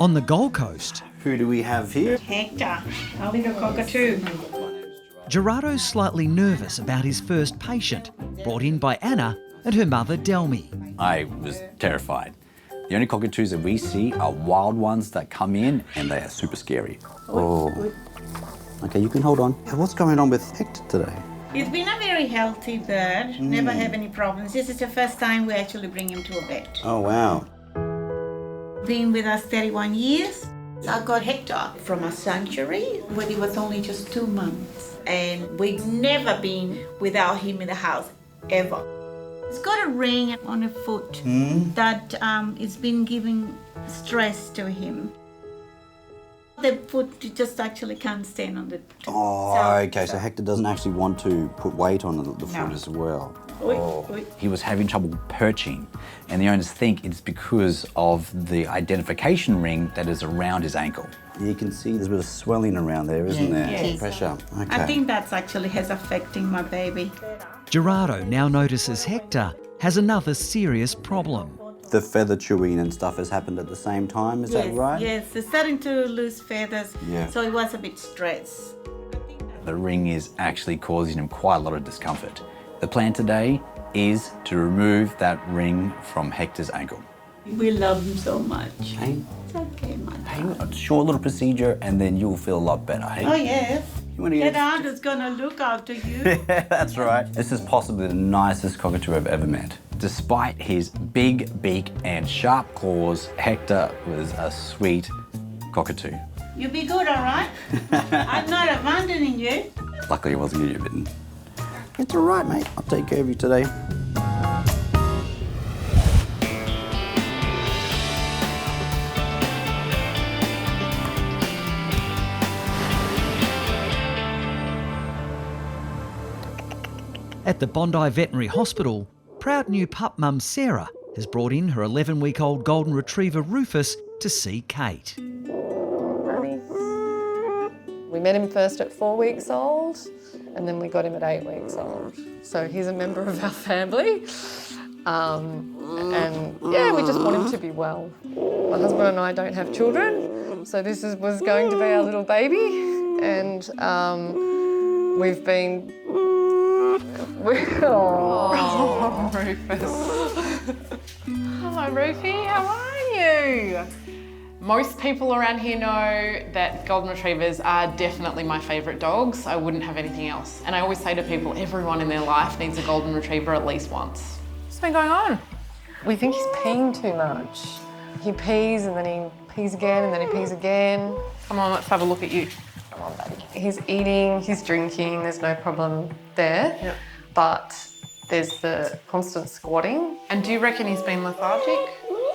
On the Gold Coast, Who do we have here? Hector, our little cockatoo. Gerardo's slightly nervous about his first patient, brought in by Anna and her mother Delmy. I was terrified. The only cockatoos that we see are wild ones that come in and they are super scary. Oh. Okay, you can hold on. What's going on with Hector today? He's been a very healthy bird, never have any problems. This is the first time we actually bring him to a vet. Oh, wow. Been with us 31 years. I got Hector from a sanctuary when he was only just 2 months. And we've never been without him in the house, ever. He's got a ring on a foot that it's been giving stress to him. The foot just actually can't stand on the... Okay, so Hector doesn't actually want to put weight on the foot as well. He was having trouble perching, and the owners think it's because of the identification ring that is around his ankle. You can see there's a bit of swelling around there, isn't there? Yes. Pressure. Okay. I think that's actually has affecting my baby. Gerardo now notices Hector has another serious problem. The feather chewing and stuff has happened at the same time, is that right? Yes, they're starting to lose feathers, Yeah. so he was a bit stressed. The ring is actually causing him quite a lot of discomfort. The plan today is to remove that ring from Hector's ankle. We love him so much. Pain? It's okay, man. A short little procedure and then you'll feel a lot better, hey? Oh, yes. You want to That aunt is going to look after you. That's right. This is possibly the nicest cockatoo I've ever met. Despite his big beak and sharp claws, Hector was a sweet cockatoo. You be good, all right? I'm not abandoning you. Luckily, I wasn't getting bitten. It's all right, mate. I'll take care of you today. At the Bondi Veterinary Hospital, proud new pup mum Sarah has brought in her 11-week-old golden retriever Rufus to see Kate. We met him first at 4 weeks old, and then we got him at 8 weeks old. So he's a member of our family. And yeah, we just want him to be well. My husband and I don't have children, so this was going to be our little baby. And we've been... Oh, Rufus. Hello, Rufy. How are you? Most people around here know that golden retrievers are definitely my favourite dogs. I wouldn't have anything else. And I always say to people, everyone in their life needs a golden retriever at least once. What's been going on? We think he's peeing too much. He pees and then he pees again and then he pees again. Come on, let's have a look at you. Come on, baby. He's eating, he's drinking, there's no problem there. Yep. But there's the constant squatting. And do you reckon he's been lethargic?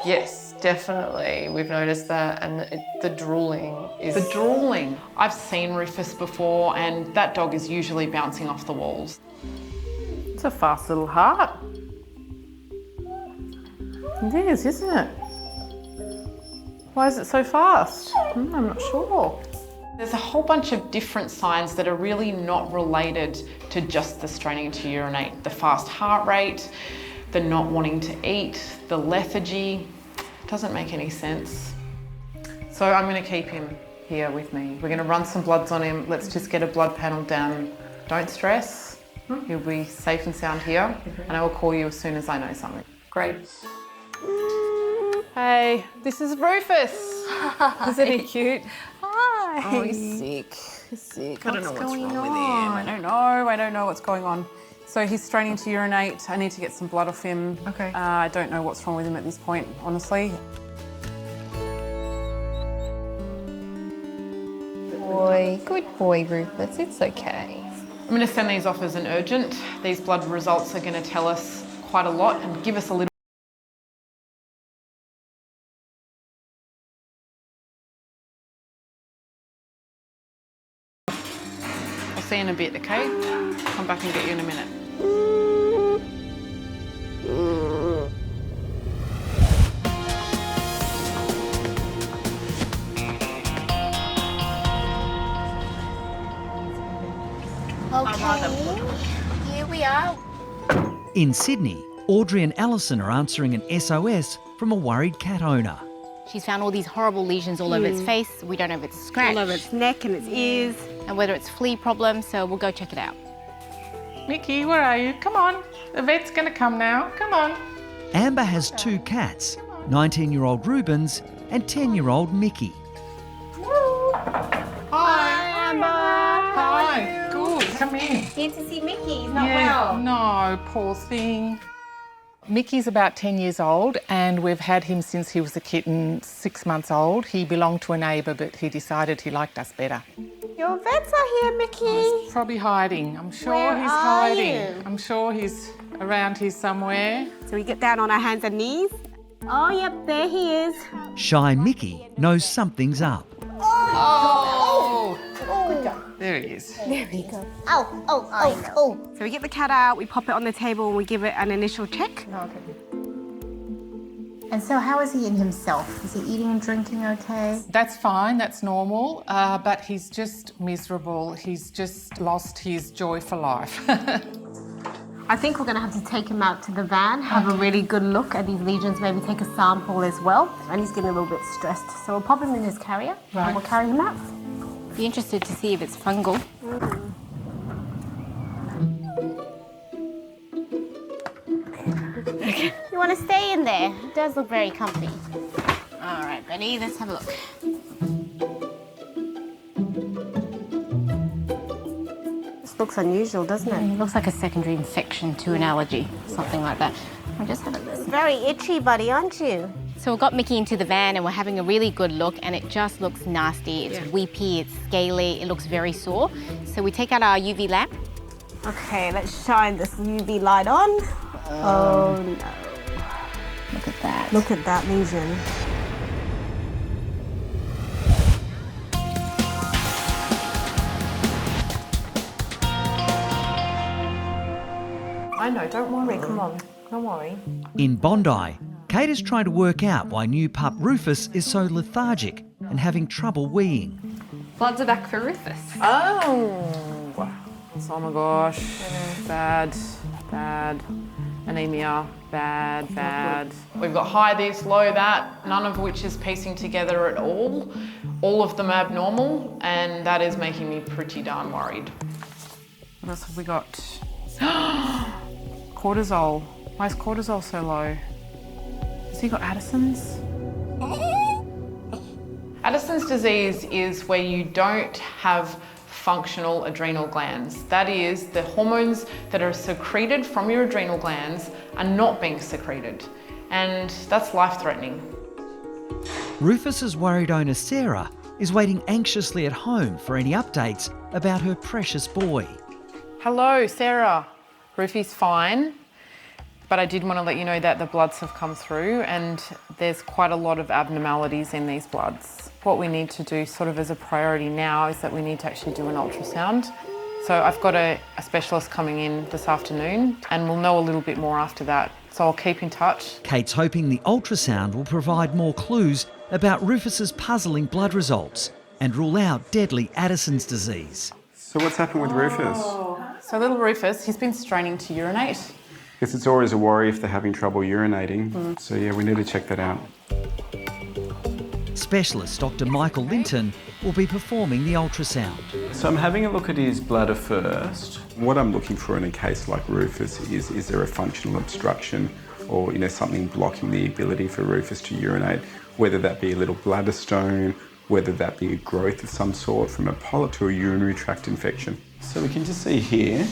Yes, definitely. We've noticed that, and the drooling is... The drooling. I've seen Rufus before, and that dog is usually bouncing off the walls. It's a fast little heart. It is, isn't it? Why is it so fast? I'm not sure. There's a whole bunch of different signs that are really not related to just the straining to urinate. The fast heart rate, the not wanting to eat, the lethargy. Doesn't make any sense. So I'm going to keep him here with me. We're going to run some bloods on him. Let's just get a blood panel done. Don't stress. He'll be safe and sound here, and I will call you as soon as I know something. Great. Hey, this is Rufus. Isn't he cute? Hi. Oh, he's sick. He's sick. I don't know what's wrong with him. I don't know what's going on. So he's straining to urinate. I need to get some blood off him. Okay. I don't know what's wrong with him at this point, honestly. Good boy, Rufus. It's okay. I'm going to send these off as an urgent. These blood results are going to tell us quite a lot and give us a little... I'll see you in a bit, okay? Come back and get you in a minute. Okay, here we are. In Sydney, Audrey and Alison are answering an SOS from a worried cat owner. She's found all these horrible lesions all over its face. We don't know if it's scratched. All over its neck and its ears. And whether it's flea problem, so we'll go check it out. Mickey, where are you? Come on. The vet's going to come now. Come on. Amber has 2 cats, 19-year-old Rubens and 10-year-old Mickey. Hi, Amber. Hi. Good. Come in. Here to see Mickey. He's not Yeah, well. no, poor thing. Mickey's about 10 years old and we've had him since he was a kitten, 6 months old. He belonged to a neighbour, but he decided he liked us better. Your vets are here, Mickey. He's probably hiding. I'm sure Where he's are hiding. you? I'm sure he's around here somewhere. So we get down on our hands and knees. Oh, yep, there he is. Shy Mickey knows something's up. Oh! There he is. There we go. Oh. So we get the cat out, we pop it on the table and we give it an initial check. And so how is he in himself? Is he eating and drinking okay? That's fine, that's normal, but he's just miserable. He's just lost his joy for life. I think we're going to have to take him out to the van, have a really good look at these lesions, maybe take a sample as well. And he's getting a little bit stressed. So we'll pop him in his carrier and we'll carry him out. Be interested to see if it's fungal. You want to stay in there? It does look very comfy. All right, Benny, let's have a look. This looks unusual, doesn't it? It looks like a secondary infection to an allergy, something like that. I'll just have a look. Very itchy, buddy, aren't you? So we got Mickey into the van and we're having a really good look and it just looks nasty. It's weepy, it's scaly, it looks very sore. So we take out our UV lamp. Okay, let's shine this UV light on. Oh no. Look at that. Look at that lesion. I know, don't worry, come on, don't worry. In Bondi, Kate is trying to work out why new pup Rufus is so lethargic and having trouble weeing. Bloods are back for Rufus. Oh my gosh, bad. Anemia, bad. We've got high this, low that, none of which is piecing together at all. All of them abnormal, and that is making me pretty darn worried. What else have we got? Cortisol. Why is cortisol so low? Has he got Addison's? Addison's disease is where you don't have functional adrenal glands. That is, the hormones that are secreted from your adrenal glands are not being secreted, and that's life-threatening. Rufus's worried owner Sarah is waiting anxiously at home for any updates about her precious boy. Hello, Sarah. Rufy's fine, but I did want to let you know that the bloods have come through and there's quite a lot of abnormalities in these bloods. What we need to do sort of as a priority now is that we need to actually do an ultrasound. So I've got a specialist coming in this afternoon and we'll know a little bit more after that. So I'll keep in touch. Kate's hoping the ultrasound will provide more clues about Rufus's puzzling blood results and rule out deadly Addison's disease. So what's happened with Rufus? So little Rufus, he's been straining to urinate. Guess it's always a worry if they're having trouble urinating. So yeah, we need to check that out. Specialist Dr. Michael Linton will be performing the ultrasound. So I'm having a look at his bladder first. What I'm looking for in a case like Rufus is there a functional obstruction or something blocking the ability for Rufus to urinate, whether that be a little bladder stone, whether that be a growth of some sort from a polyp to a urinary tract infection. So we can just see here,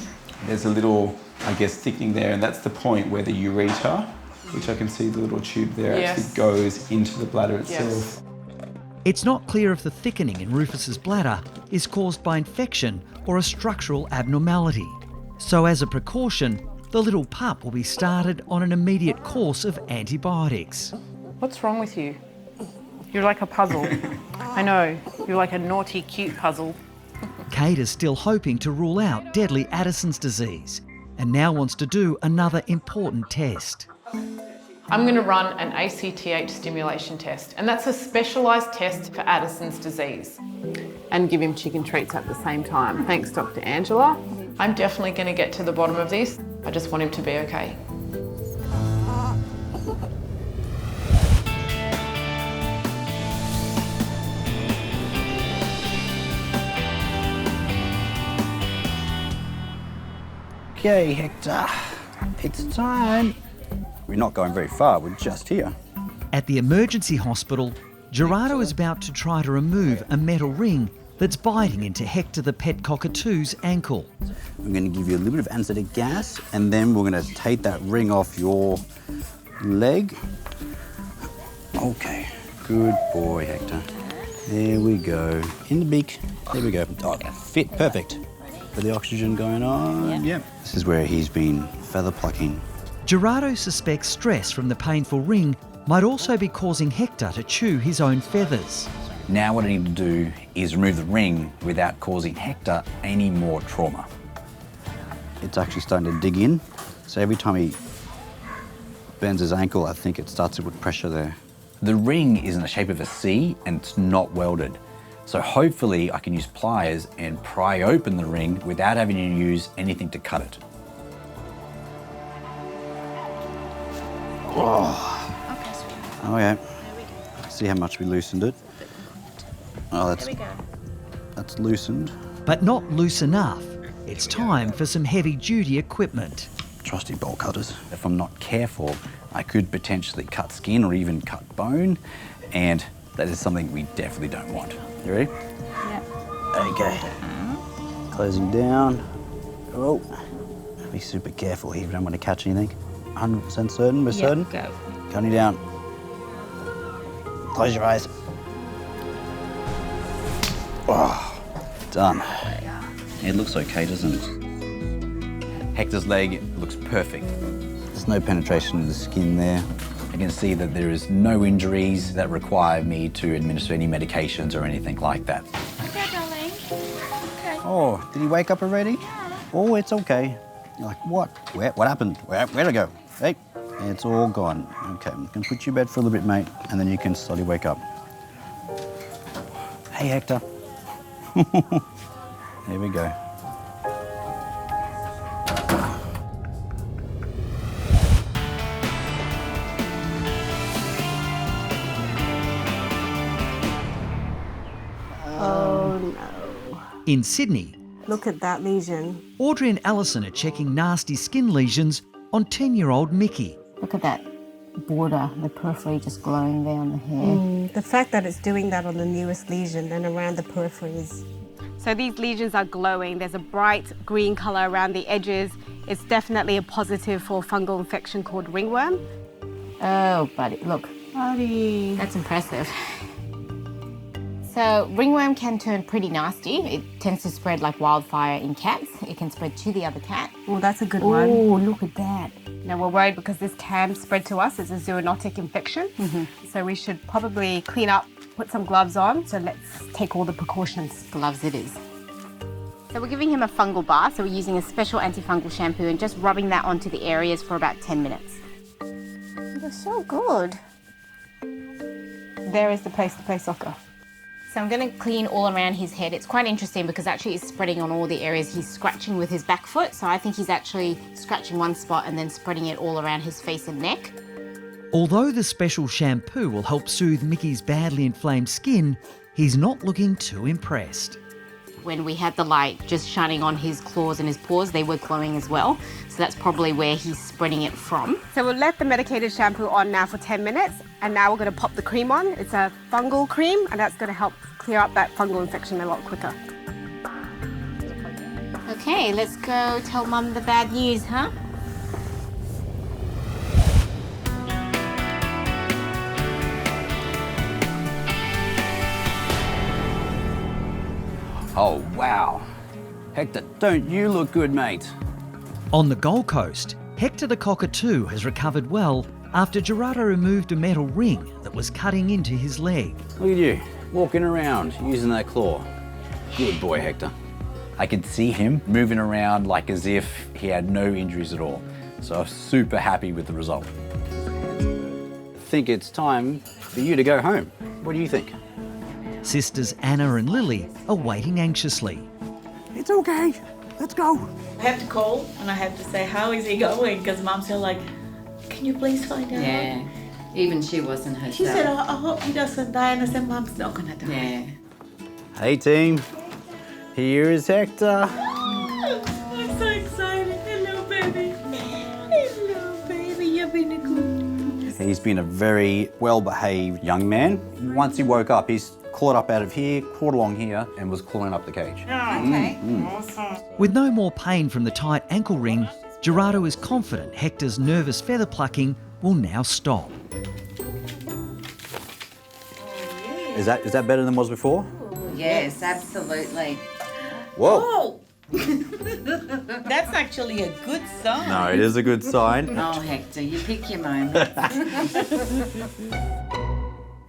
there's a little, thickening there, and that's the point where the ureter, which I can see the little tube there, actually goes into the bladder itself. It's not clear if the thickening in Rufus's bladder is caused by infection or a structural abnormality. So as a precaution, the little pup will be started on an immediate course of antibiotics. What's wrong with you? You're like a puzzle. I know, you're like a naughty, cute puzzle. Kate is still hoping to rule out deadly Addison's disease and now wants to do another important test. I'm going to run an ACTH stimulation test, and that's a specialised test for Addison's disease. And give him chicken treats at the same time. Thanks, Dr. Angela. I'm definitely going to get to the bottom of this. I just want him to be okay. Okay, Hector, it's time. We're not going very far, we're just here. At the emergency hospital, Gerardo is about to try to remove a metal ring that's biting into Hector the pet cockatoo's ankle. I'm going to give you a little bit of anaesthetic gas, and then we're going to take that ring off your leg. Okay, good boy, Hector. There we go. In the beak. There we go. Oh, fit, perfect. Got the oxygen going on. Yep. This is where he's been feather plucking. Gerardo suspects stress from the painful ring might also be causing Hector to chew his own feathers. Now what I need to do is remove the ring without causing Hector any more trauma. It's actually starting to dig in. So every time he bends his ankle, I think it starts to put pressure there. The ring is in the shape of a C and it's not welded. So hopefully I can use pliers and pry open the ring without having to use anything to cut it. Oh, Okay, sweetheart. oh yeah. There we go. See how much we loosened it. Oh, There we go. that's loosened. But not loose enough. It's time for some heavy-duty equipment. Trusty bolt cutters. If I'm not careful, I could potentially cut skin or even cut bone, and that is something we definitely don't want. You ready? Yeah. Okay. Closing down. Oh, be super careful here. We don't want to catch anything. 100% certain? We're certain? Go. Counting down. Close your eyes. Oh, done. It looks okay, doesn't it? Hector's leg looks perfect. There's no penetration of the skin there. I can see that there is no injuries that require me to administer any medications or anything like that. Okay, darling. Okay. Oh, did he wake up already? Oh, it's okay. You're like, what? What happened? Where'd it go? Hey, it's all gone. Okay, I'm gonna put you to bed for a little bit, mate, and then you can slowly wake up. Hey, Hector. There we go. Oh no. In Sydney, Look at that lesion. Audrey and Alison are checking nasty skin lesions on 10-year-old Mickey. Look at that border, the periphery just glowing there on the hair. The fact that it's doing that on the newest lesion and around the peripheries. So these lesions are glowing. There's a bright green colour around the edges. It's definitely a positive for fungal infection called ringworm. Oh, buddy, look. Buddy. That's impressive. So ringworm can turn pretty nasty. It tends to spread like wildfire in cats. It can spread to the other cat. Oh, that's a good Oh, one. look at that. Now we're worried because this can spread to us. It's a zoonotic infection. So we should probably clean up, put some gloves on. So let's take all the precautions. Gloves it is. So we're giving him a fungal bath. So we're using a special antifungal shampoo and just rubbing that onto the areas for about 10 minutes. You're so good. There is the place to play soccer. So I'm going to clean all around his head. It's quite interesting because actually it's spreading on all the areas. He's scratching with his back foot. So I think he's actually scratching one spot and then spreading it all around his face and neck. Although the special shampoo will help soothe Mickey's badly inflamed skin, he's not looking too impressed. When we had the light just shining on his claws and his paws, they were glowing as well. So that's probably where he's spreading it from. So we'll let the medicated shampoo on now for 10 minutes. And now we're going to pop the cream on. It's a fungal cream and that's going to help clear up that fungal infection a lot quicker. Okay, let's go tell Mum the bad news, huh? Oh, wow. Hector, don't you look good, mate? On the Gold Coast, Hector the cockatoo has recovered well after Gerardo removed a metal ring that was cutting into his leg. Look at you, walking around, using that claw. Good boy, Hector. I could see him moving around like as if he had no injuries at all. So I'm super happy with the result. I think it's time for you to go home. What do you think? Sisters Anna and Lily are waiting anxiously. It's okay. Let's go. I have to call and I have to say, how is he going? Because Mum's still like, can you please find out? Yeah, even she wasn't herself. She said, oh, I hope he doesn't die. And I said, Mum's not going to die. Yeah. Hey team, here is Hector. I'm so excited. Hello, He's been a very well-behaved young man. Once he woke up, he's clawed up out of here, crawled along here, and was clawing up the cage. Okay. Awesome. With no more pain from the tight ankle ring, Gerardo is confident Hector's nervous feather plucking will now stop. Is that better than it was before? Yes, absolutely. Whoa. Oh! That's actually a good sign. No, it is a good sign. Oh, Hector, you pick your moment.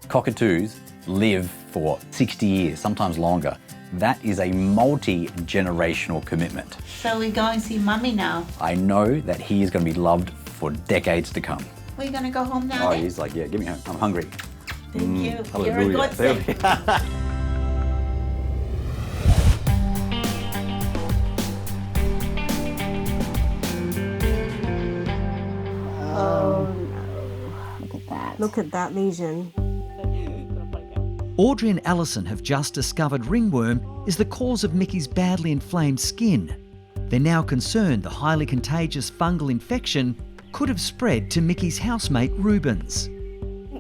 Cockatoos live for 60 years, sometimes longer. That is a multi-generational commitment. So we're going to see Mummy now. I know that he is going to be loved for decades to come. We're going to go home now Oh, then? he's like, yeah, get me home. I'm hungry. Thank you. You're a Hallelujah. godsend. Oh no. Look at that. Look at that lesion. Audrey and Alison have just discovered ringworm is the cause of Mickey's badly inflamed skin. They're now concerned the highly contagious fungal infection could have spread to Mickey's housemate Rubens.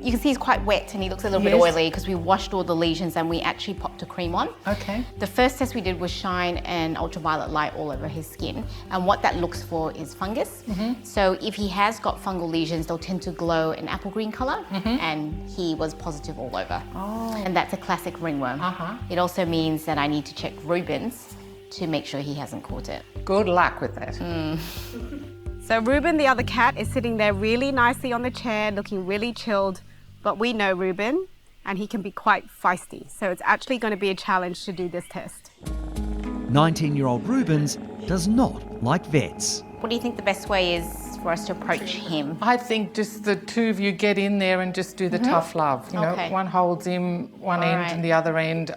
You can see he's quite wet and he looks a little bit oily because we washed all the lesions and we actually popped a cream on. Okay. The first test we did was shine an ultraviolet light all over his skin, and what that looks for is fungus. So if he has got fungal lesions, they'll tend to glow an apple green colour, and he was positive all over. And that's a classic ringworm. It also means that I need to check Rubens to make sure he hasn't caught it. Good luck with that. So Reuben, the other cat, is sitting there really nicely on the chair, looking really chilled. But we know Reuben, and he can be quite feisty. So it's actually going to be a challenge to do this test. 19-year-old Rubens does not like vets. What do you think the best way is for us to approach him? I think just the two of you get in there and just do the tough love. You know, Okay. one holds him one end right. and the other end,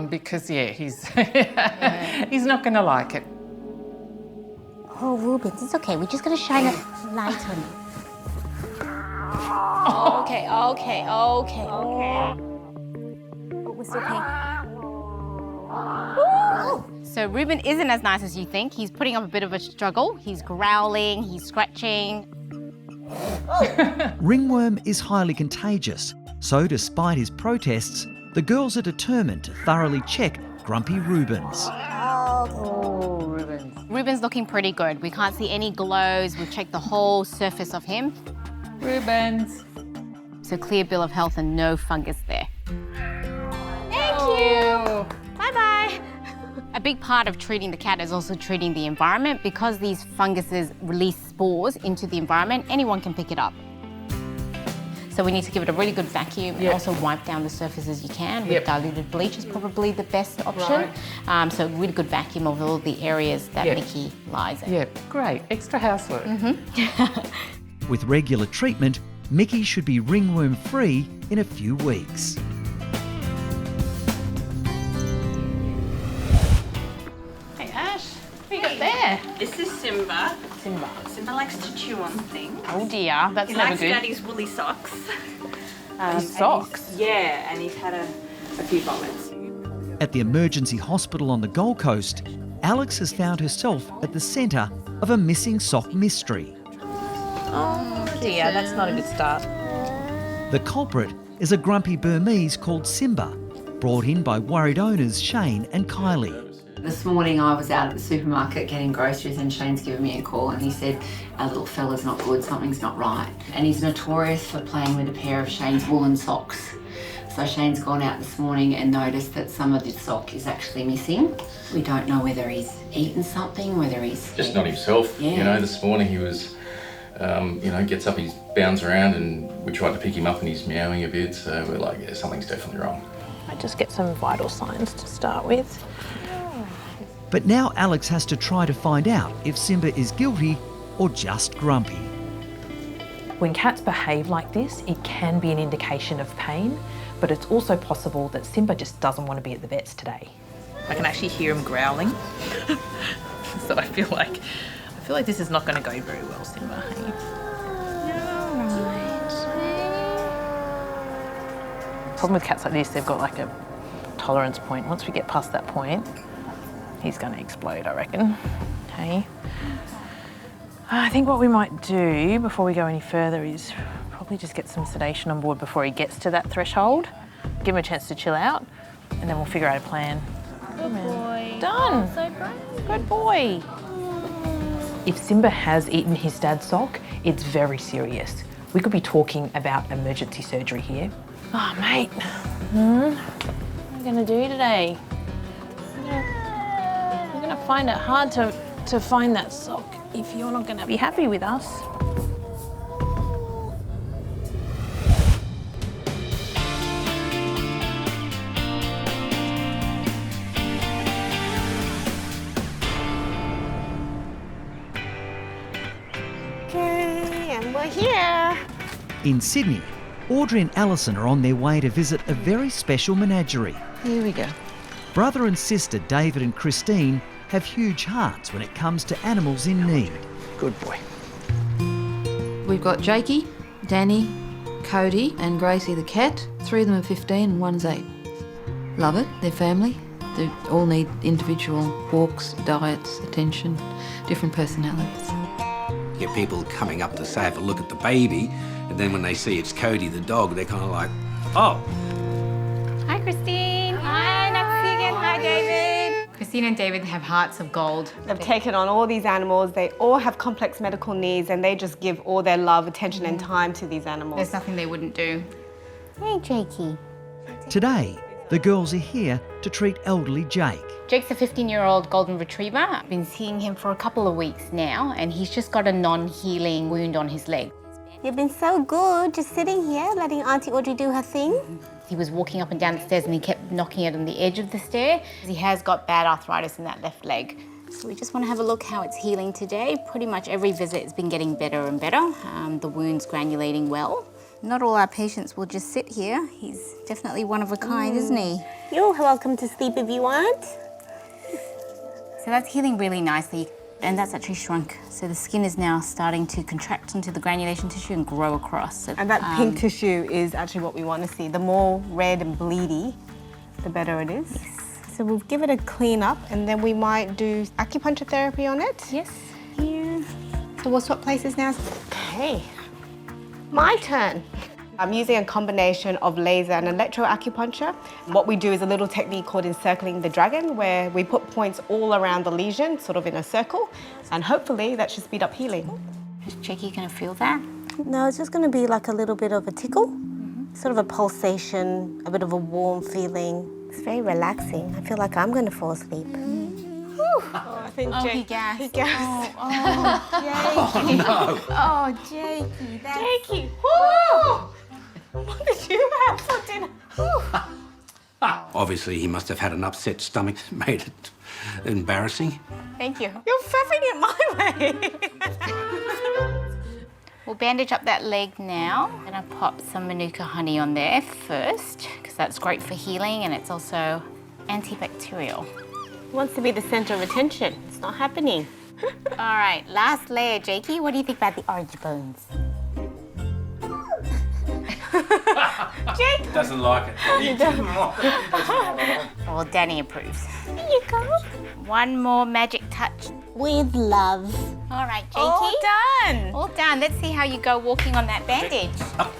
because he's he's not going to like it. Oh, Rubens, it's okay. We're just going to shine a light on him. Okay. Oh, we're still paying. So Reuben isn't as nice as you think. He's putting up a bit of a struggle. He's growling, he's scratching. Ringworm is highly contagious, so despite his protests, the girls are determined to thoroughly check grumpy Rubens. Oh, Rubens. Reuben's looking pretty good. We can't see any glows. We've checked the whole surface of him. Rubens. So clear bill of health and no fungus there. Thank you. Bye-bye. A big part of treating the cat is also treating the environment. Because these funguses release spores into the environment, anyone can pick it up. So we need to give it a really good vacuum and also wipe down the surfaces you can. With diluted bleach is probably the best option. So really good vacuum of all the areas that Mickey lies in. Yeah, great. Extra housework. With regular treatment, Mickey should be ringworm-free in a few weeks. Hey Ash, what you got there? This is Simba. Simba likes to chew on things. Oh dear, that's He never likes good. Daddy's woolly socks. Socks? Yeah, and he's had a few vomits. At the emergency hospital on the Gold Coast, Alex has found herself at the centre of a missing sock mystery. Oh dear, that's not a good start. The culprit is a grumpy Burmese called Simba, brought in by worried owners Shane and Kylie. This morning I was out at the supermarket getting groceries and Shane's given me a call and he said, our little fella's not good, something's not right. And he's notorious for playing with a pair of Shane's woolen socks. So Shane's gone out this morning and noticed that some of the sock is actually missing. We don't know whether he's eaten something, whether he's... Just not himself. Yeah. You know, this morning he was, gets up, he's bounds around and we tried to pick him up and he's meowing a bit. So we're like, yeah, something's definitely wrong. I just get some vital signs to start with. But now Alex has to try to find out if Simba is guilty or just grumpy. When cats behave like this, it can be an indication of pain, but it's also possible that Simba just doesn't want to be at the vet's today. I can actually hear him growling. So I feel like this is not going to go very well, Simba. Hey? Problem with cats like this, they've got like a tolerance point. Once we get past that point, he's going to explode, I reckon. Okay. I think what we might do before we go any further is probably just get some sedation on board before he gets to that threshold. Give him a chance to chill out, and then we'll figure out a plan. Good boy. Done. Oh, so great. Good boy. If Simba has eaten his dad's sock, it's very serious. We could be talking about emergency surgery here. Oh, mate. What are you going to do today? You're going to find it hard to find that sock if you're not going to be happy with us. Okay, and we're here. In Sydney, Audrey and Alison are on their way to visit a very special menagerie. Here we go. Brother and sister David and Christine have huge hearts when it comes to animals in need. Good boy. We've got Jakey, Danny, Cody and Gracie the cat. 3 of them are 15 and 1's 8. Love it, they're family. They all need individual walks, diets, attention, different personalities. Get people coming up to say, have a look at the baby, and then when they see it's Cody the dog, they're kind of like, oh. Hi, Christine. Hi, nice to see you again. Hi, David. Christine and David have hearts of gold. They've taken on all these animals. They all have complex medical needs, and they just give all their love, attention, and time to these animals. There's nothing they wouldn't do. Hey, Jakey. Today, the girls are here to treat elderly Jake. Jake's a 15-year-old golden retriever. I've been seeing him for a couple of weeks now, and he's just got a non-healing wound on his leg. You've been so good, just sitting here, letting Auntie Audrey do her thing. He was walking up and down the stairs and he kept knocking it on the edge of the stair. He has got bad arthritis in that left leg. So we just want to have a look how it's healing today. Pretty much every visit has been getting better and better. The wound's granulating well. Not all our patients will just sit here. He's definitely one of a kind, isn't he? You're welcome to sleep if you want. So that's healing really nicely. And that's actually shrunk. So the skin is now starting to contract onto the granulation tissue and grow across. So, And that pink tissue is actually what we want to see. The more red and bleedy, the better it is. Yes. So we'll give it a clean up, and then we might do acupuncture therapy on it. Yes. Here. So we'll swap places now. Okay. My turn. I'm using a combination of laser and electroacupuncture. What we do is a little technique called encircling the dragon, where we put points all around the lesion, sort of in a circle, and hopefully that should speed up healing. Is Jakey going to feel that? No, it's just going to be like a little bit of a tickle, sort of a pulsation, a bit of a warm feeling. It's very relaxing. I feel like I'm going to fall asleep. I think he gasped. He gasped. Jakey. no. Oh, Jakey. Jakey. Woo! What did you have for dinner? Obviously, he must have had an upset stomach that made it embarrassing. Thank you. You're faffing it my way. We'll bandage up that leg now. I'm going to pop some Manuka honey on there first, because that's great for healing and it's also antibacterial. He wants to be the centre of attention. It's not happening. All right, last layer, Jakey. What do you think about the orange bones? Jake! Doesn't like it. He doesn't Well, Danny approves. Here you go. One more magic touch. With love. All right, Jakey. All done. All done. Let's see how you go walking on that bandage. Up.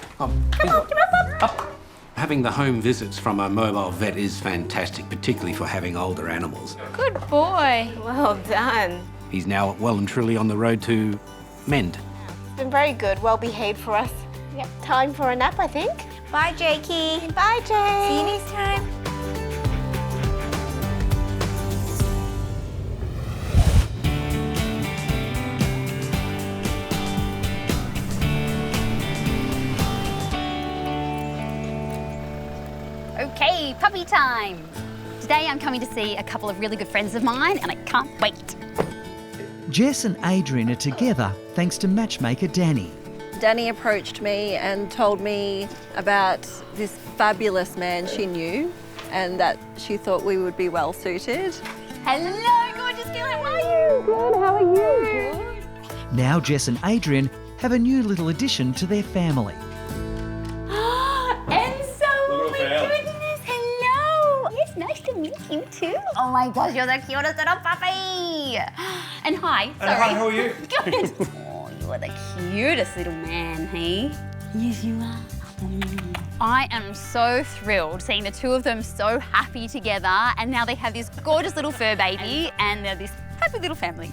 Having the home visits from a mobile vet is fantastic, particularly for having older animals. Good boy. Well done. He's now well and truly on the road to mend. It's been very good, well behaved for us. Yep, time for a nap, I think. Bye, Jakey. Bye, Jake. See you next time. Okay, puppy time. Today I'm coming to see a couple of really good friends of mine and I can't wait. Jess and Adrian are together thanks to matchmaker Danny. Danny approached me and told me about this fabulous man she knew and that she thought we would be well suited. Hello, gorgeous girl, how are you? Good, how are you? Good. Now Jess and Adrian have a new little addition to their family. Nice to meet you too. Oh my gosh, you're the cutest little puppy. And hi, sorry. Hi, how are you? Good. Oh, you are the cutest little man, hey? Yes, you are. I am so thrilled seeing the two of them so happy together, and now they have this gorgeous little fur baby and they're this happy little family.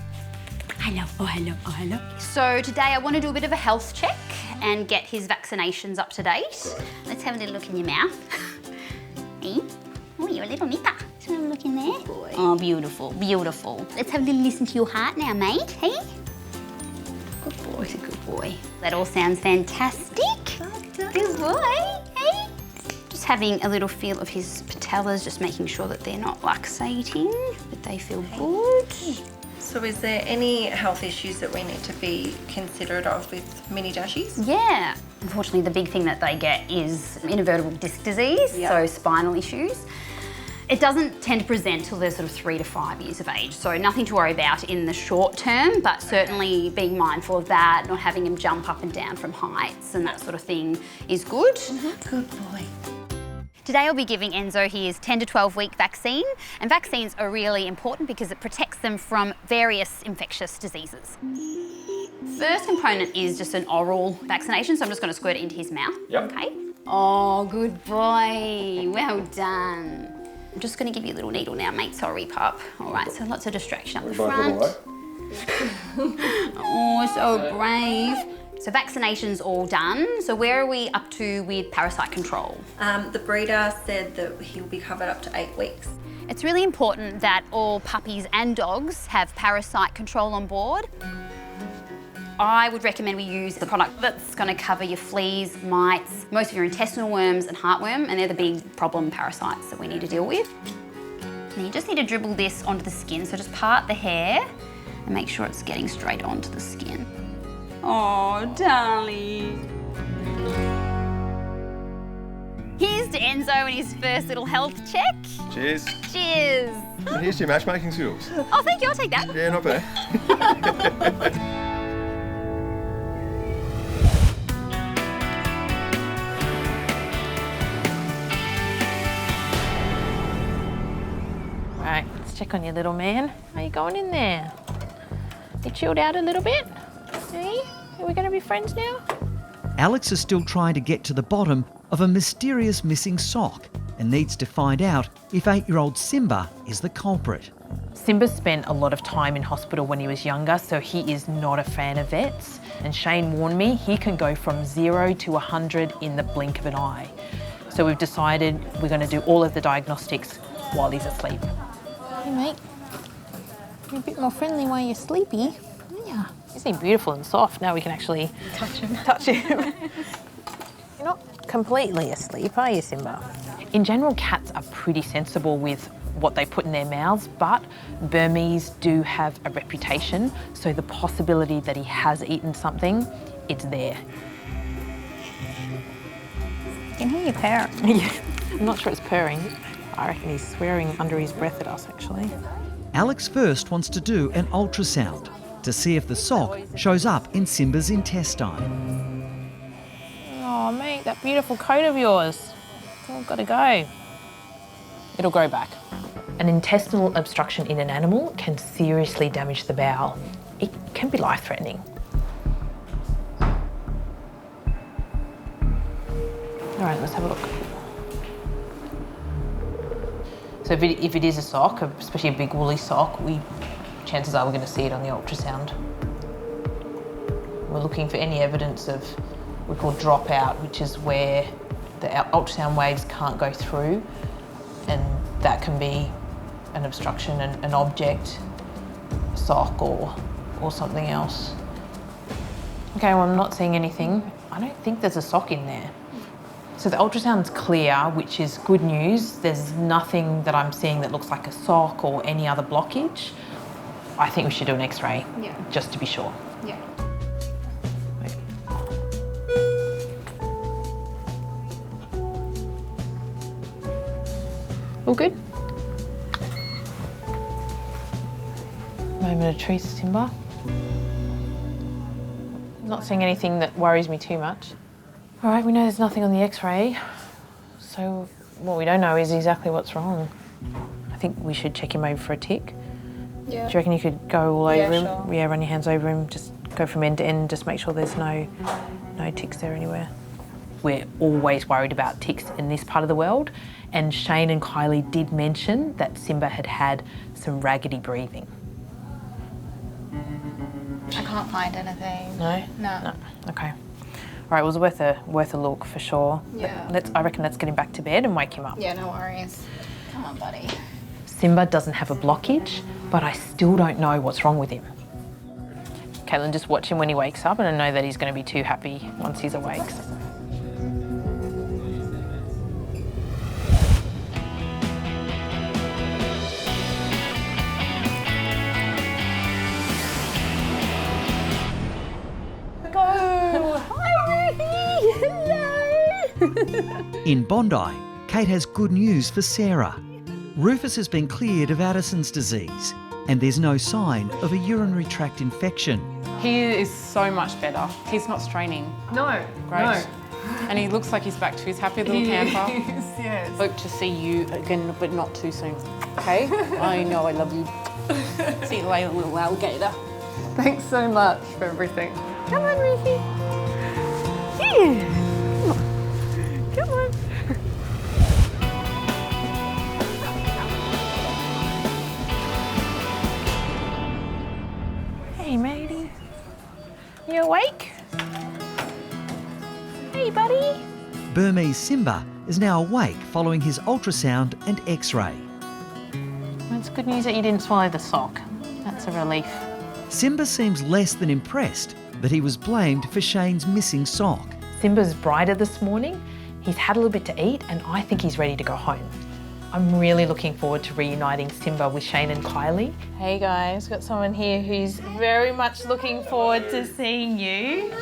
Hello, oh hello, oh hello. So today I want to do a bit of a health check and get his vaccinations up to date. Let's have a little look in your mouth. Hey, oh, you're a little nipper. Let's have a look in there. Boy. Oh, beautiful, beautiful. Let's have a little listen to your heart now, mate, hey? Good boy, he's a good boy. That all sounds fantastic. Good boy, hey? Just having a little feel of his patellas, just making sure that they're not luxating, that they feel good. So is there any health issues that we need to be considerate of with mini dashies? Yeah. Unfortunately, the big thing that they get is invertebral disc disease, so spinal issues. It doesn't tend to present till they're sort of 3 to 5 years of age, so nothing to worry about in the short term, but certainly being mindful of that, not having him jump up and down from heights and that sort of thing is good. Good boy. Today I'll be giving Enzo his 10 to 12 week vaccine, and vaccines are really important because it protects them from various infectious diseases. First component is just an oral vaccination, so I'm just going to squirt it into his mouth. Yep. Okay. Oh, good boy. Well done. I'm just going to give you a little needle now, mate. Sorry, pup. All right, so lots of distraction up the front. Oh, so brave. So vaccination's all done. So where are we up to with parasite control? The breeder said that he'll be covered up to 8 weeks. It's really important that all puppies and dogs have parasite control on board. I would recommend we use the product that's going to cover your fleas, mites, most of your intestinal worms and heartworm, and they're the big problem parasites that we need to deal with. And you just need to dribble this onto the skin, so just part the hair and make sure it's getting straight onto the skin. Oh, darling. Here's to Enzo and his first little health check. Cheers. Cheers. And here's your matchmaking skills. Oh, thank you, I'll take that. Yeah, not bad. Right, let's check on your little man. How you going in there? You chilled out a little bit? Hey, are we going to be friends now? Alex is still trying to get to the bottom of a mysterious missing sock and needs to find out if 8-year-old Simba is the culprit. Simba spent a lot of time in hospital when he was younger, so he is not a fan of vets. And Shane warned me he can go from 0 to 100 in the blink of an eye. So we've decided we're going to do all of the diagnostics while he's asleep. Hey, mate. You're a bit more friendly while you're sleepy. Yeah. Isn't he beautiful and soft? Now we can actually touch him. You're not completely asleep, are you, Simba? In general, cats are pretty sensible with what they put in their mouths, but Burmese do have a reputation, so the possibility that he has eaten something, it's there. I can hear you purr. Yeah. I'm not sure it's purring. I reckon he's swearing under his breath at us, actually. Alex first wants to do an ultrasound to see if the sock shows up in Simba's intestine. Oh, mate, that beautiful coat of yours. It's all got to go. It'll grow back. An intestinal obstruction in an animal can seriously damage the bowel. It can be life-threatening. All right, let's have a look. So if it is a sock, especially a big woolly sock, chances are we're going to see it on the ultrasound. We're looking for any evidence of what we call dropout, which is where the ultrasound waves can't go through, and that can be an obstruction, an object, a sock or something else. Okay, well, I'm not seeing anything. I don't think there's a sock in there. So the ultrasound's clear, which is good news. There's nothing that I'm seeing that looks like a sock or any other blockage. I think we should do an X-ray, just to be sure. Yeah. All good? Moment of truth, Simba. Not seeing anything that worries me too much. All right, we know there's nothing on the X-ray, so what we don't know is exactly what's wrong. I think we should check him over for a tick. Yeah. Do you reckon you could go all over him? Sure. Yeah, run your hands over him, just go from end to end, just make sure there's no ticks there anywhere. We're always worried about ticks in this part of the world, and Shane and Kylie did mention that Simba had had some raggedy breathing. I can't find anything. No? No. Okay. All right, it was worth a look for sure. Yeah. I reckon let's get him back to bed and wake him up. Yeah, no worries. Come on, buddy. Simba doesn't have a blockage, but I still don't know what's wrong with him. Caitlin, just watch him when he wakes up, and I know that he's going to be too happy once he's awake. In Bondi, Kate has good news for Sarah. Rufus has been cleared of Addison's disease, and there's no sign of a urinary tract infection. He is so much better. He's not straining. No, Great. no. And he looks like he's back to his happy little camper. Yes. Hope to see you again, but not too soon. Okay? I know I love you. See you later, little alligator. Thanks so much for everything. Come on, Ruthie. Yeah. Come on. Hey, matey. You awake? Hey, buddy. Burmese Simba is now awake following his ultrasound and X-ray. Well, it's good news that you didn't swallow the sock. That's a relief. Simba seems less than impressed that he was blamed for Shane's missing sock. Simba's brighter this morning. He's had a little bit to eat, and I think he's ready to go home. I'm really looking forward to reuniting Simba with Shane and Kylie. Hey guys, got someone here who's very much looking forward to seeing you.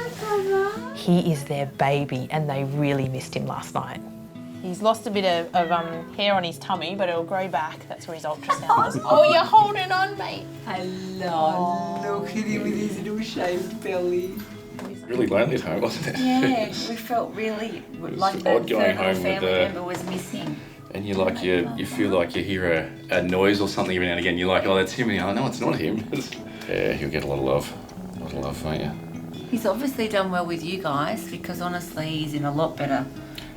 He is their baby, and they really missed him last night. He's lost a bit of hair on his tummy, but it'll grow back. That's where his ultrasound is. Oh, you're holding on, mate. Hello, look at him with his little shaved belly. Really lonely at home, wasn't it? Yeah, we felt really like the odd going third home family with member was missing. And you feel like you hear a noise or something every now and again. You're like, oh, that's him. And you're like, no, it's not him. Yeah, you'll get a lot of love. A lot of love, won't you? He's obviously done well with you guys because honestly he's in a lot better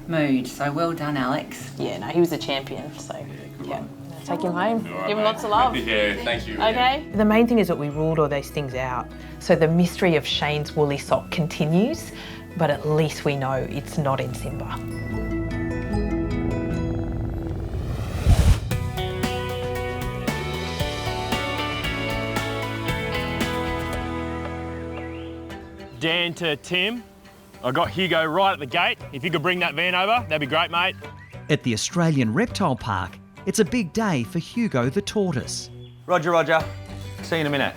mood. So well done, Alex. Yeah, no, he was a champion, so yeah. Take him home. All right, Give him mate. lots of love. Yeah, thank you. Okay? The main thing is that we ruled all those things out. So the mystery of Shane's woolly sock continues, but at least we know it's not in Simba. Dan to Tim. I got Hugo right at the gate. If you could bring that van over, that'd be great, mate. At the Australian Reptile Park, it's a big day for Hugo the tortoise. Roger, Roger. See you in a minute.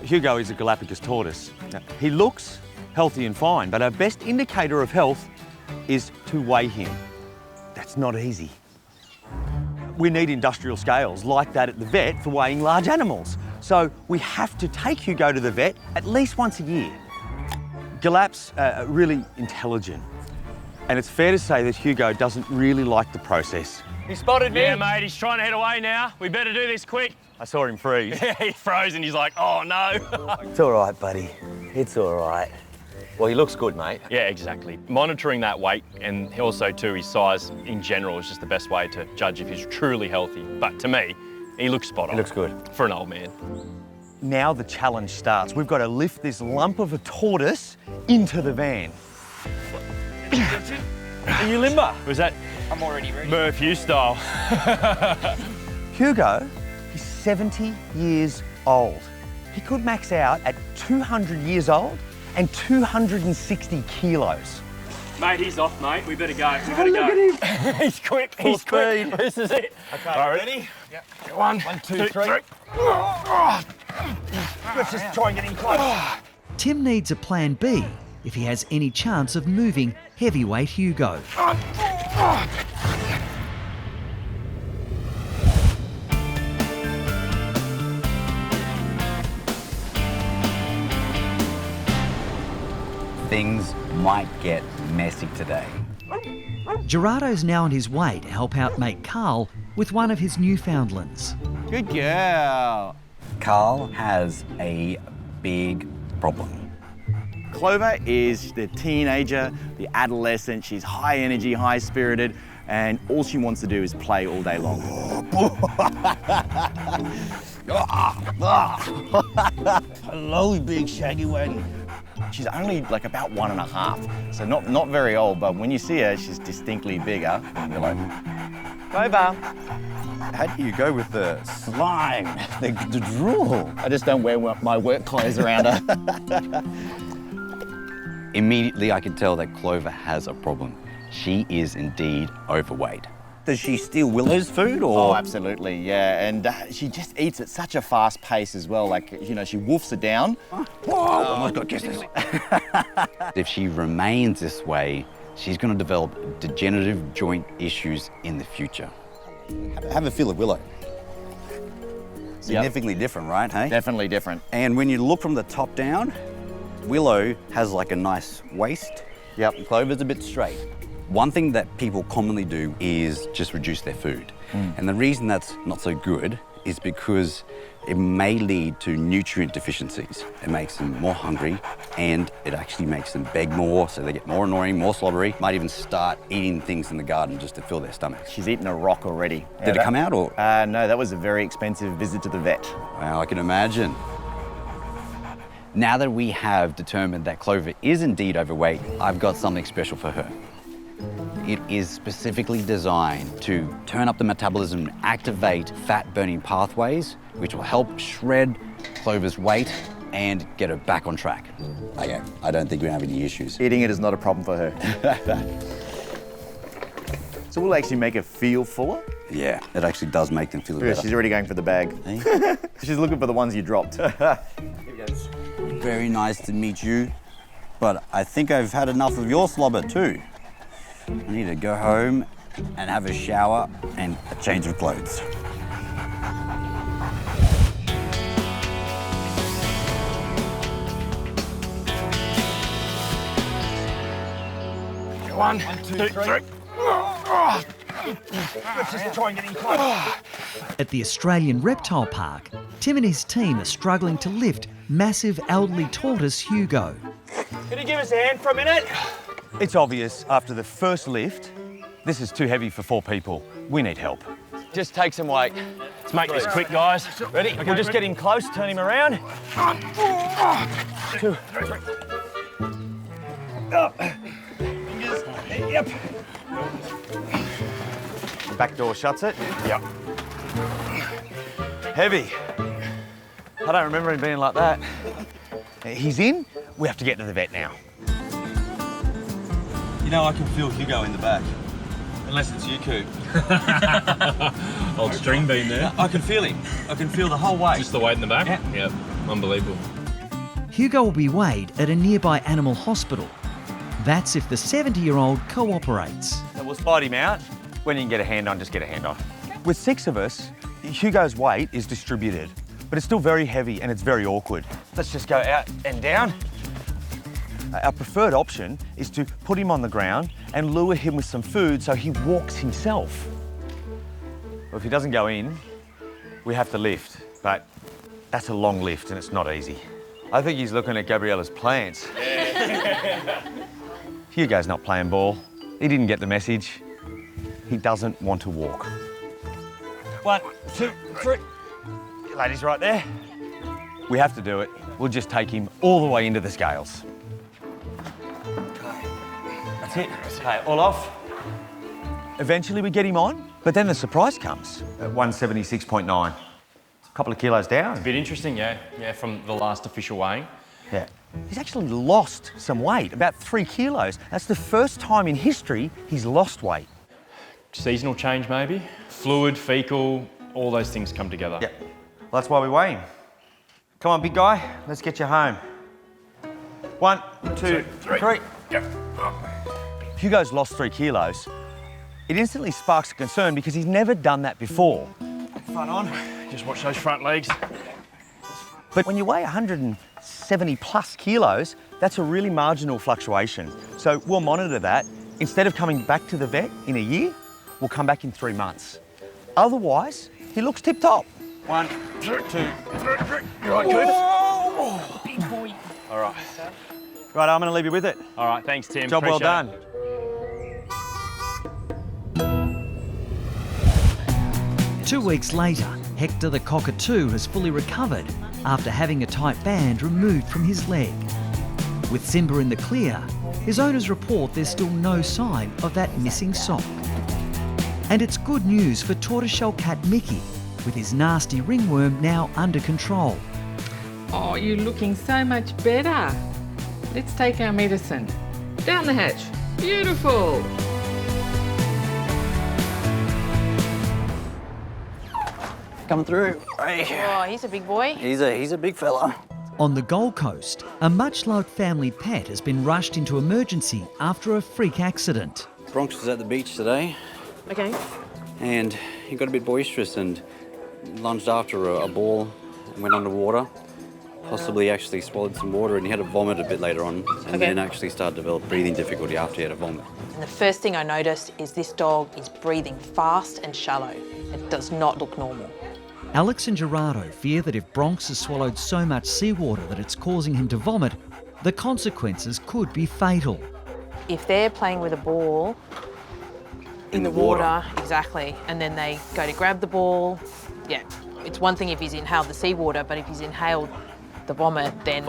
Hugo is a Galapagos tortoise. Now, he looks healthy and fine, but our best indicator of health is to weigh him. That's not easy. We need industrial scales like that at the vet for weighing large animals. So we have to take Hugo to the vet at least once a year. Galaps are really intelligent, and it's fair to say that Hugo doesn't really like the process. He spotted me. Yeah, mate, he's trying to head away now. We better do this quick. I saw him freeze. Yeah, he froze and he's like, oh no. It's all right, buddy. It's all right. Well, he looks good, mate. Yeah, exactly. Monitoring that weight and also too his size in general is just the best way to judge if he's truly healthy. But to me, he looks spot on. He looks good. For an old man. Now the challenge starts. We've got to lift this lump of a tortoise into the van. Are you limber? Was that I'm already ready. Murph Hughes style? Hugo is 70 years old. He could max out at 200 years old and 260 kilos. Mate, he's off, mate. We better go. We better Look go. at him. He's quick. Full He's quick. speed. This is it. Okay, All right, ready? Yep. One, two, three. Let's just try and get in close. Tim needs a plan B if he has any chance of moving heavyweight Hugo. Things might get messy today. Gerardo's now on his way to help out mate Carl with one of his Newfoundlands. Good girl. Carl has a big problem. Clover is the teenager, the adolescent. She's high energy, high spirited, and all she wants to do is play all day long. Hello, big shaggy waggy. She's only like about 1.5, so not very old, but when you see her, she's distinctly bigger. And you're like, Clover. How do you go with the slime, the drool? I just don't wear my work clothes around her. Immediately I can tell that Clover has a problem. She is indeed overweight. Does she steal Willow's food or? Oh, absolutely, yeah. And she just eats at such a fast pace as well. Like, you know, she woofs it down. Whoa, almost got kisses. If she remains this way, she's going to develop degenerative joint issues in the future. Have a feel of Willow. Significantly different, right, hey? Definitely different. And when you look from the top down, Willow has like a nice waist. Yep. Clover's a bit straight. One thing that people commonly do is just reduce their food. And the reason that's not so good is because it may lead to nutrient deficiencies. It makes them more hungry and it actually makes them beg more, so they get more annoying, more slobbery, might even start eating things in the garden just to fill their stomachs. She's eaten a rock already. Did it come out or? No, that was a very expensive visit to the vet. Well, I can imagine. Now that we have determined that Clover is indeed overweight, I've got something special for her. It is specifically designed to turn up the metabolism and activate fat-burning pathways, which will help shred Clover's weight and get her back on track. Okay, I don't think we have any issues. Eating it is not a problem for her. So we'll actually make her feel fuller? Yeah, it actually does make them feel better. She's already going for the bag. Hey? She's looking for the ones you dropped. Very nice to meet you, but I think I've had enough of your slobber too. I need to go home and have a shower and a change of clothes. One, two, three. Let's just try and get in close. At the Australian Reptile Park, Tim and his team are struggling to lift massive elderly tortoise Hugo. Can you give us a hand for a minute? It's obvious after the first lift, this is too heavy for 4 people. We need help. Just take some weight. Let's make this quick, guys. Ready? Okay, we'll just get him close, turn him around. 2, 3. Up. Yep. Back door shuts it? Yep. Heavy. I don't remember him being like that. He's in. We have to get to the vet now. You know, I can feel Hugo in the back. Unless it's you, Coop. Old string bean there. I can feel him. I can feel the whole weight. Just the weight in the back? Yeah. Yep. Unbelievable. Hugo will be weighed at a nearby animal hospital. That's if the 70-year-old cooperates. So we'll slide him out. When you can get a hand on, just get a hand on. With 6 of us, Hugo's weight is distributed, but it's still very heavy and it's very awkward. Let's just go out and down. Our preferred option is to put him on the ground and lure him with some food so he walks himself. Well, if he doesn't go in, we have to lift, but that's a long lift and it's not easy. I think he's looking at Gabriella's plants. Hugo's not playing ball. He didn't get the message. He doesn't want to walk. 1, 2, 3. Lady's right there. We have to do it. We'll just take him all the way into the scales. That's it. Okay, all off. Eventually we get him on, but then the surprise comes at 176.9. A couple of kilos down. It's a bit interesting, yeah. Yeah, from the last official weighing. Yeah. He's actually lost some weight, about 3 kilos. That's the first time in history he's lost weight. Seasonal change, maybe. Fluid, fecal, all those things come together. Yeah. Well, that's why we weigh him. Come on, big guy. Let's get you home. 1, 2, 3. Yep. Hugo's lost 3 kilos. It instantly sparks a concern because he's never done that before. Front on. Just watch those front legs. But when you weigh 170 plus kilos, that's a really marginal fluctuation. So we'll monitor that. Instead of coming back to the vet in a year, we'll come back in 3 months. Otherwise, he looks tip-top. 1, 2, 3. You right, good? Big boy. All right. Right, I'm going to leave you with it. All right, thanks, Tim. Job well Appreciate done. it. 2 weeks later, Hector the Cockatoo has fully recovered after having a tight band removed from his leg. With Simba in the clear, his owners report there's still no sign of that missing sock. And it's good news for tortoiseshell cat Mickey, with his nasty ringworm now under control. Oh, you're looking so much better. Let's take our medicine. Down the hatch. Beautiful. Coming through. Oh, he's a big boy. He's a big fella. On the Gold Coast, a much-loved family pet has been rushed into emergency after a freak accident. Bronx was at the beach today. Okay. And he got a bit boisterous and lunged after a ball and went underwater. Possibly actually swallowed some water, and he had to vomit a bit later on, and then actually started to develop breathing difficulty after he had a vomit. And the first thing I noticed is this dog is breathing fast and shallow. It does not look normal. Alex and Gerardo fear that if Bronx has swallowed so much seawater that it's causing him to vomit, the consequences could be fatal. If they're playing with a ball in the water, exactly, and then they go to grab the ball, yeah, it's one thing if he's inhaled the seawater, but if he's inhaled the vomit, then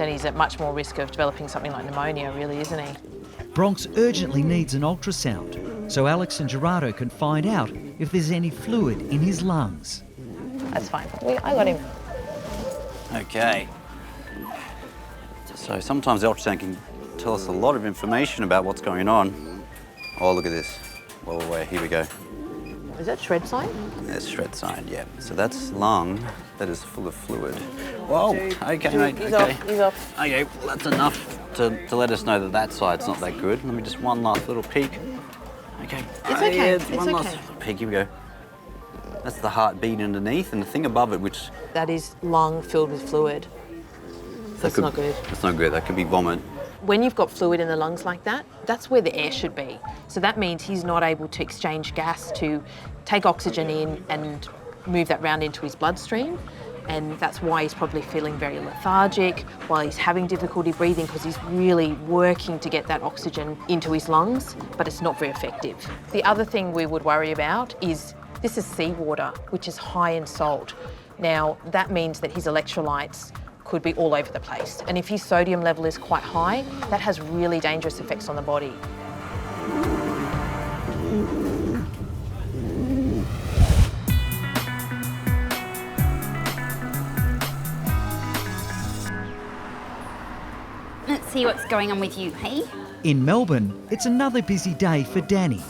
he's at much more risk of developing something like pneumonia, really, isn't he? Bronx urgently needs an ultrasound so Alex and Gerardo can find out if there's any fluid in his lungs. That's fine. I got him. Okay. So sometimes the ultrasound can tell us a lot of information about what's going on. Oh, look at this. Whoa, whoa, here we go. Is that shred sign? That's shred sign, yeah. So that's lung that is full of fluid. Whoa, okay, mate, He's okay. off, he's off. Okay, well, that's enough to let us know that that side's not that good. Let me just one last little peek. Okay. It's okay, Yeah, it's one last okay. little peek, here we go. That's the heart beating underneath, and the thing above it, which... That is lung filled with fluid. That's not good. That's not good, that could be vomit. When you've got fluid in the lungs like that, that's where the air should be. So that means he's not able to exchange gas to take oxygen in and move that round into his bloodstream. And that's why he's probably feeling very lethargic, while he's having difficulty breathing, because he's really working to get that oxygen into his lungs, but it's not very effective. The other thing we would worry about is this is seawater, which is high in salt. Now, that means that his electrolytes could be all over the place. And if his sodium level is quite high, that has really dangerous effects on the body. Let's see what's going on with you, hey? In Melbourne, it's another busy day for Danny.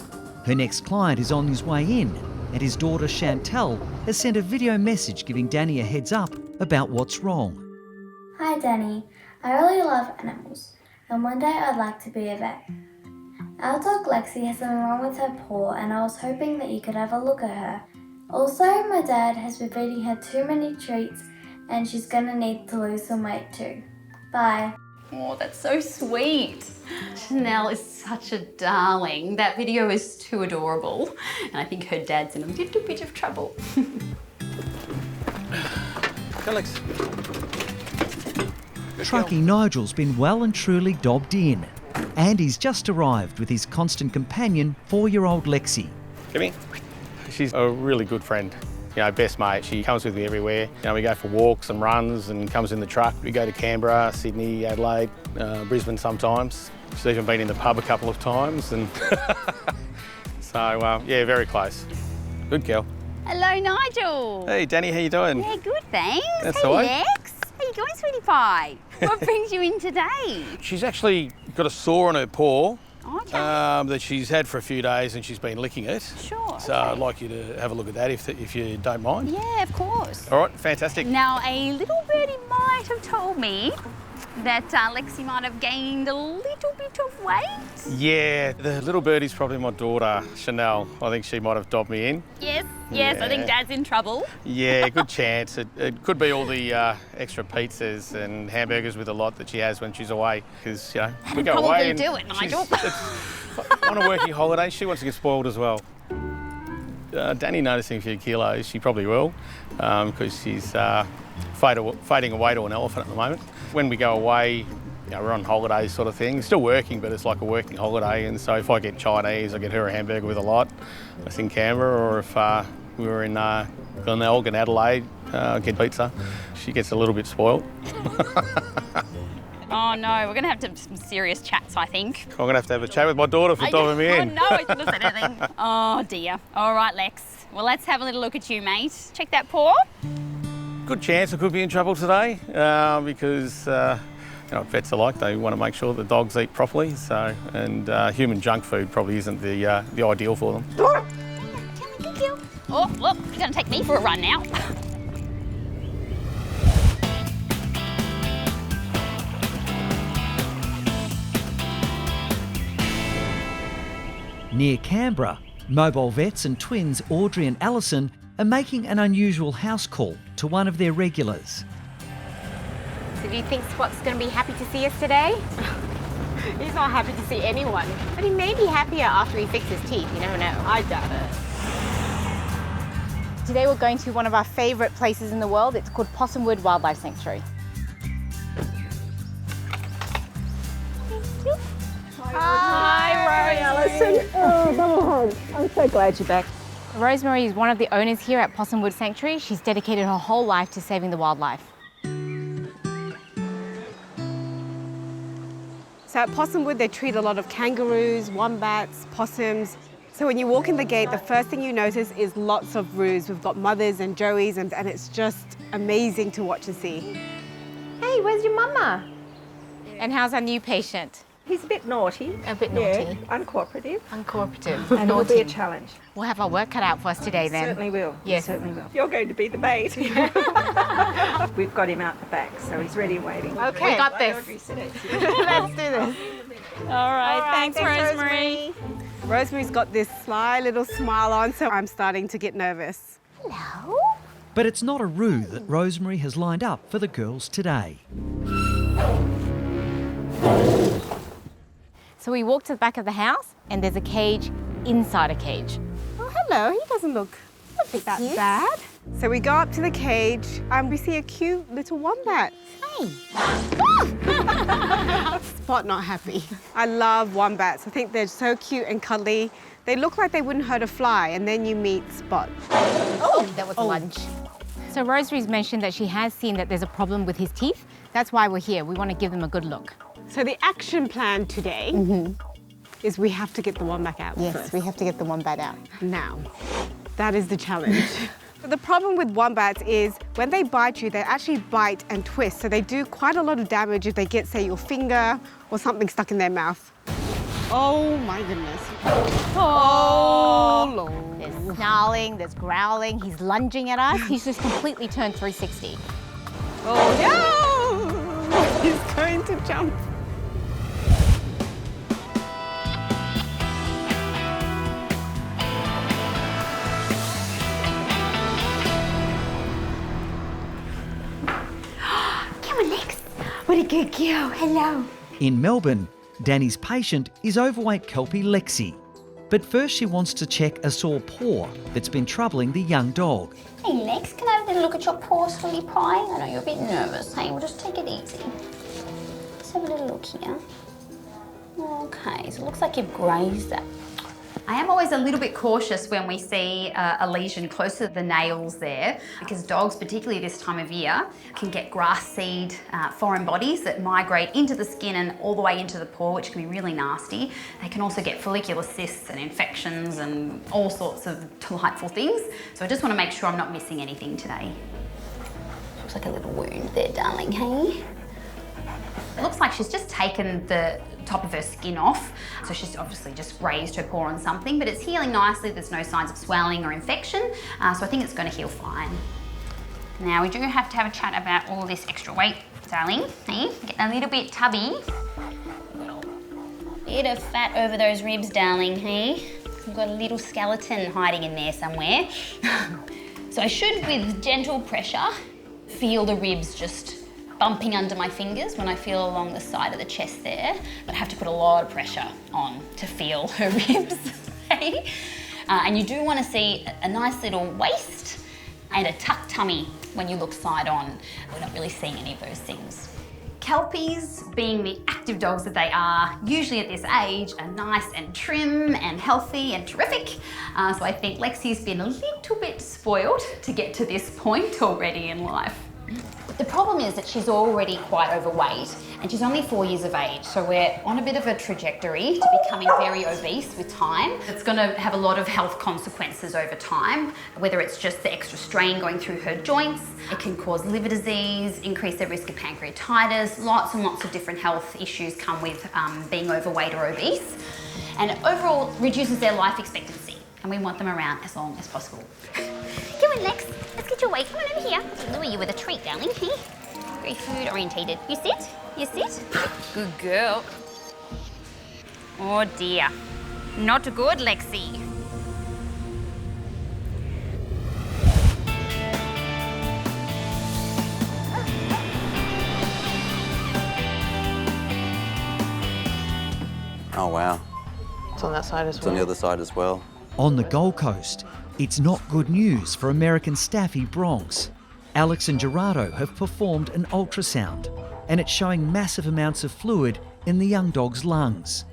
Her next client is on his way in, and his daughter Chantel has sent a video message giving Danny a heads up about what's wrong. Hi Danny, I really love animals, and one day I'd like to be a vet. Our dog Lexi has something wrong with her paw, and I was hoping that you could have a look at her. Also, my dad has been feeding her too many treats, and she's gonna need to lose some weight too. Bye. Oh, that's so sweet. Chanel is such a darling. That video is too adorable. And I think her dad's in a little bit of trouble. Alex. Truckie Nigel's been well and truly dobbed in. And he's just arrived with his constant companion, 4-year-old Lexi. Come here. She's a really good friend. You know, best mate. She comes with me everywhere. You know, we go for walks and runs and comes in the truck. We go to Canberra, Sydney, Adelaide, Brisbane sometimes. She's even been in the pub a couple of times. And so, yeah, very close. Good girl. Hello, Nigel. Hey, Danny, how you doing? Yeah, good, thanks. That's hey, all right. Lex. How you going, sweetie pie? What brings you in today? She's actually got a sore on her paw. Okay. That she's had for a few days and she's been licking it. Sure. So I'd like you to have a look at that if you don't mind. Yeah, of course. All right, fantastic. Now, a little birdie might have told me that Lexi might have gained a little bit of weight. Yeah, the little birdie's probably my daughter, Chanel. I think she might have dobbed me in. Yes, Yeah. I think Dad's in trouble. Yeah, good chance. It could be all the extra pizzas and hamburgers with a lot that she has when she's away. Because, you know, we go Probably away and do it, Nigel. on a working holiday, she wants to get spoiled as well. Danny noticing a few kilos, she probably will, because she's fading away to an elephant at the moment. When we go away, You know, we're on holiday sort of thing. Still working, but it's like a working holiday. And so if I get Chinese, I get her a hamburger with a lot. That's in Canberra, or if we were in Glenelg in Adelaide, I get pizza. She gets a little bit spoilt. Oh no, we're going to have some serious chats, I think. I'm going to have a chat with my daughter for diving me in. Oh no, I shouldn't have said anything. Oh dear. All right, Lex. Well, let's have a little look at you, mate. Check that paw. Good chance I could be in trouble today because you know, vets are like, they want to make sure the dogs eat properly. So, and human junk food probably isn't the ideal for them. Oh, look, you're going to take me for a run now. Near Canberra, mobile vets and twins Audrey and Alison are making an unusual house call to one of their regulars. So do you think Spot's going to be happy to see us today? He's not happy to see anyone. But he may be happier after he fixes his teeth, you never know. I doubt it. Today we're going to one of our favourite places in the world. It's called Possumwood Wildlife Sanctuary. Hi, Alison. Oh, double hug. I'm so glad you're back. Rosemary is one of the owners here at Possumwood Sanctuary. She's dedicated her whole life to saving the wildlife. So at Possumwood, they treat a lot of kangaroos, wombats, possums. So when you walk in the gate, the first thing you notice is lots of roos. We've got mothers and joeys, and it's just amazing to watch and see. Hey, where's your mama? And how's our new patient? He's a bit naughty. A bit naughty. Yeah, uncooperative. Uncooperative. And it'll be a challenge. We'll have our work cut out for us today then. Certainly will. Yes. Certainly will. You're going to be the bait. We've got him out the back, so he's ready and waiting. Okay. We got this. Let's do this. All right, thanks Rosemary. Rosemary's got this sly little smile on, so I'm starting to get nervous. Hello? But it's not a roo that Rosemary has lined up for the girls today. So we walk to the back of the house and there's a cage inside a cage. Oh, hello. He doesn't look that bad. So we go up to the cage and we see a cute little wombat. Hey. Spot not happy. I love wombats. I think they're so cute and cuddly. They look like they wouldn't hurt a fly, and then you meet Spot. Oh, that was lunch. So Rosemary's mentioned that she has seen that there's a problem with his teeth. That's why we're here. We want to give them a good look. So the action plan today is we have to get the wombat out Yes, first. we have to get the wombat out. Now, that is the challenge. The problem with wombats is when they bite you, they actually bite and twist. So they do quite a lot of damage if they get, say, your finger or something stuck in their mouth. Oh my goodness. Oh, Lord. There's snarling, there's growling, he's lunging at us. He's just completely turned 360. Oh no! He's going to jump. Come on, Lex. What a good girl. Hello. In Melbourne, Danny's patient is overweight Kelpie Lexi. But first she wants to check a sore paw that's been troubling the young dog. Hey Lex, can I have a little look at your paw, sweetie pie? I know you're a bit nervous. Hey, we'll just take it easy. Let's have a little look here. Okay, so it looks like you've grazed that. I am always a little bit cautious when we see a lesion close to the nails there, because dogs, particularly this time of year, can get grass seed foreign bodies that migrate into the skin and all the way into the paw, which can be really nasty. They can also get follicular cysts and infections and all sorts of delightful things. So I just want to make sure I'm not missing anything today. Looks like a little wound there, darling, hey? It looks like she's just taken the top of her skin off. So she's obviously just grazed her paw on something, but it's healing nicely. There's no signs of swelling or infection. So I think it's going to heal fine. Now we do have to have a chat about all this extra weight, darling. Hey, getting a little bit tubby. Bit of fat over those ribs, darling, hey? We've got a little skeleton hiding in there somewhere. So I should, with gentle pressure, feel the ribs just bumping under my fingers when I feel along the side of the chest there, but I have to put a lot of pressure on to feel her ribs. And you do want to see a nice little waist and a tucked tummy when you look side on. We're not really seeing any of those things. Kelpies, being the active dogs that they are, usually at this age, are nice and trim and healthy and terrific. So I think Lexi's been a little bit spoiled to get to this point already in life. The problem is that she's already quite overweight and she's only 4 years of age, so we're on a bit of a trajectory to becoming very obese with time. It's going to have a lot of health consequences over time, whether it's just the extra strain going through her joints. It can cause liver disease, increase their risk of pancreatitis. Lots and lots of different health issues come with being overweight or obese, and it overall reduces their life expectancy, and we want them around as long as possible. Come on, Lex. Let's get your weight. Come on over here. I'll lure you with a treat, darling. Hey? Very food orientated. You sit. You sit. Good girl. Oh dear. Not good, Lexi. Oh, wow. It's on that side as well. It's on the other side as well. On the Gold Coast, it's not good news for American Staffy Bronx. Alex and Gerardo have performed an ultrasound, and it's showing massive amounts of fluid in the young dog's lungs.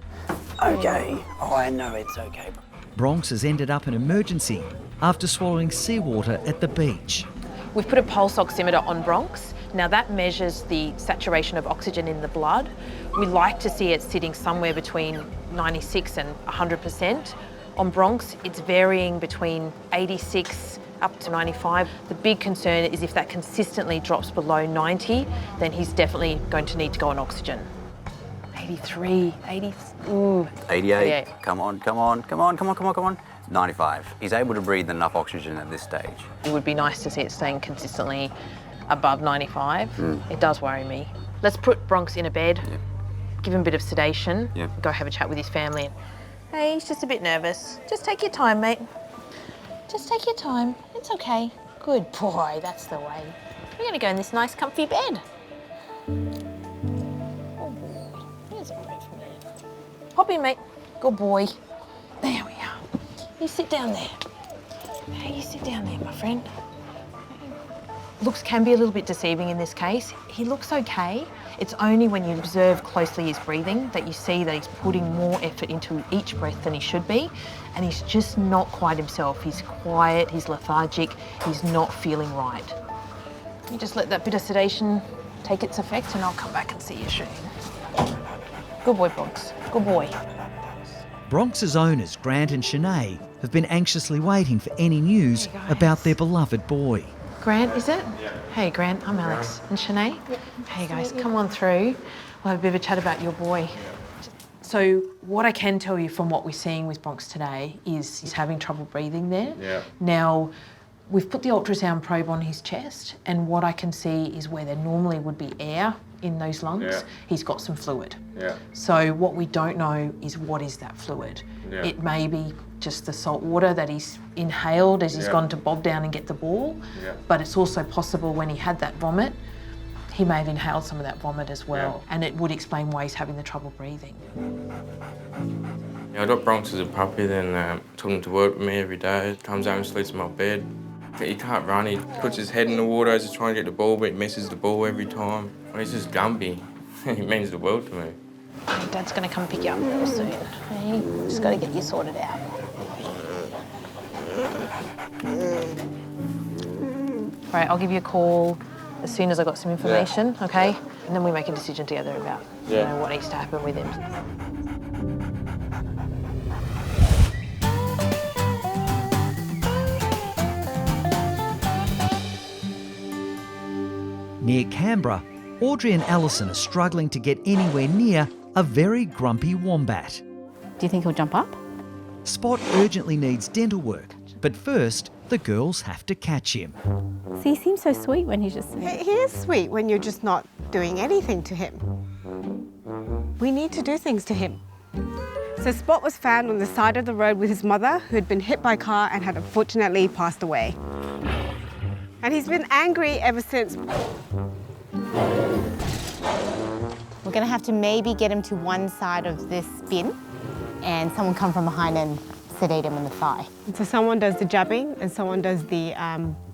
Okay. Oh, I know it's okay. Bronx has ended up in emergency after swallowing seawater at the beach. We've put a pulse oximeter on Bronx. Now that measures the saturation of oxygen in the blood. We like to see it sitting somewhere between 96 and 100%. On Bronx, it's varying between 86 up to 95. The big concern is if that consistently drops below 90, then he's definitely going to need to go on oxygen. 83, 80, ooh. 88. Come on, come on, come on, come on, come on, come on. 95. He's able to breathe enough oxygen at this stage. It would be nice to see it staying consistently above 95. It does worry me. Let's put Bronx in a bed, give him a bit of sedation, go have a chat with his family. Hey, he's just a bit nervous. Just take your time, mate. Just take your time. It's okay. Good boy, that's the way. We're gonna go in this nice comfy bed. Oh boy, there's a bed for me. Hop in, mate. Good boy. There we are. You sit down there. Hey, you sit down there, my friend. Looks can be a little bit deceiving in this case. He looks okay. It's only when you observe closely his breathing that you see that he's putting more effort into each breath than he should be, and he's just not quite himself. He's quiet, he's lethargic, he's not feeling right. You just let that bit of sedation take its effect and I'll come back and see you soon. Good boy, Bronx. Good boy. Bronx's owners, Grant and Shanae, have been anxiously waiting for any news about their beloved boy. Grant, is it? Yeah. Hey, Grant, I'm Alex. And Shanae? Yep. Hey, guys, come on through. We'll have a bit of a chat about your boy. So what I can tell you from what we're seeing with Bronx today is he's having trouble breathing there. Yeah. Now, we've put the ultrasound probe on his chest, and what I can see is where there normally would be air in those lungs, he's got some fluid. Yeah. So what we don't know is what is that fluid. Yeah. It may be just the salt water that he's inhaled as he's gone to bob down and get the ball, but it's also possible when he had that vomit, he may have inhaled some of that vomit as well, and it would explain why he's having the trouble breathing. I got Bronx as a puppy, then took him to work with me every day. Comes home and sleeps in my bed. He can't run, he puts his head in the water as he's trying to get the ball, but he misses the ball every time. He's just Gumby. He means the world to me. Dad's going to come pick you up real soon. Hey, just got to get you sorted out. Right, I'll give you a call as soon as I got some information, okay? And then we make a decision together about what needs to happen with him. Near Canberra, Audrey and Alison are struggling to get anywhere near a very grumpy wombat. Do you think he'll jump up? Spot urgently needs dental work, but first the girls have to catch him. See, he seems so sweet when he's just... He is sweet when you're just not doing anything to him. We need to do things to him. So Spot was found on the side of the road with his mother, who had been hit by a car and had unfortunately passed away. And he's been angry ever since. We're going to have to maybe get him to one side of this bin and someone come from behind and sedate him in the thigh. So someone does the jabbing and someone does the...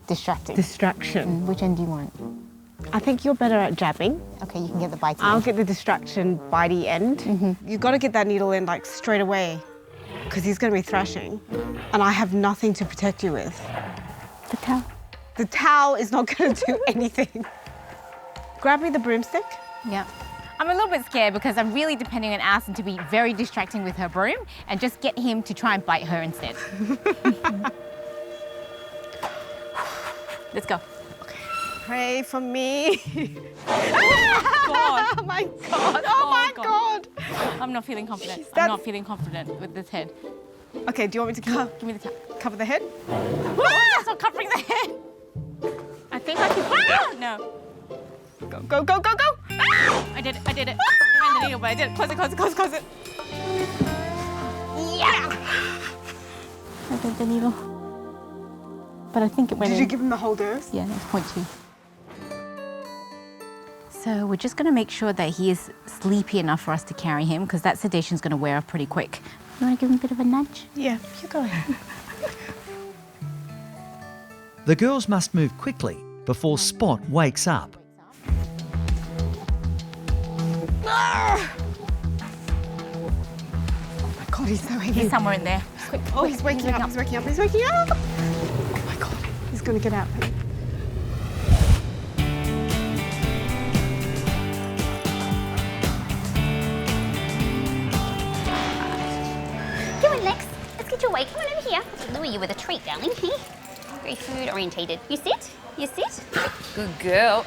distraction. Distraction. Which end do you want? I think you're better at jabbing. Okay, you can get the bitey I'll end. get the distraction bitey end. You've got to get that needle in like straight away because he's going to be thrashing and I have nothing to protect you with. The towel. The towel is not going to do anything. Grab me the broomstick. Yeah. I'm a little bit scared because I'm really depending on Alison to be very distracting with her broom and just get him to try and bite her instead. Let's go. Pray for me. God. Oh my God. Oh my God. I'm not feeling confident. I'm not feeling confident with this head. Okay, do you want me to Give me the towel. cover the head? That's not covering the head. I think I can. No. Go, go, go, go, go. I did it. I did it. I found the needle, but I did it. Close it, close it, close it, close it. Yeah. I did the needle. But I think it went in. Did you give him the whole dose? Yeah, that's 0.2. So we're just going to make sure that he is sleepy enough for us to carry him because that sedation's going to wear off pretty quick. You want to give him a bit of a nudge? Yeah, you go ahead. The girls must move quickly before Spot wakes up. Oh my God, he's so heavy. He's somewhere in there. Quick. Oh, he's waking up, he's waking up, he's waking up. Oh my God, he's going to get out. Come on, Lex. Let's get you awake. Come on over here. I'll lure you with a treat, darling. Hey? Very food orientated. You sit. You sit. Good girl.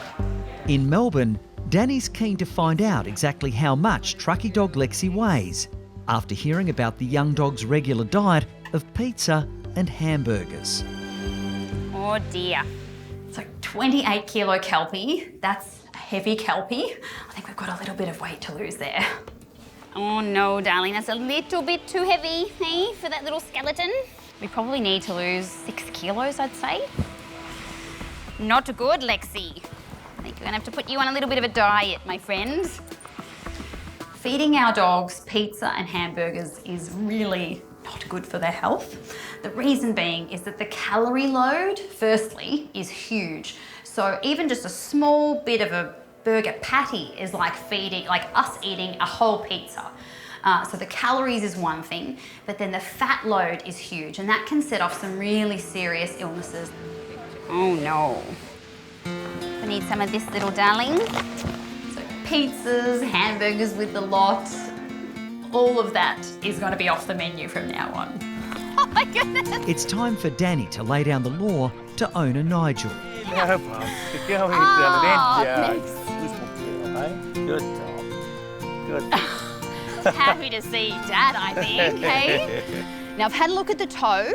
In Melbourne, Danny's keen to find out exactly how much trucky dog Lexi weighs after hearing about the young dog's regular diet of pizza and hamburgers. Oh dear. So 28 kilo kelpie. That's a heavy kelpie. I think we've got a little bit of weight to lose there. Oh no, darling, that's a little bit too heavy, hey, for that little skeleton. We probably need to lose 6 kilos, I'd say. Not good, Lexi. I think we're gonna have to put you on a little bit of a diet, my friend. Feeding our dogs pizza and hamburgers is really not good for their health. The reason being is that the calorie load, firstly, is huge. So even just a small bit of a burger patty is like us eating a whole pizza. So the calories is one thing, but then the fat load is huge, and that can set off some really serious illnesses. Oh no. I need some of this little darling. So pizzas, hamburgers with the lot, all of that is going to be off the menu from now on. Oh my goodness. It's time for Danny to lay down the law to owner Nigel. No, Pups. Go ahead, darling. Good job. Good job. Happy to see Dad, I think, hey? Now, I've had a look at the toe.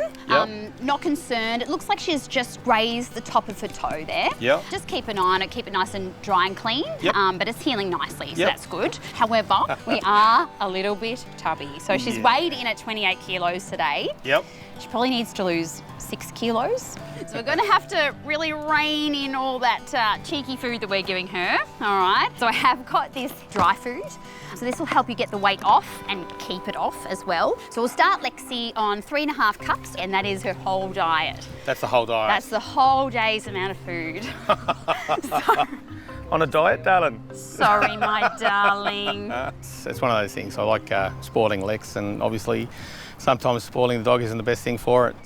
Not concerned. It looks like she's just grazed the top of her toe there. Yep. Just keep an eye on it, keep it nice and dry and clean. Yep. But it's healing nicely, so that's good. However, we are a little bit tubby. So she's weighed in at 28 kilos today. Yep. She probably needs to lose 6 kilos. So we're going to have to really rein in all that cheeky food that we're giving her, all right? So I have got this dry food. So this will help you get the weight off and keep it off as well. So we'll start Lexi on 3.5 cups, and that is her whole diet. That's the whole diet? That's the whole day's amount of food. On a diet, darling? Sorry, my darling. It's one of those things. I like spoiling Lex, and obviously sometimes spoiling the dog isn't the best thing for it.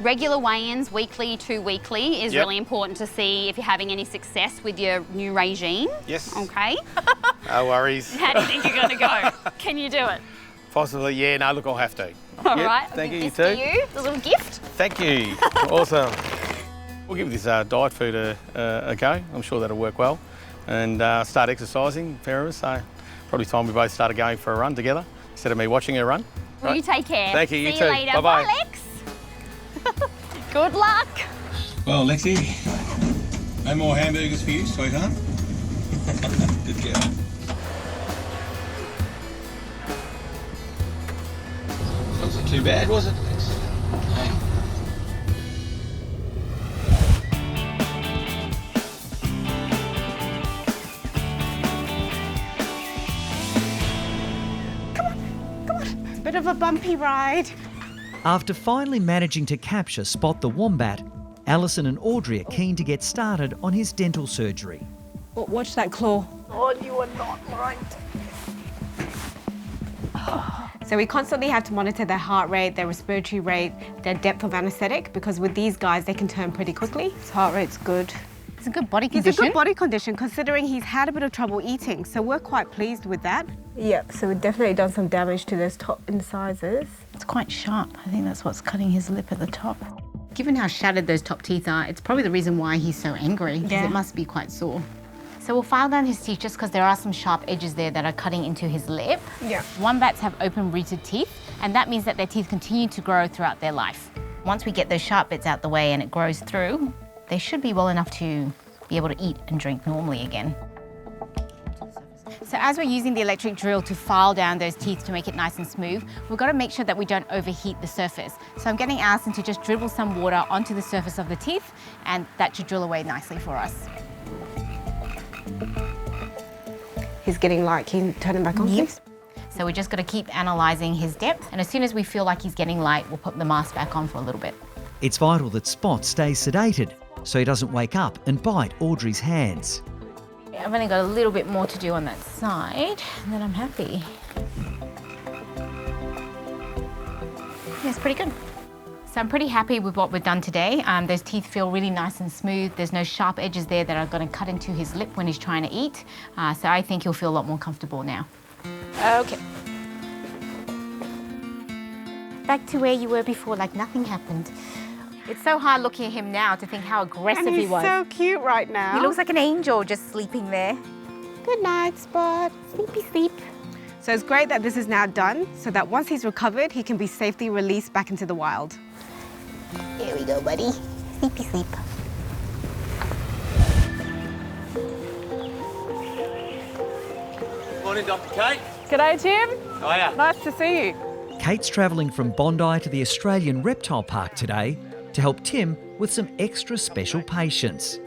Regular weigh-ins, weekly to weekly, is really important to see if you're having any success with your new regime. Yes. Okay. No worries. How do you think you're going to go? Can you do it? Possibly, yeah. No, look, I'll have to. All right. Thank you, I'll you give this too. to you, the little gift. Thank you. Awesome. We'll give this diet food a go. I'm sure that'll work well. And start exercising, pair of us. So probably time we both started going for a run together instead of me watching her run. Well, Right. you take care. Thank you, you See too. you later. Bye-bye. Bye, Lex. Good luck. Well, Lexi, no more hamburgers for you, sweetheart. Good girl. Wasn't too bad, was it, Lex? Hey. Bit of a bumpy ride. After finally managing to capture Spot the wombat, Alison and Audrey are keen to get started on his dental surgery. Oh, watch that claw. Oh, you are not right. So we constantly have to monitor their heart rate, their respiratory rate, their depth of anaesthetic, because with these guys, they can turn pretty quickly. His heart rate's good. It's a good body condition. It's a good body condition considering he's had a bit of trouble eating, so we're quite pleased with that. Yep, so we've definitely done some damage to those top incisors. It's quite sharp. I think that's what's cutting his lip at the top. Given how shattered those top teeth are, it's probably the reason why he's so angry, because it must be quite sore. So we'll file down his teeth just because there are some sharp edges there that are cutting into his lip. Yeah. Wombats have open-rooted teeth, and that means that their teeth continue to grow throughout their life. Once we get those sharp bits out the way and it grows through, they should be well enough to be able to eat and drink normally again. So as we're using the electric drill to file down those teeth to make it nice and smooth, we've got to make sure that we don't overheat the surface. So I'm getting Alison to just dribble some water onto the surface of the teeth, and that should drill away nicely for us. He's getting light. Can you turn him back on, please? So we just got to keep analysing his depth, and as soon as we feel like he's getting light, we'll put the mask back on for a little bit. It's vital that Spot stays sedated so he doesn't wake up and bite Audrey's hands. I've only got a little bit more to do on that side, and then I'm happy. Yeah, it's pretty good. So I'm pretty happy with what we've done today. Those teeth feel really nice and smooth. There's no sharp edges there that are going to cut into his lip when he's trying to eat. So I think he'll feel a lot more comfortable now. Okay. Back to where you were before, like nothing happened. It's so hard looking at him now to think how aggressive he was. And he's so cute right now. He looks like an angel just sleeping there. Good night, Spot. Sleepy sleep. So it's great that this is now done, so that once he's recovered, he can be safely released back into the wild. There we go, buddy. Sleepy sleep. Morning, Dr. Kate. G'day, Tim. How are ya? Nice to see you. Kate's travelling from Bondi to the Australian Reptile Park today to help Tim with some extra special patients.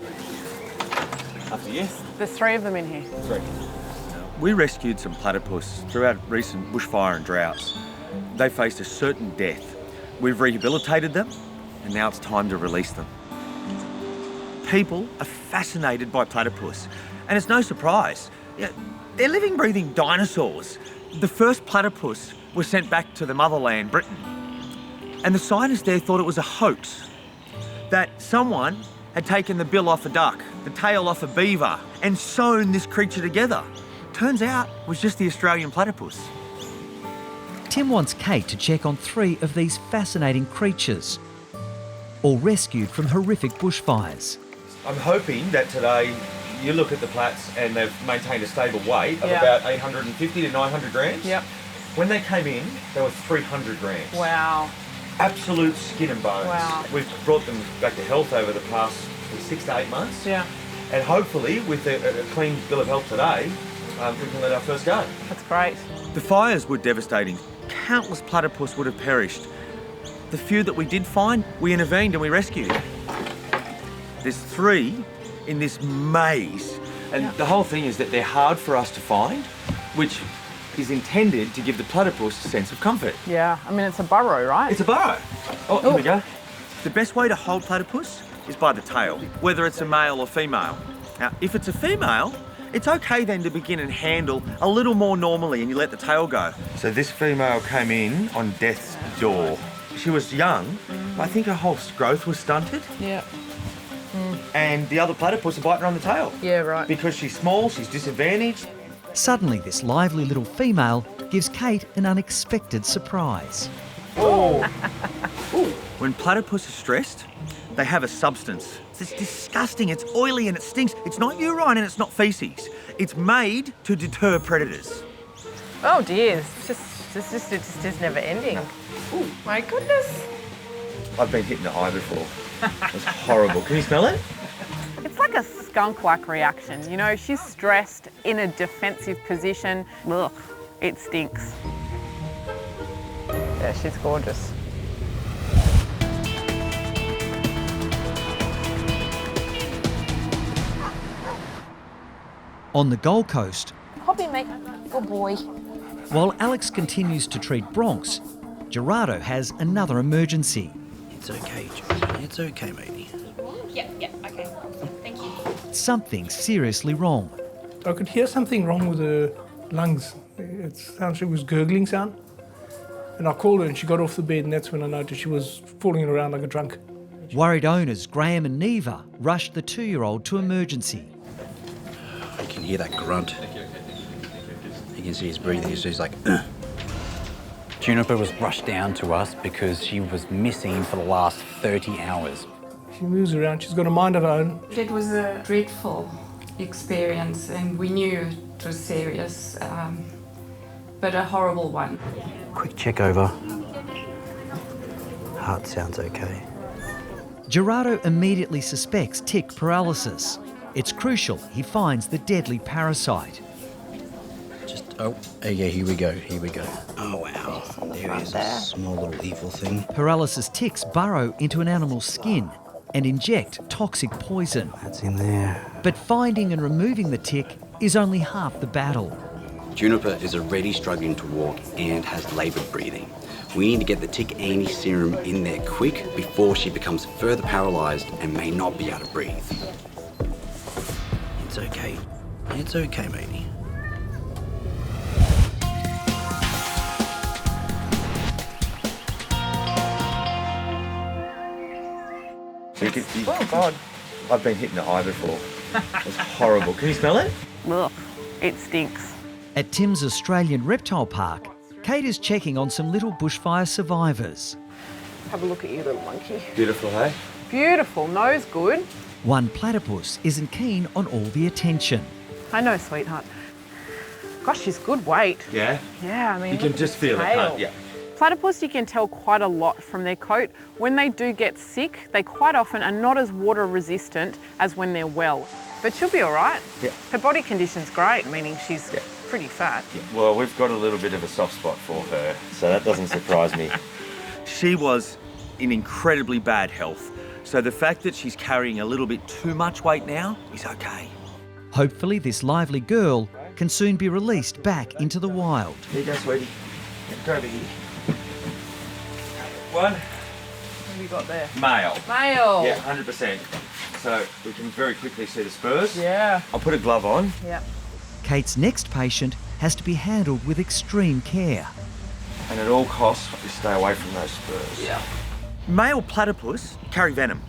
After you. There's 3 of them in here. 3. We rescued some platypus throughout recent bushfire and droughts. They faced a certain death. We've rehabilitated them, and now it's time to release them. People are fascinated by platypus, and it's no surprise. They're living, breathing dinosaurs. The first platypus was sent back to the motherland, Britain, and the scientists there thought it was a hoax, that someone had taken the bill off a duck, the tail off a beaver, and sewn this creature together. Turns out it was just the Australian platypus. Tim wants Kate to check on 3 of these fascinating creatures, all rescued from horrific bushfires. I'm hoping that today you look at the plats and they've maintained a stable weight of about 850 to 900 grams. Yep. When they came in, they were 300 grams. Wow. Absolute skin and bones. Wow. We've brought them back to health over the past 6 to 8 months. Yeah. And hopefully, with a clean bill of health today, we can let our first go. That's great. The fires were devastating. Countless platypus would have perished. The few that we did find, we intervened and we rescued. There's 3 in this maze. And the whole thing is that they're hard for us to find, which is intended to give the platypus a sense of comfort. Yeah, I mean, it's a burrow, right? It's a burrow. Oh, here we go. The best way to hold platypus is by the tail, whether it's a male or female. Now, if it's a female, it's okay then to begin and handle a little more normally and you let the tail go. So this female came in on death's door. She was young, but I think her whole growth was stunted. Yeah. And the other platypus are biting her on the tail. Yeah, right. Because she's small, she's disadvantaged. Suddenly, this lively little female gives Kate an unexpected surprise. Oh! When platypus are stressed, they have a substance. It's disgusting, it's oily and it stinks. It's not urine and it's not feces. It's made to deter predators. Oh dear, it's just never ending. Oh my goodness. I've been hit in the eye before. It's horrible. Can you smell it? It's like a skunk-like reaction. You know, she's stressed in a defensive position. Ugh, it stinks. Yeah, she's gorgeous. On the Gold Coast, Poppy, mate. Good boy. while Alex continues to treat broncs, Gerardo has another emergency. It's okay, Johnny. It's okay, matey. Yep, okay. Thank you. Something's seriously wrong. I could hear something wrong with her lungs. It sounded like it was gurgling sound. And I called her and she got off the bed, and that's when I noticed she was falling around like a drunk. Worried owners Graham and Neva rushed the 2-year-old to emergency. You can hear that grunt. You can see he's breathing, so he's like, ugh. Juniper was rushed down to us because she was missing for the last 30 hours. She moves around, she's got a mind of her own. It was a dreadful experience and we knew it was serious, but a horrible one. Quick check over. Heart sounds okay. Gerardo immediately suspects tick paralysis. It's crucial he finds the deadly parasite. Oh, yeah, here we go. Oh, wow. There is a small little evil thing. Paralysis ticks burrow into an animal's skin and inject toxic poison. That's in there. But finding and removing the tick is only half the battle. Juniper is already struggling to walk and has laboured breathing. We need to get the tick anti-serum in there quick before she becomes further paralysed and may not be able to breathe. It's okay. It's okay, matey. Oh, God. I've been hit in the eye before. It's horrible. Can you smell it? Ugh, it stinks. At Tim's Australian Reptile Park, Kate is checking on some little bushfire survivors. Have a look at you, little monkey. Beautiful, hey? Beautiful, nose good. One platypus isn't keen on all the attention. I know, sweetheart. Gosh, she's good weight. Yeah? Yeah, I mean, You can look at just this feel it, tail. can't you? Platypus, you can tell quite a lot from their coat. When they do get sick, they quite often are not as water resistant as when they're well. But she'll be all right. Yeah. Her body condition's great, meaning she's pretty fat. Yeah. Well, we've got a little bit of a soft spot for her, so that doesn't surprise me. She was in incredibly bad health, so the fact that she's carrying a little bit too much weight now is okay. Hopefully this lively girl can soon be released back into the wild. Here you go, sweetie. Go over here. One. What have you got there? Male. Male. Yeah, 100%. So we can very quickly see the spurs. Yeah. I'll put a glove on. Yeah. Kate's next patient has to be handled with extreme care. And at all costs, you stay away from those spurs. Yeah. Male platypus carry venom,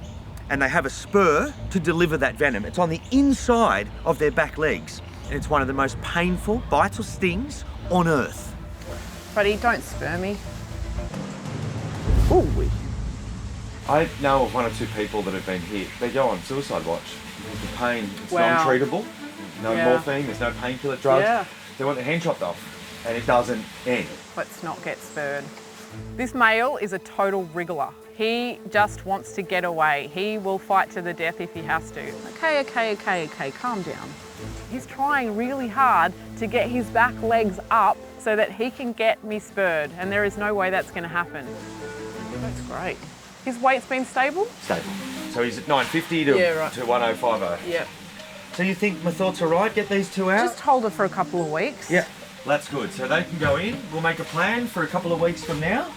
and they have a spur to deliver that venom. It's on the inside of their back legs, and it's one of the most painful bites or stings on Earth. Buddy, don't spur me. Ooh. I know of 1 or 2 people that have been hit. They go on suicide watch because the pain is Wow. non-treatable. No Yeah. morphine, there's no painkiller drugs. Yeah. They want their hand chopped off, and it doesn't end. Let's not get spurred. This male is a total wriggler. He just wants to get away. He will fight to the death if he has to. Okay, calm down. He's trying really hard to get his back legs up so that he can get me spurred, and there is no way that's going to happen. That's great. His weight's been stable? Stable. So he's at 950 to, Yeah, right. to 1050. Yeah. So you think my thoughts are right? Get these 2 out? Just hold her for a couple of weeks. Yeah, that's good. So they can go in. We'll make a plan for a couple of weeks from now.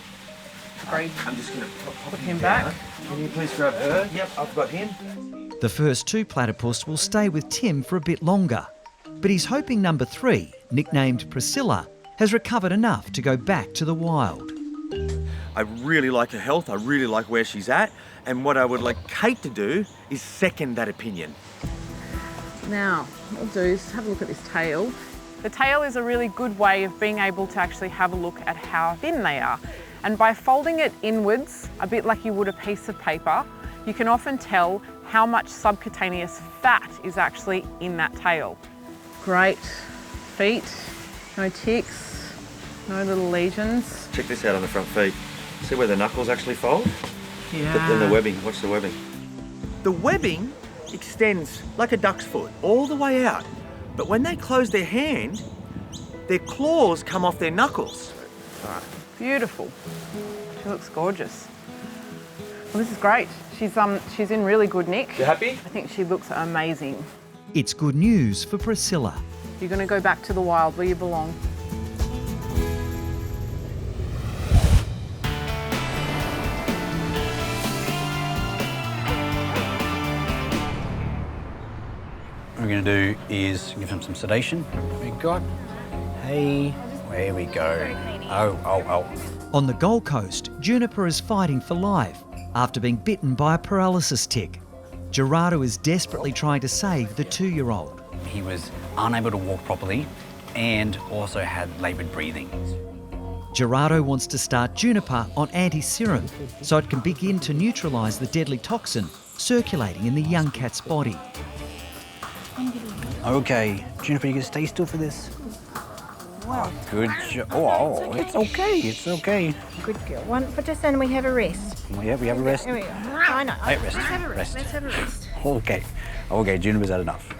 Great. I'm just going to pop him back. Can you please grab her? Yep, I've got him. The first 2 platypus will stay with Tim for a bit longer, but he's hoping number 3, nicknamed Priscilla, has recovered enough to go back to the wild. I really like her health. I really like where she's at. And what I would like Kate to do is second that opinion. Now, what we'll do is have a look at this tail. The tail is a really good way of being able to actually have a look at how thin they are. And by folding it inwards, a bit like you would a piece of paper, you can often tell how much subcutaneous fat is actually in that tail. Great. Feet, no ticks, no little lesions. Check this out on the front feet. See where the knuckles actually fold? Yeah. Then the webbing. Watch the webbing. The webbing extends like a duck's foot all the way out. But when they close their hand, their claws come off their knuckles. Right. Beautiful. She looks gorgeous. Well, this is great. She's in really good nick. You happy? I think she looks amazing. It's good news for Priscilla. You're going to go back to the wild where you belong. What we're going to do is give him some sedation. We got, hey, where we go. Oh. On the Gold Coast, Juniper is fighting for life after being bitten by a paralysis tick. Gerardo is desperately trying to save the 2-year-old. He was unable to walk properly and also had laboured breathing. Gerardo wants to start Juniper on anti-serum so it can begin to neutralise the deadly toxin circulating in the young cat's body. Okay, Juniper, you can stay still for this. Wow. Good job. Oh, it's okay. It's okay. Good girl. One, but just then we have a rest. Yeah, we have a rest. There we go. I know. Hey, rest. Let's have a rest. Let's have a rest. Okay, Juniper's had enough.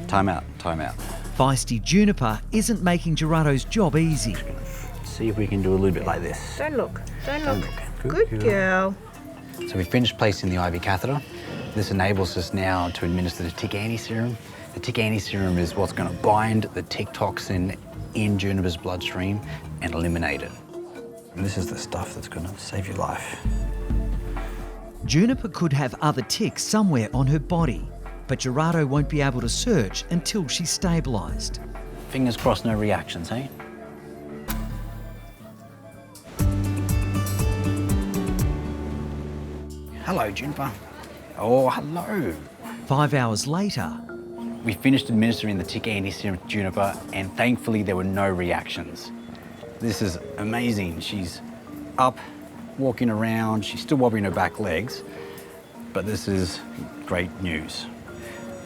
Time out. Feisty Juniper isn't making Gerardo's job easy. See if we can do a little bit like this. Don't look. Good girl. So we finished placing the IV catheter. This enables us now to administer the tick anti-serum. The tick anti-serum is what's going to bind the tick toxin in Juniper's bloodstream and eliminate it. And this is the stuff that's going to save your life. Juniper could have other ticks somewhere on her body, but Gerardo won't be able to search until she's stabilised. Fingers crossed, no reactions, eh? Hello, Juniper. Oh, hello. 5 hours later, we finished administering the tick anti-serum to Juniper, and thankfully there were no reactions. This is amazing. She's up, walking around. She's still wobbling her back legs, but this is great news.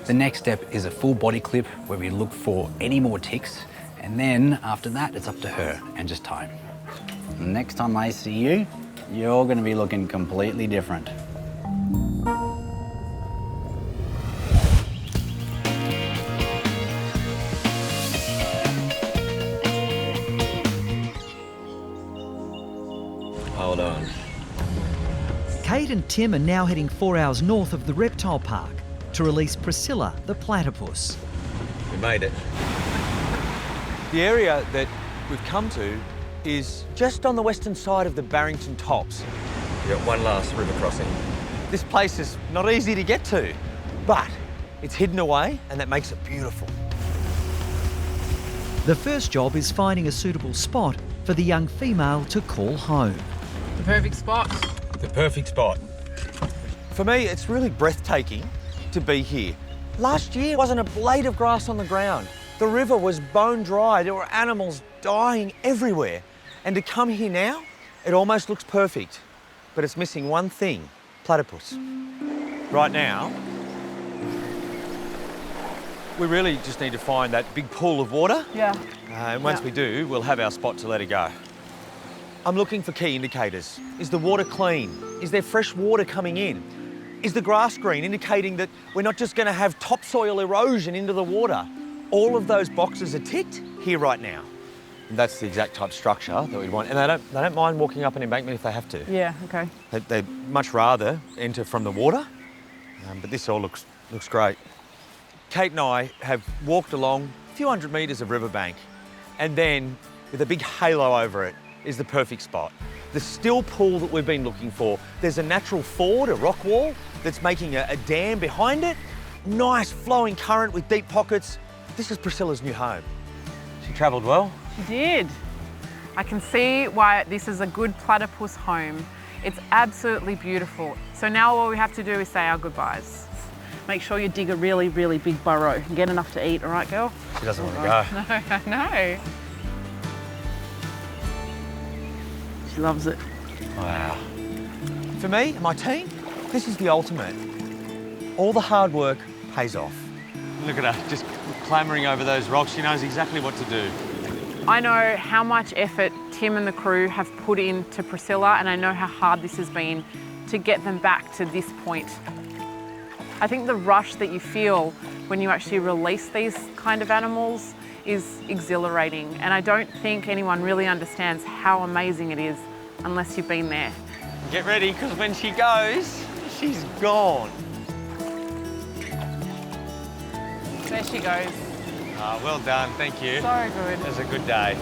The next step is a full body clip where we look for any more ticks, and then after that, it's up to her and just time. Next time I see you, you're going to be looking completely different. Hold on. Kate and Tim are now heading 4 hours north of the reptile park to release Priscilla, the platypus. We made it. The area that we've come to is just on the western side of the Barrington Tops. We've got one last river crossing. This place is not easy to get to, but it's hidden away and that makes it beautiful. The first job is finding a suitable spot for the young female to call home. The perfect spot. The perfect spot. For me, it's really breathtaking to be here. Last year wasn't a blade of grass on the ground. The river was bone dry. There were animals dying everywhere. And to come here now, it almost looks perfect. But it's missing one thing, platypus. Right now, we really just need to find that big pool of water. Yeah. And once we do, we'll have our spot to let it go. I'm looking for key indicators. Is the water clean? Is there fresh water coming in? Is the grass green, indicating that we're not just going to have topsoil erosion into the water? All of those boxes are ticked here right now. And that's the exact type of structure that we want. And they don't mind walking up an embankment if they have to. Yeah, okay. They'd much rather enter from the water, but this all looks great. Kate and I have walked along a few hundred metres of riverbank, and then with a big halo over it is the perfect spot. The still pool that we've been looking for. There's a natural ford, a rock wall, that's making a dam behind it. Nice flowing current with deep pockets. This is Priscilla's new home. She travelled well. She did. I can see why this is a good platypus home. It's absolutely beautiful. So now all we have to do is say our goodbyes. Make sure you dig a really, really big burrow and get enough to eat, all right, girl? She doesn't want to go. No, I know. She loves it. Wow. For me and my team, this is the ultimate. All the hard work pays off. Look at her, just clambering over those rocks. She knows exactly what to do. I know how much effort Tim and the crew have put into Priscilla, and I know how hard this has been to get them back to this point. I think the rush that you feel when you actually release these kind of animals is exhilarating, and I don't think anyone really understands how amazing it is unless you've been there. Get ready, because when she goes, she's gone. There she goes. Well done, thank you. So good. It was a good day.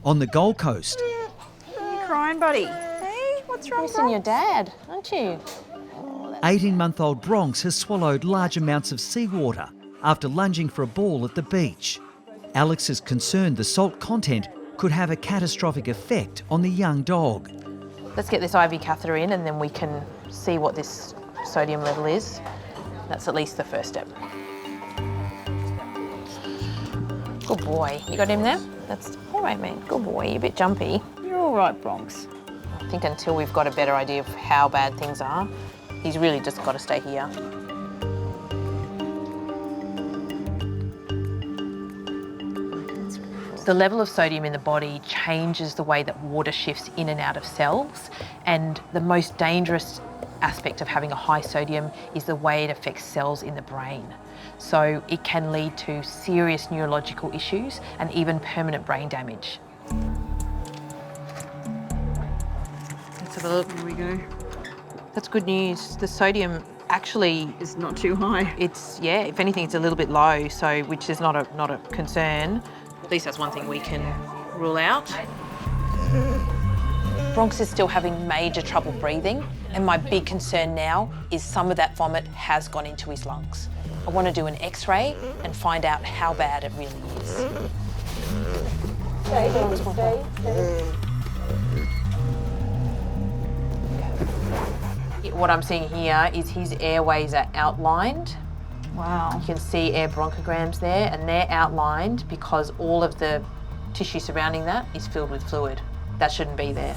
On the Gold Coast, Are you crying, buddy? Hey, what's wrong, Missing your dad, aren't you? 18-month-old Bronx has swallowed large amounts of seawater after lunging for a ball at the beach. Alex is concerned the salt content could have a catastrophic effect on the young dog. Let's get this IV catheter in and then we can see what this sodium level is. That's at least the first step. Good boy. You got him there? That's all right, man. Good boy. You're a bit jumpy. You're all right, Bronx. I think until we've got a better idea of how bad things are, he's really just got to stay here. The level of sodium in the body changes the way that water shifts in and out of cells, and the most dangerous aspect of having a high sodium is the way it affects cells in the brain. So it can lead to serious neurological issues and even permanent brain damage. Let's have a look. Here we go. That's good news. The sodium actually is not too high. It's, yeah, if anything, it's a little bit low, so which is not a concern. At least that's one thing we can rule out. Bronx is still having major trouble breathing, and my big concern now is some of that vomit has gone into his lungs. I want to do an X-ray and find out how bad it really is. What I'm seeing here is his airways are outlined. Wow. You can see air bronchograms there, and they're outlined because all of the tissue surrounding that is filled with fluid. That shouldn't be there.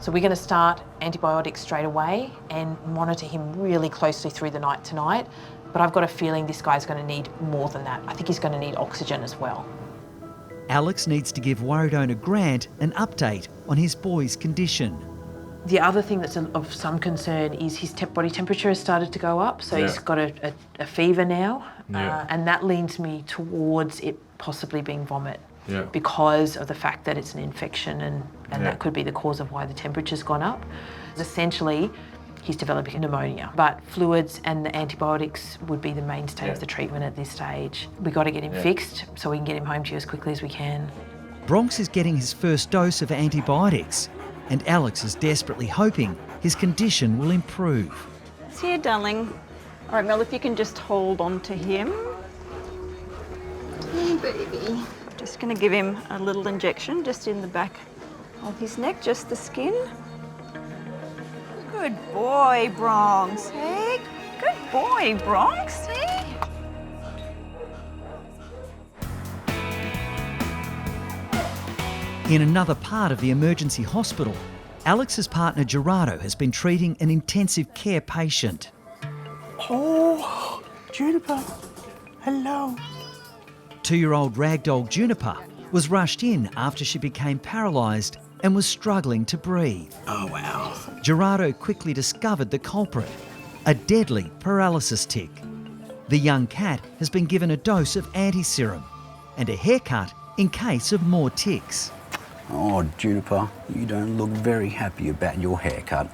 So we're going to start antibiotics straight away and monitor him really closely through the night tonight. But I've got a feeling this guy's going to need more than that. I think he's going to need oxygen as well. Alex needs to give worried owner Grant an update on his boy's condition. The other thing that's of some concern is his body temperature has started to go up, so he's got a fever now, and that leans me towards it possibly being vomit because of the fact that it's an infection and that could be the cause of why the temperature's gone up. Essentially, he's developing pneumonia, but fluids and the antibiotics would be the mainstay of the treatment at this stage. We've got to get him fixed so we can get him home to you as quickly as we can. Bronx is getting his first dose of antibiotics, and Alex is desperately hoping his condition will improve. It's here, darling. All right, Mel, if you can just hold on to him. Hey, baby. Just going to give him a little injection just in the back of his neck, just the skin. Good boy, Bronx. Hey, good boy, Bronx. Hey. In another part of the emergency hospital, Alex's partner Gerardo has been treating an intensive care patient. Oh, Juniper, hello. 2-year-old ragdoll Juniper was rushed in after she became paralysed and was struggling to breathe. Oh, wow. Gerardo quickly discovered the culprit, a deadly paralysis tick. The young cat has been given a dose of anti-serum and a haircut in case of more ticks. Oh, Juniper, you don't look very happy about your haircut.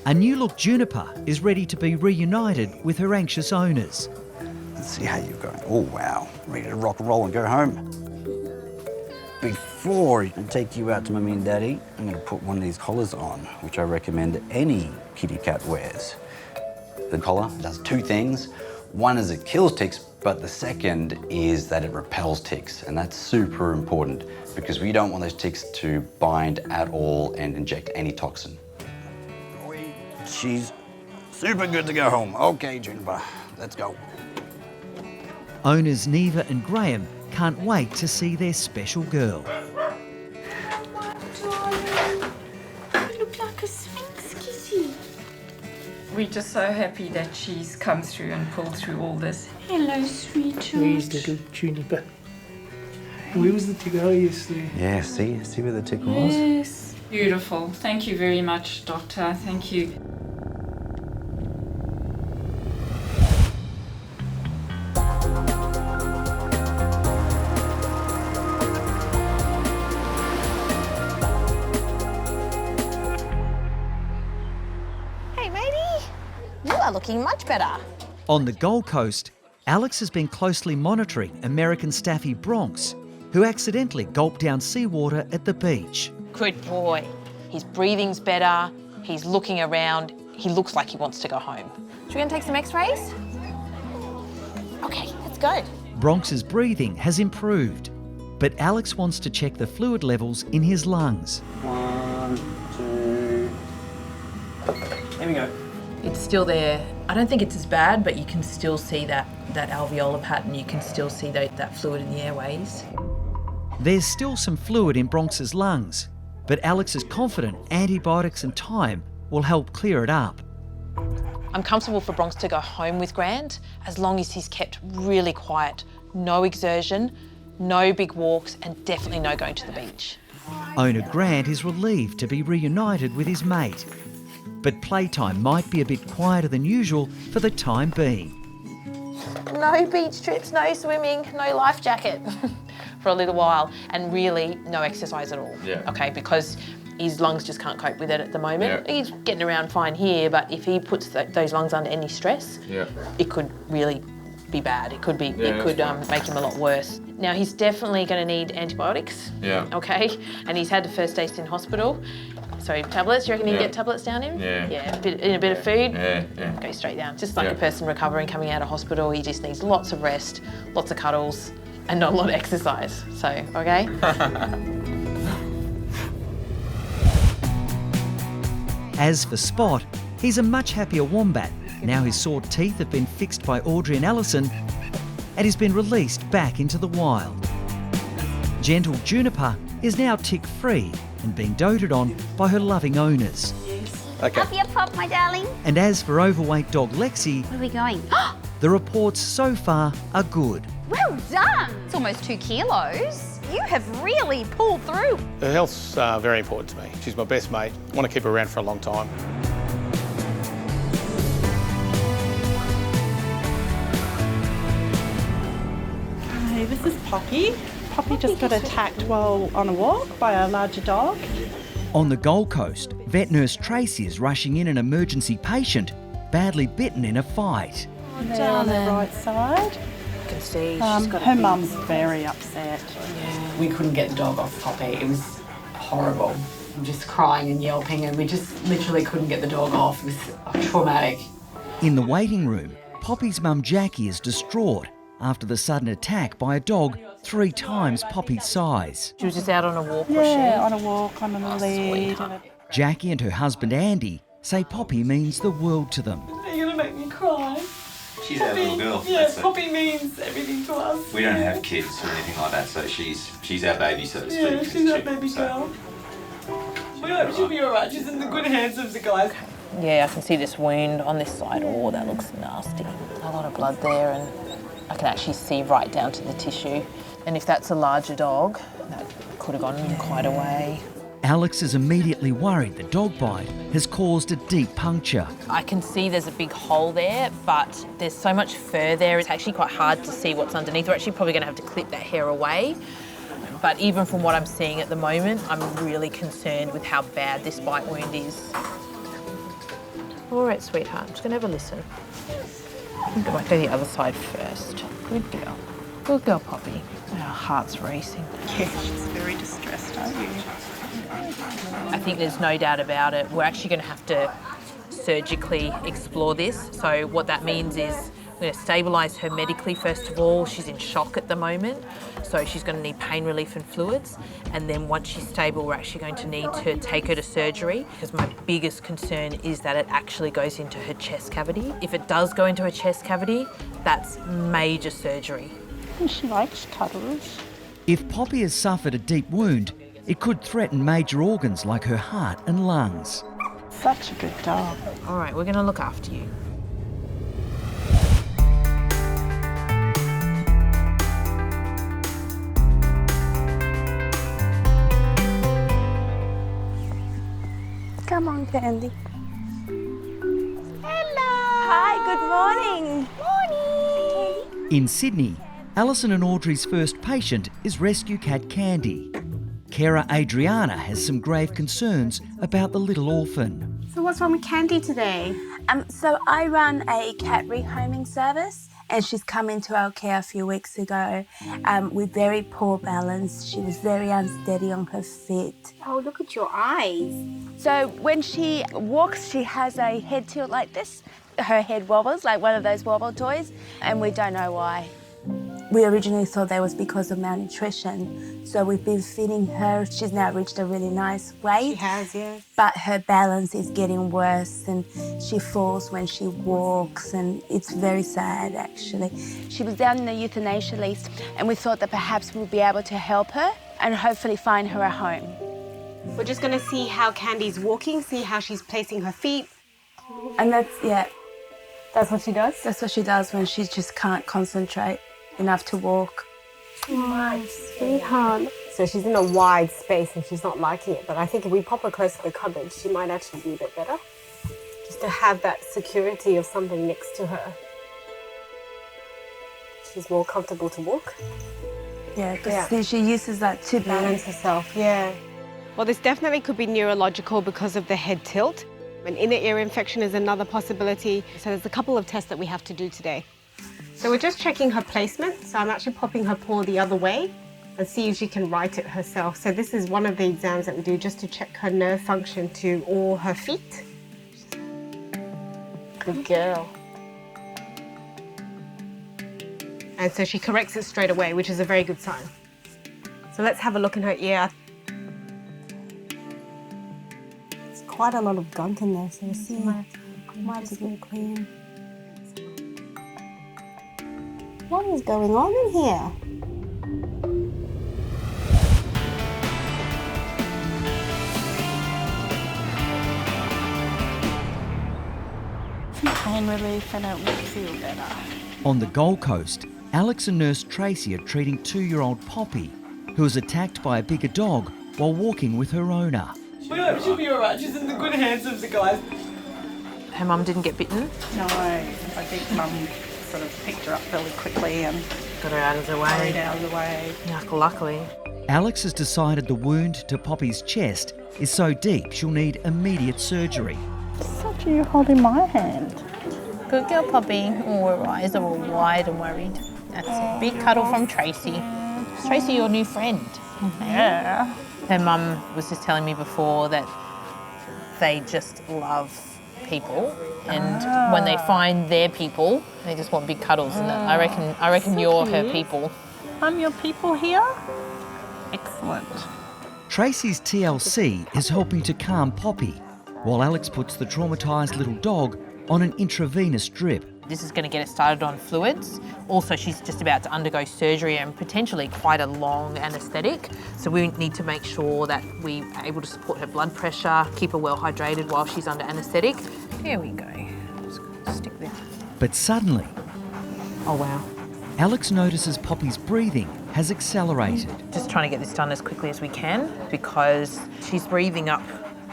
A new-look Juniper is ready to be reunited with her anxious owners. Let's see how you're going. Oh, wow. Ready to rock and roll and go home. Before I take you out to Mummy and Daddy, I'm going to put one of these collars on, which I recommend any kitty cat wears. The collar does two things. One is it kills ticks, but the second is that it repels ticks, and that's super important because we don't want those ticks to bind at all and inject any toxin. She's super good to go home. Okay, Juniper, let's go. Owners Neva and Graham can't wait to see their special girl. You look like a sphinx, kitty. We're just so happy that she's come through and pulled through all this. Hello, sweet George. Where's little Juniper? Where was the tickle yesterday? Yeah, see where the tick was? Yes. Beautiful. Thank you very much, Doctor. Thank you. Hey, matey. You are looking much better. On the Gold Coast, Alex has been closely monitoring American Staffy Bronx, who accidentally gulped down seawater at the beach. Good boy. His breathing's better. He's looking around. He looks like he wants to go home. Should we go and take some x-rays? Okay, let's go. Bronx's breathing has improved, but Alex wants to check the fluid levels in his lungs. 1, 2. There we go. It's still there. I don't think it's as bad, but you can still see that alveolar pattern. You can still see that fluid in the airways. There's still some fluid in Bronx's lungs, but Alex is confident antibiotics and time will help clear it up. I'm comfortable for Bronx to go home with Grant as long as he's kept really quiet. No exertion, no big walks, and definitely no going to the beach. Owner Grant is relieved to be reunited with his mate, but playtime might be a bit quieter than usual for the time being. No beach trips, no swimming, no life jacket for a little while, and really no exercise at all. Yeah. Okay, because his lungs just can't cope with it at the moment. Yeah. He's getting around fine here, but if he puts those lungs under any stress, it could really be bad. It could be. It could make him a lot worse. Now he's definitely going to need antibiotics. Yeah. Okay, and he's had the first days in hospital. So tablets. You reckon he can get tablets down him? Yeah. Yeah. A bit of food. Yeah. Go straight down. Just like a person recovering, coming out of hospital, he just needs lots of rest, lots of cuddles, and not a lot of exercise. So okay. As for Spot, he's a much happier wombat. Now his sore teeth have been fixed by Audrey and Alison, and he's been released back into the wild. Gentle Juniper is now tick-free and being doted on by her loving owners. Okay. Up your pop, my darling. And as for overweight dog Lexi, Where are we going? the reports so far are good. Well done. It's almost 2 kilos. You have really pulled through. Her health's very important to me. She's my best mate. I want to keep her around for a long time. Hi, this is Poppy. Poppy just got attacked while on a walk by a larger dog. On the Gold Coast, vet nurse Tracy is rushing in an emergency patient badly bitten in a fight. There on the right side. You can see she's got her mum's very upset. We couldn't get the dog off Poppy. It was horrible. Just crying and yelping, and we just literally couldn't get the dog off. It was traumatic. In the waiting room, Poppy's mum Jackie is distraught after the sudden attack by a dog 3 times Poppy's size. She was just out on a walk, was she? Yeah, on a walk, on a lead. Jackie and her husband Andy say Poppy means the world to them. Are you going to make me cry? She's our little girl. Yeah, Poppy means everything to us. We don't have kids or anything like that, so she's our baby, so to speak. Yeah, she's our baby girl. We hope she'll be alright. She's in the good hands of the guys. Yeah, I can see this wound on this side. Oh, that looks nasty. A lot of blood there, and I can actually see right down to the tissue. And if that's a larger dog, that could have gone quite a way. Alex is immediately worried the dog bite has caused a deep puncture. I can see there's a big hole there, but there's so much fur there, it's actually quite hard to see what's underneath. We're actually probably going to have to clip that hair away. But even from what I'm seeing at the moment, I'm really concerned with how bad this bite wound is. All right, sweetheart, I'm just going to have a listen. I might go the other side first. Good girl. Good girl, Poppy. Our heart's racing. Yeah, she's very distressed, aren't you? I think there's no doubt about it. We're actually going to have to surgically explore this. So what that means is we're going to stabilise her medically first of all. She's in shock at the moment, so she's going to need pain relief and fluids. And then once she's stable, we're actually going to need to take her to surgery, because my biggest concern is that it actually goes into her chest cavity. If it does go into her chest cavity, that's major surgery. She likes cuddles. If Poppy has suffered a deep wound, it could threaten major organs like her heart and lungs. Such a good dog. All right, we're going to look after you. Come on, Candy. Hello. Hi, good morning. Morning. In Sydney, Alison and Audrey's first patient is rescue cat Candy. Carer Adriana has some grave concerns about the little orphan. So what's wrong with Candy today? So I run a cat rehoming service, And she's come into our care a few weeks ago with very poor balance. She was very unsteady on her feet. Oh, look at your eyes. So when she walks, she has a head tilt like this. Her head wobbles like one of those wobble toys, and we don't know why. We originally thought that was because of malnutrition. So we've been feeding her. She's now reached a really nice weight. She has, yeah. But her balance is getting worse and she falls when she walks, and it's very sad, actually. She was down in the euthanasia list, and we thought that perhaps we'll be able to help her and hopefully find her a home. We're just going to see how Candy's walking, see how she's placing her feet. And that's, yeah. That's what she does? That's what she does when she just can't concentrate enough to walk. Oh, sweetheart. So she's in a wide space and she's not liking it, but I think if we pop her close to the cupboard, she might actually be a bit better. Just to have that security of something next to her. She's more comfortable to walk. Yeah, because she uses that to balance herself. Yeah. Well, this definitely could be neurological because of the head tilt. An inner ear infection is another possibility. So there's a couple of tests that we have to do today. So we're just checking her placement. So I'm actually popping her paw the other way and see if she can right it herself. So this is one of the exams that we do just to check her nerve function to all her feet. Good girl. And so she corrects it straight away, which is a very good sign. So let's have a look in her ear. There's quite a lot of gunk in there, so we'll see. Might be really clean. What is going on in here? Some pain relief and it will feel better. On the Gold Coast, Alex and nurse Tracy are treating 2-year-old Poppy, who was attacked by a bigger dog while walking with her owner. She'll be alright, she's in the good hands of the guys. Her mum didn't get bitten? No, I think Mum sort of picked her up fairly quickly and got her out of the way. Hurried out of the way. Luckily. Alex has decided the wound to Poppy's chest is so deep she'll need immediate surgery. Such are you holding my hand? Good girl, Poppy. Oh, her eyes are all wide and worried. That's a big cuddle from Tracy. Tracy, your new friend. Yeah. Her mum was just telling me before that they just love people, and when they find their people, they just want big cuddles. And I reckon So you're her cute. people. I'm your people here? Excellent. Tracy's TLC is helping to calm Poppy, while Alex puts the traumatised little dog on an intravenous drip. This is going to get it started on fluids. Also, she's just about to undergo surgery and potentially quite a long anaesthetic. So we need to make sure that we are able to support her blood pressure, keep her well hydrated while she's under anaesthetic. There we go. Just stick there. But suddenly, oh wow, Alex notices Poppy's breathing has accelerated. Just trying to get this done as quickly as we can because she's breathing up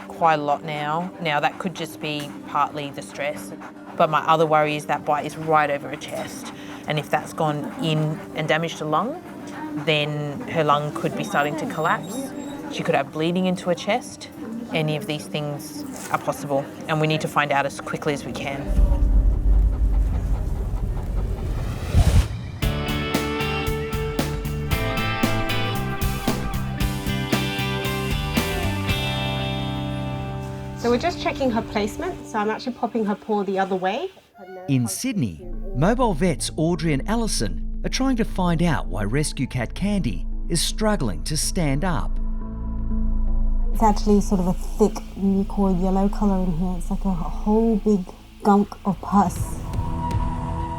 quite a lot now. Now that could just be partly the stress. But my other worry is that bite is right over her chest. And if that's gone in and damaged her lung, then her lung could be starting to collapse. She could have bleeding into her chest. Any of these things are possible, and we need to find out as quickly as we can. So we're just checking her placement. So I'm actually popping her paw the other way. In Sydney, mobile vets Audrey and Alison are trying to find out why rescue cat Candy is struggling to stand up. It's actually sort of a thick mucoid yellow colour in here. It's like a whole big gunk of pus.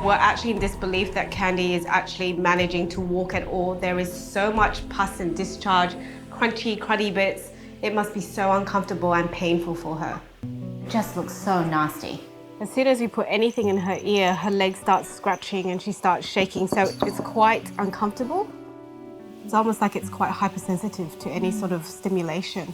We're actually in disbelief that Candy is actually managing to walk at all. There is so much pus and discharge, crunchy, cruddy bits. It must be so uncomfortable and painful for her. Just looks so nasty. As soon as we put anything in her ear, her leg starts scratching and she starts shaking, so it's quite uncomfortable. It's almost like it's quite hypersensitive to any sort of stimulation.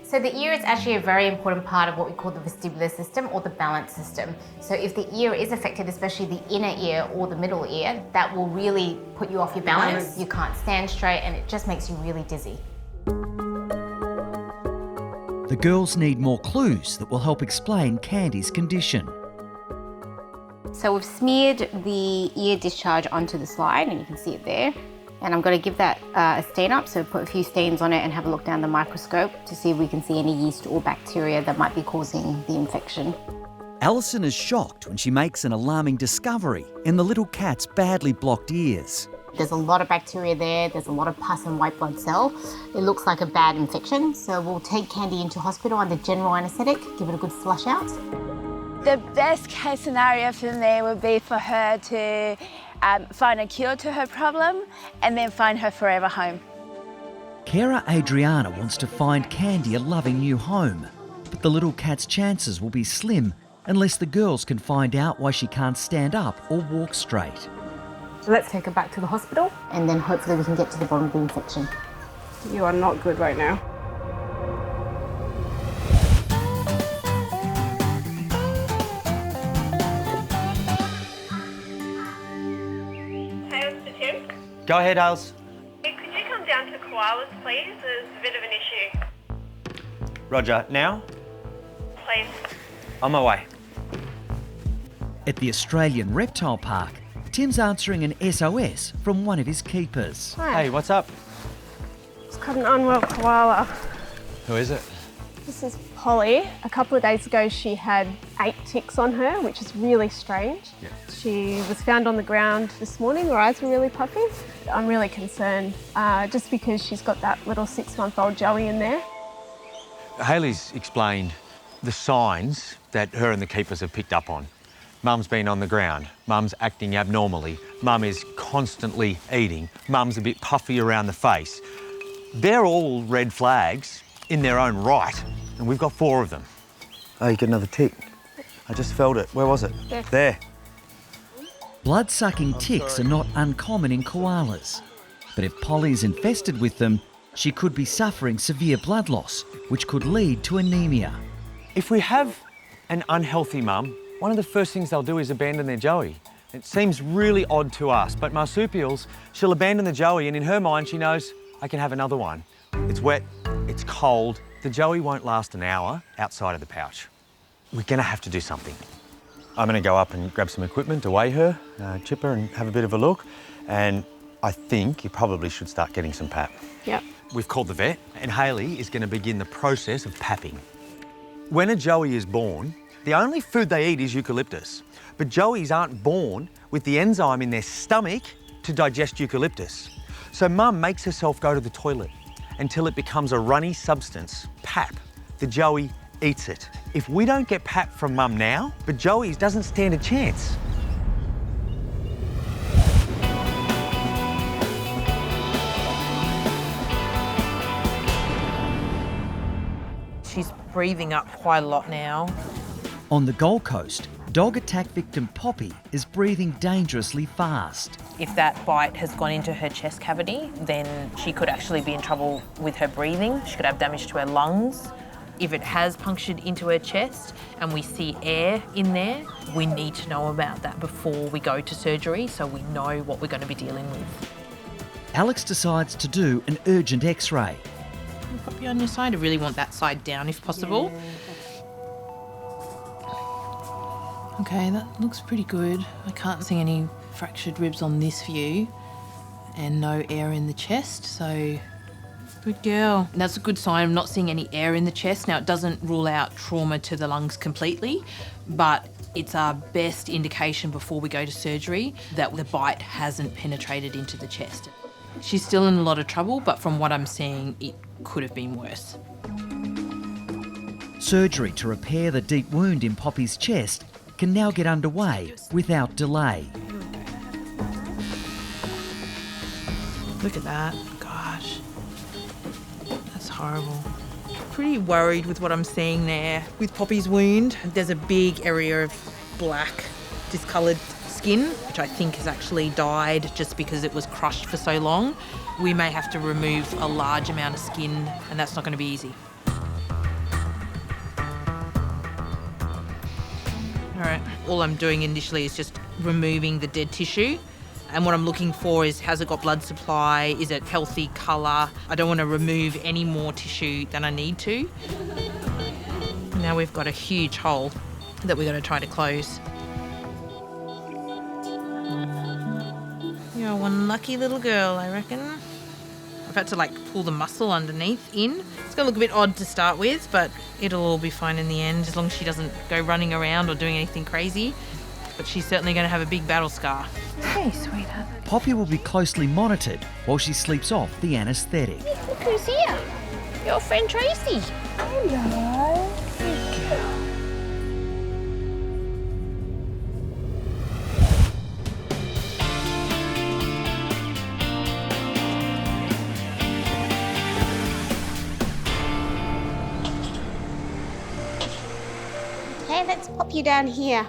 So the ear is actually a very important part of what we call the vestibular system or the balance system. So if the ear is affected, especially the inner ear or the middle ear, that will really put you off your balance. You can't stand straight and it just makes you really dizzy. The girls need more clues that will help explain Candy's condition. So we've smeared the ear discharge onto the slide, and you can see it there. And I'm going to give that a stain up, so put a few stains on it and have a look down the microscope to see if we can see any yeast or bacteria that might be causing the infection. Alison is shocked when she makes an alarming discovery in the little cat's badly blocked ears. There's a lot of bacteria there, there's a lot of pus and white blood cell. It looks like a bad infection, so we'll take Candy into hospital under general anaesthetic, give it a good flush out. The best case scenario for me would be for her to find a cure to her problem and then find her forever home. Carer Adriana wants to find Candy a loving new home, but the little cat's chances will be slim unless the girls can find out why she can't stand up or walk straight. So let's take her back to the hospital and then hopefully we can get to the bottom of the infection. You are not good right now. Hey, Mr. Tim. Go ahead, Hales. Hey, could you come down to koalas, please? There's a bit of an issue. Roger. Now? Please. On my way. At the Australian Reptile Park, Tim's answering an SOS from one of his keepers. Hi. Hey, what's up? It's got an unwell koala. Who is it? This is Polly. A couple of days ago she had 8 ticks on her, which is really strange. Yeah. She was found on the ground this morning. Her eyes were really puffy. I'm really concerned just because she's got that little 6-month-old Joey in there. Hayley's explained the signs that her and the keepers have picked up on. Mum's been on the ground, Mum's acting abnormally, Mum is constantly eating, Mum's a bit puffy around the face. They're all red flags in their own right, and we've got 4 of them. Oh, you got another tick. I just felt it. Where was it? There. Blood-sucking ticks are not uncommon in koalas, but if Polly's infested with them, she could be suffering severe blood loss, which could lead to anemia. If we have an unhealthy mum, one of the first things they'll do is abandon their Joey. It seems really odd to us, but marsupials, she'll abandon the Joey and in her mind she knows, I can have another one. It's wet, it's cold, the Joey won't last an hour outside of the pouch. We're gonna have to do something. I'm gonna go up and grab some equipment to weigh her, chip her and have a bit of a look, and I think you probably should start getting some pap. Yep. We've called the vet and Hayley is gonna begin the process of papping. When a Joey is born, the only food they eat is eucalyptus, but Joeys aren't born with the enzyme in their stomach to digest eucalyptus. So Mum makes herself go to the toilet until it becomes a runny substance, pap. The Joey eats it. If we don't get pap from Mum now, the Joey's doesn't stand a chance. She's breathing up quite a lot now. On the Gold Coast, dog attack victim Poppy is breathing dangerously fast. If that bite has gone into her chest cavity, then she could actually be in trouble with her breathing. She could have damage to her lungs. If it has punctured into her chest and we see air in there, we need to know about that before we go to surgery so we know what we're going to be dealing with. Alex decides to do an urgent X-ray. Pop you on your side. I really want that side down if possible. Okay, that looks pretty good. I can't see any fractured ribs on this view and no air in the chest, so good girl. And that's a good sign. I'm not seeing any air in the chest. Now, it doesn't rule out trauma to the lungs completely, but it's our best indication before we go to surgery that the bite hasn't penetrated into the chest. She's still in a lot of trouble, but from what I'm seeing, it could have been worse. Surgery to repair the deep wound in Poppy's chest can now get underway without delay. Look at that. Gosh, that's horrible. Pretty worried with what I'm seeing there with Poppy's wound. There's a big area of black, discoloured skin, which I think has actually died just because it was crushed for so long. We may have to remove a large amount of skin, and that's not going to be easy. All right, all I'm doing initially is just removing the dead tissue. And what I'm looking for is, has it got blood supply? Is it healthy colour? I don't want to remove any more tissue than I need to. Now we've got a huge hole that we're going to try to close. You're one lucky little girl, I reckon. I've had to like pull the muscle underneath in. It's gonna look a bit odd to start with, but it'll all be fine in the end as long as she doesn't go running around or doing anything crazy. But she's certainly gonna have a big battle scar. Hey, sweetheart. Poppy will be closely monitored while she sleeps off the anaesthetic. Look who's here. Your friend Tracy. Hello. Good girl. Okay, let's pop you down here.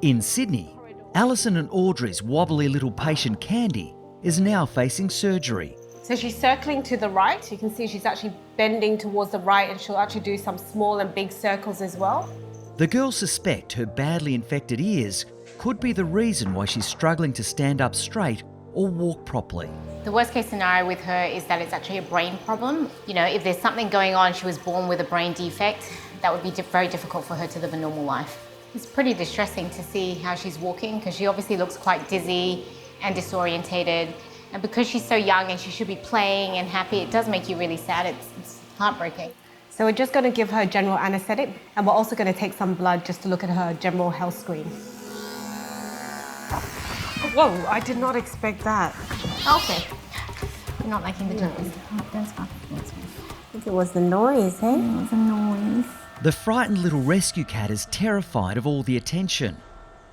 In Sydney, Alison and Audrey's wobbly little patient Candy is now facing surgery. So she's circling to the right. You can see she's actually bending towards the right, and she'll actually do some small and big circles as well. The girls suspect her badly infected ears could be the reason why she's struggling to stand up straight or walk properly. The worst case scenario with her is that it's actually a brain problem. You know, if there's something going on, she was born with a brain defect, that would be very difficult for her to live a normal life. It's pretty distressing to see how she's walking because she obviously looks quite dizzy and disorientated. And because she's so young and she should be playing and happy, it does make you really sad. It's heartbreaking. So we're just going to give her general anaesthetic, and we're also going to take some blood just to look at her general health screen. Whoa, I did not expect that. Okay. You're not liking the noise. Oh, that's fine. That's fine. I think it was the noise, eh? It was a noise. The frightened little rescue cat is terrified of all the attention,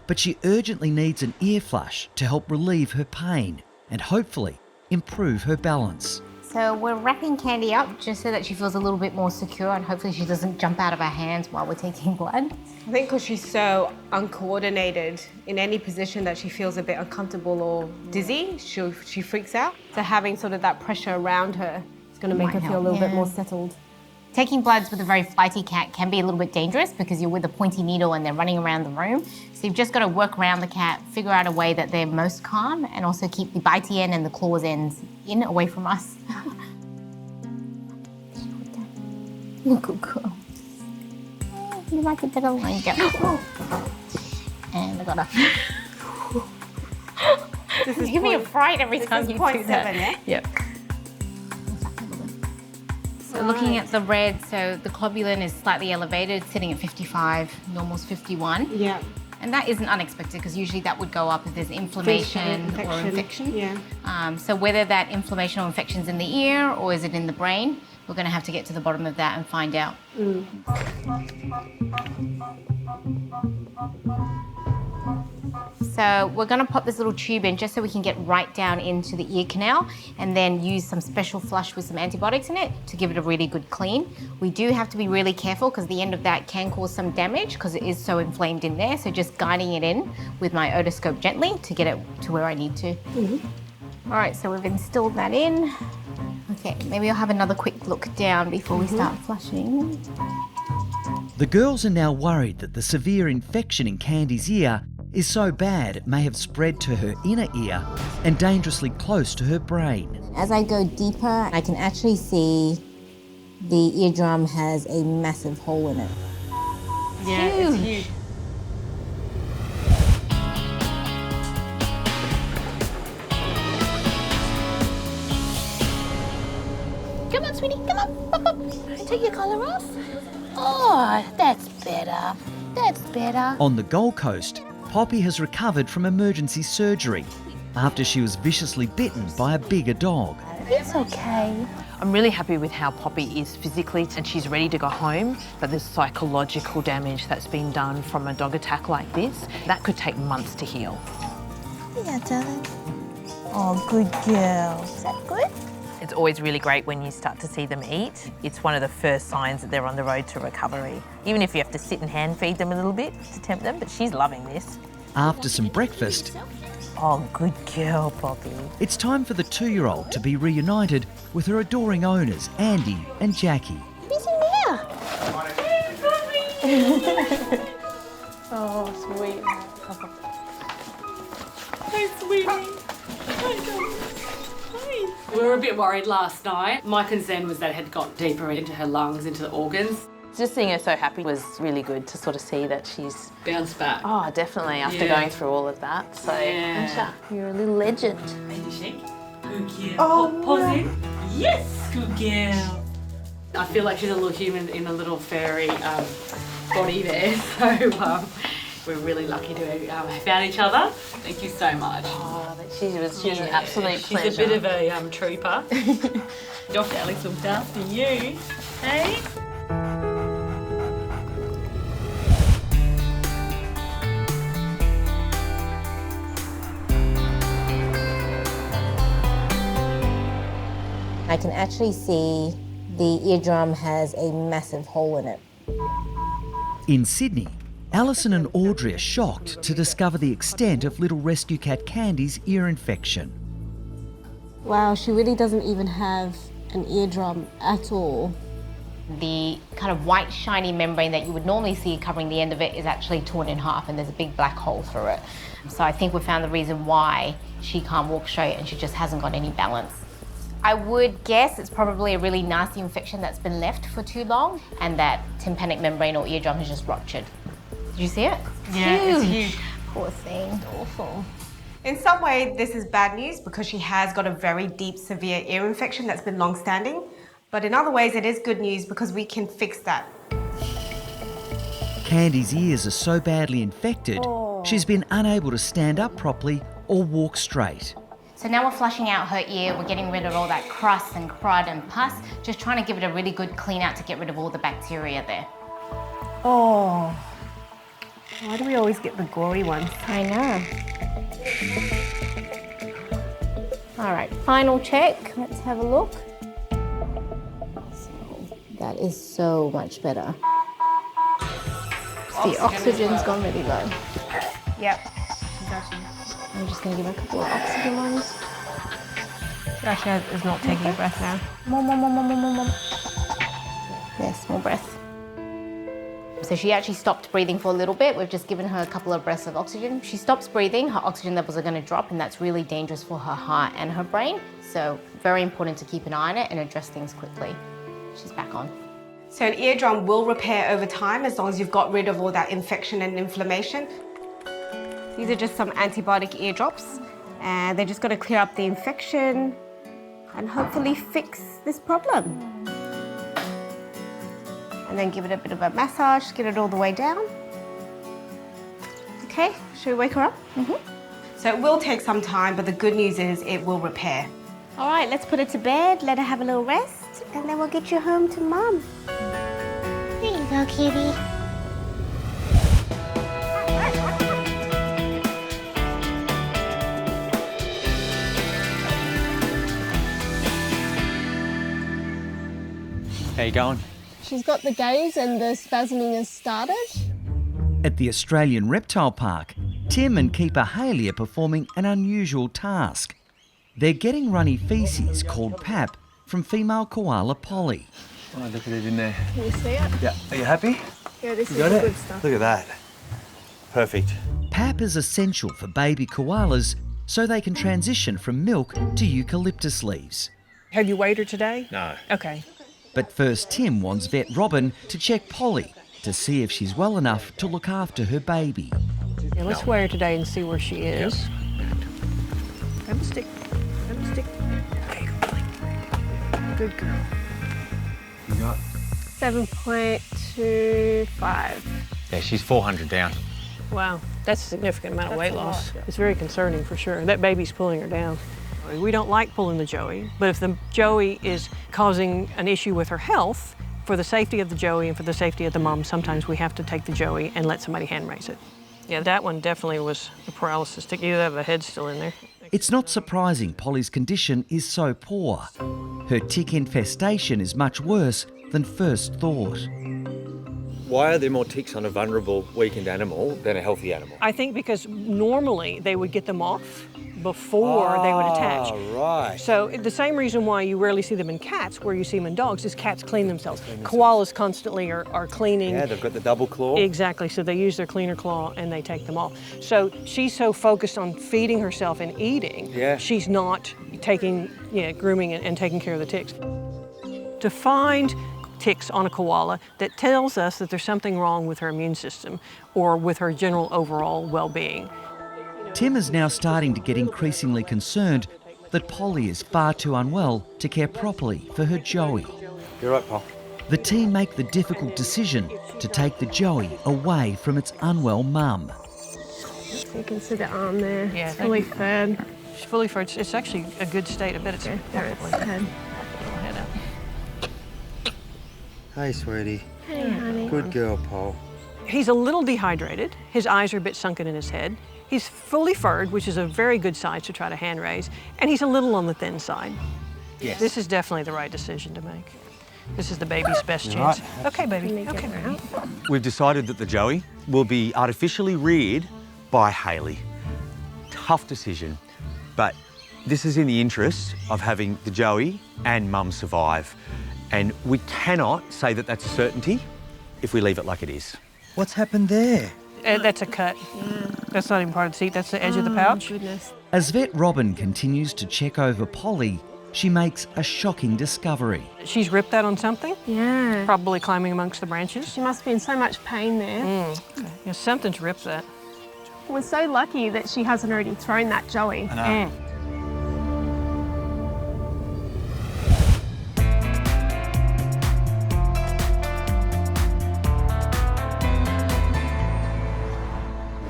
but she urgently needs an ear flush to help relieve her pain and hopefully improve her balance. So we're wrapping Candy up just so that she feels a little bit more secure and hopefully she doesn't jump out of our hands while we're taking blood. I think because she's so uncoordinated in any position that she feels a bit uncomfortable or dizzy, she freaks out. So having sort of that pressure around her is going to make her feel a little bit more settled. Taking bloods with a very flighty cat can be a little bit dangerous because you're with a pointy needle and they're running around the room. So you've just got to work around the cat, figure out a way that they're most calm and also keep the bitey end and the claws ends in, away from us. Good girl. You like it better line go. And I got her. This is you give me a fright every time you do that. 0.7, yeah? Yep. So looking at the red, so the globulin is slightly elevated, sitting at 55, normal's 51. Yeah. And that isn't unexpected because usually that would go up if there's inflammation or infection. Yeah. So whether that inflammation or infection's in the ear or is it in the brain, we're going to have to get to the bottom of that and find out. So we're going to pop this little tube in just so we can get right down into the ear canal and then use some special flush with some antibiotics in it to give it a really good clean. We do have to be really careful because the end of that can cause some damage because it is so inflamed in there. So just guiding it in with my otoscope gently to get it to where I need to. All right, so we've instilled that in. Okay, maybe I'll have another quick look down before we start flushing. The girls are now worried that the severe infection in Candy's ear is so bad it may have spread to her inner ear and dangerously close to her brain. As I go deeper, I can actually see the eardrum has a massive hole in it. Yeah, it's huge. Come on, sweetie, come on. Pop, pop. Take your collar off. Oh, that's better. That's better. On the Gold Coast, Poppy has recovered from emergency surgery after she was viciously bitten by a bigger dog. It's okay. I'm really happy with how Poppy is physically and she's ready to go home, but the psychological damage that's been done from a dog attack like this, that could take months to heal. Yeah, darling. Oh, good girl. Is that good? It's always really great when you start to see them eat. It's one of the first signs that they're on the road to recovery. Even if you have to sit and hand feed them a little bit to tempt them, but she's loving this. After some breakfast, oh, good girl, Poppy. It's time for the 2-year-old to be reunited with her adoring owners, Andy and Jackie. Who's in there? Hey, oh, sweet. Hey, sweetie. We were a bit worried last night. My concern was that it had got deeper into her lungs, into the organs. Just seeing her so happy was really good to sort of see that she's... Bounced back. Oh, definitely, after going through all of that. So, Yeah. you're a little legend. Good girl. Oh, Pause in. Yes, good girl. I feel like she's a little human in a little furry body there, so we're really lucky to have found each other. Thank you so much. Oh, she was an absolute pleasure. She's a bit of a trooper. Dr. Alex looked after you, hey? I can actually see the eardrum has a massive hole in it. In Sydney, Alison and Audrey are shocked to discover the extent of little rescue cat Candy's ear infection. Wow, she really doesn't even have an eardrum at all. The kind of white shiny membrane that you would normally see covering the end of it is actually torn in half and there's a big black hole through it. So I think we found the reason why she can't walk straight and she just hasn't got any balance. I would guess it's probably a really nasty infection that's been left for too long and that tympanic membrane or eardrum has just ruptured. Did you see it? Yeah, it's huge. Poor thing. It's awful. In some way, this is bad news because she has got a very deep, severe ear infection that's been long-standing. But in other ways, it is good news because we can fix that. Candy's ears are so badly infected, she's been unable to stand up properly or walk straight. So now we're flushing out her ear, we're getting rid of all that crust and crud and pus, just trying to give it a really good clean out to get rid of all the bacteria there. Oh, why do we always get the gory ones? I know. All right, final check. Let's have a look. That is so much better. The oxygen's gone really low. Yep. I'm just going to give her a couple of oxygen ones. She actually is not taking a breath now. More. Yes, more breath. So she actually stopped breathing for a little bit. We've just given her a couple of breaths of oxygen. If she stops breathing, her oxygen levels are going to drop, and that's really dangerous for her heart and her brain. So very important to keep an eye on it and address things quickly. She's back on. So an eardrum will repair over time as long as you've got rid of all that infection and inflammation. These are just some antibiotic ear drops, and they're just going to clear up the infection and hopefully fix this problem. And then give it a bit of a massage, get it all the way down. Okay, should we wake her up? So it will take some time, but the good news is it will repair. All right, let's put her to bed, let her have a little rest, and then we'll get you home to Mum. There you go, kitty. How you going? She's got the gaze and the spasming has started. At the Australian Reptile Park, Tim and keeper Hayley are performing an unusual task. They're getting runny faeces called pap from female koala Polly. Oh, look at it in there. Can you see it? Yeah. Are you happy? Yeah, this You is got the it? good stuff. Look at that. Perfect. Pap is essential for baby koalas so they can transition from milk to eucalyptus leaves. Have you weighed her today? No. Okay. But first Tim wants vet Robin to check Polly to see if she's well enough to look after her baby. Yeah, let's weigh her today and see where she is. Have a stick. Have a stick. There you go. Good girl. You got? 7.25. Yeah, she's 400 down. Wow, that's a significant amount of weight That's a loss. lot, yeah. It's very concerning for sure. That baby's pulling her down. We don't like pulling the joey, but if the joey is causing an issue with her health, for the safety of the joey and for the safety of the mom, sometimes we have to take the joey and let somebody hand raise it. Yeah, that one definitely was a paralysis tick. You have the head still in there. It's not surprising Polly's condition is so poor. Her tick infestation is much worse than first thought. Why are there more ticks on a vulnerable, weakened animal than a healthy animal? I think because normally they would get them off before they would attach. Right. So the same reason why you rarely see them in cats, where you see them in dogs, is cats clean themselves. Koalas constantly are cleaning. Yeah, they've got the double claw. Exactly, so they use their cleaner claw and they take them off. So she's so focused on feeding herself and eating, she's not taking, grooming and taking care of the ticks. To find ticks on a koala that tells us that there's something wrong with her immune system or with her general overall well-being. Tim is now starting to get increasingly concerned that Polly is far too unwell to care properly for her Joey. You're right, Paul. The team make the difficult decision to take the Joey away from its unwell mum. You can see the arm there. Yeah, it's fully furred. She's fully furred. It's actually a good state. I bet it's probably head. Head out. Hey, sweetie. Hey, honey. Good girl, Paul. He's a little dehydrated. His eyes are a bit sunken in his head. He's fully furred, which is a very good size to try to hand raise, and he's a little on the thin side. Yes. This is definitely the right decision to make. This is the baby's best chance. Right. Okay, baby. Okay, baby. We've decided that the Joey will be artificially reared by Hayley. Tough decision, but this is in the interest of having the Joey and Mum survive. And we cannot say that that's a certainty if we leave it like it is. What's happened there? That's a cut. That's not even part of the seat, that's the edge of the pouch. Goodness. As vet Robin continues to check over Polly, she makes a shocking discovery. She's ripped that on something? Yeah. Probably climbing amongst the branches. She must be in so much pain there. Yeah, something's ripped that. We're so lucky that she hasn't already thrown that Joey. I know.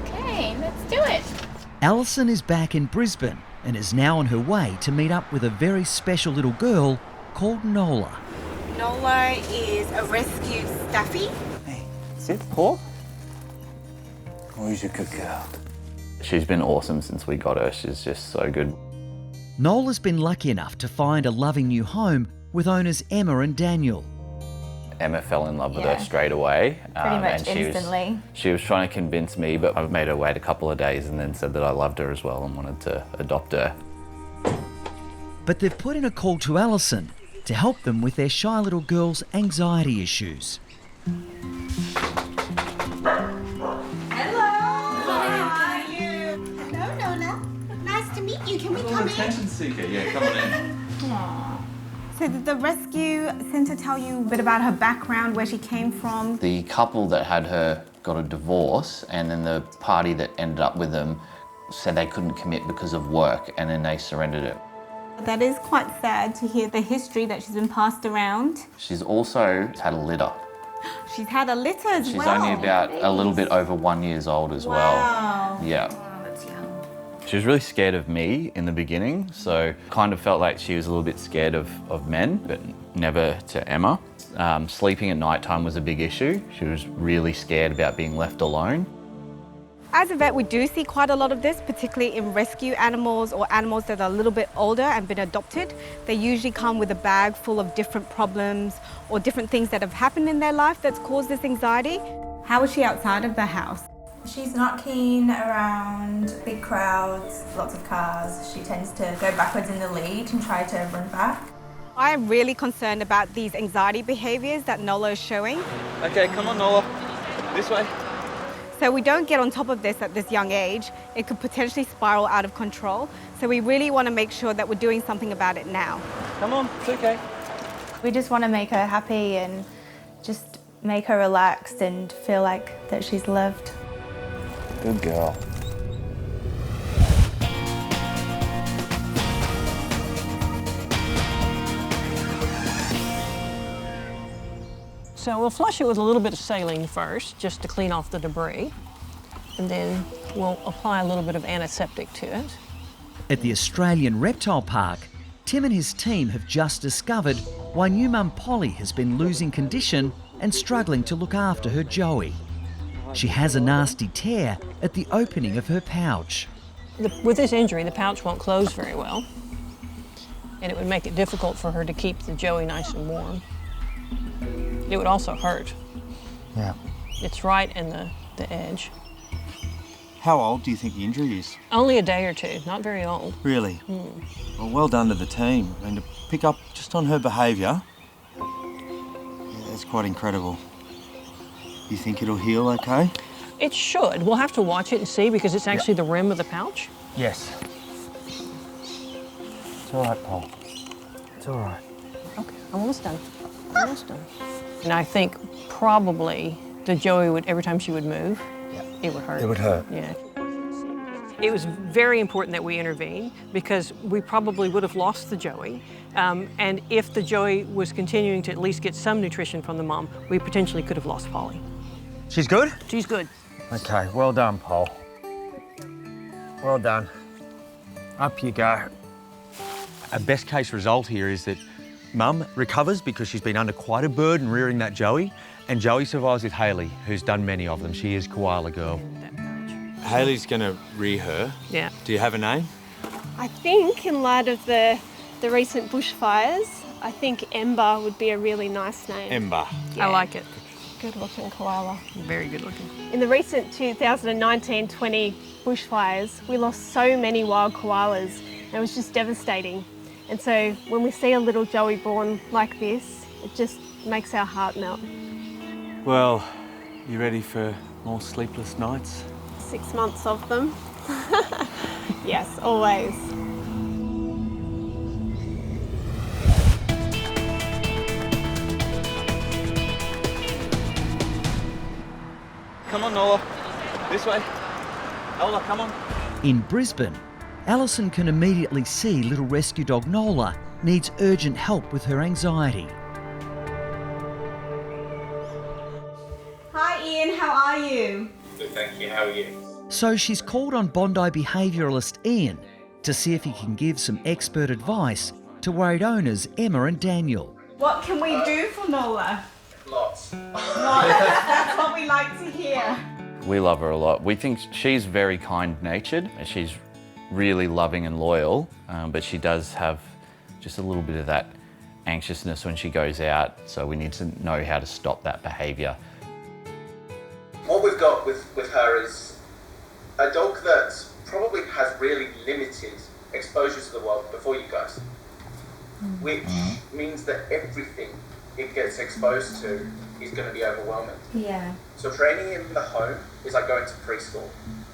Okay, let's do it. Alison is back in Brisbane and is now on her way to meet up with a very special little girl called Nola. Nola is a rescued Staffy. Hey, sit, Paul. Who's your good girl? She's been awesome since we got her. She's just so good. Nola's been lucky enough to find a loving new home with owners Emma and Daniel. Emma fell in love with her straight away. Pretty much and instantly. She was trying to convince me, but I made her wait a couple of days and then said that I loved her as well and wanted to adopt her. But they've put in a call to Alison to help them with their shy little girl's anxiety issues. Can we come in? Attention seeker, yeah, come on in. So did the rescue centre tell you a bit about her background, where she came from? The couple that had her got a divorce, and then the party that ended up with them said they couldn't commit because of work, and then they surrendered it. That is quite sad to hear the history that she's been passed around. She's also had a litter. She's had a litter as She's well. only about a little bit over 1 year old as well. Yeah. She was really scared of me in the beginning, so kind of felt like she was a little bit scared of men, but never to Emma. Sleeping at night time was a big issue. She was really scared about being left alone. As a vet, we do see quite a lot of this, particularly in rescue animals or animals that are a little bit older and been adopted. They usually come with a bag full of different problems or different things that have happened in their life that's caused this anxiety. How is she outside of the house? She's not keen around big crowds, lots of cars. She tends to go backwards in the lead and try to run back. I am really concerned about these anxiety behaviours that Nola is showing. Okay, come on, Nola. This way. So we don't get on top of this at this young age. It could potentially spiral out of control. So we really want to make sure that we're doing something about it now. Come on, it's okay. We just want to make her happy and just make her relaxed and feel like that she's loved. Good girl. So we'll flush it with a little bit of saline first, just to clean off the debris. And then we'll apply a little bit of antiseptic to it. At the Australian Reptile Park, Tim and his team have just discovered why new mum Polly has been losing condition and struggling to look after her Joey. She has a nasty tear at the opening of her pouch. With this injury, the pouch won't close very well, and it would make it difficult for her to keep the Joey nice and warm. It would also hurt. Yeah. It's right in the edge. How old do you think the injury is? Only a day or two, not very old. Really? Well done to the team. I mean, to pick up just on her behaviour, that's quite incredible. You think it'll heal okay? It should. We'll have to watch it and see, because it's actually the rim of the pouch. Yes. It's all right, Paul. It's all right. Okay, I'm almost done. Almost done. And I think probably the Joey would, every time she would move, it would hurt. It would hurt. Yeah. It was very important that we intervene because we probably would have lost the Joey. And if the Joey was continuing to at least get some nutrition from the mom, we potentially could have lost Polly. She's good? She's good. Okay, well done, Paul. Well done. Up you go. A best case result here is that Mum recovers because she's been under quite a burden rearing that Joey, and Joey survives with Hayley, who's done many of them. She is koala girl. Hayley's gonna rear her. Yeah. Do you have a name? I think in light of the recent bushfires, I think Ember would be a really nice name. Ember. Yeah. I like it. Good looking koala. Very good looking. In the recent 2019-20 bushfires, we lost so many wild koalas. And it was just devastating. And so when we see a little Joey born like this, it just makes our heart melt. Well, you ready for more sleepless nights? 6 months of them. Yes, always. Come on, Nola. This way. Nola, come on. In Brisbane, Alison can immediately see little rescue dog Nola needs urgent help with her anxiety. Hi Ian, how are you? Good, thank you. How are you? So she's called on Bondi behaviouralist Ian to see if he can give some expert advice to worried owners Emma and Daniel. What can we do for Nola? Lots. That's what we like to hear. We love her a lot. We think she's very kind-natured. She's really loving and loyal, but she does have just a little bit of that anxiousness when she goes out, so we need to know how to stop that behaviour. What we've got with her is a dog that probably has really limited exposure to the world before you guys, which means that everything it gets exposed to is going to be overwhelming. Yeah. So training in the home is like going to preschool.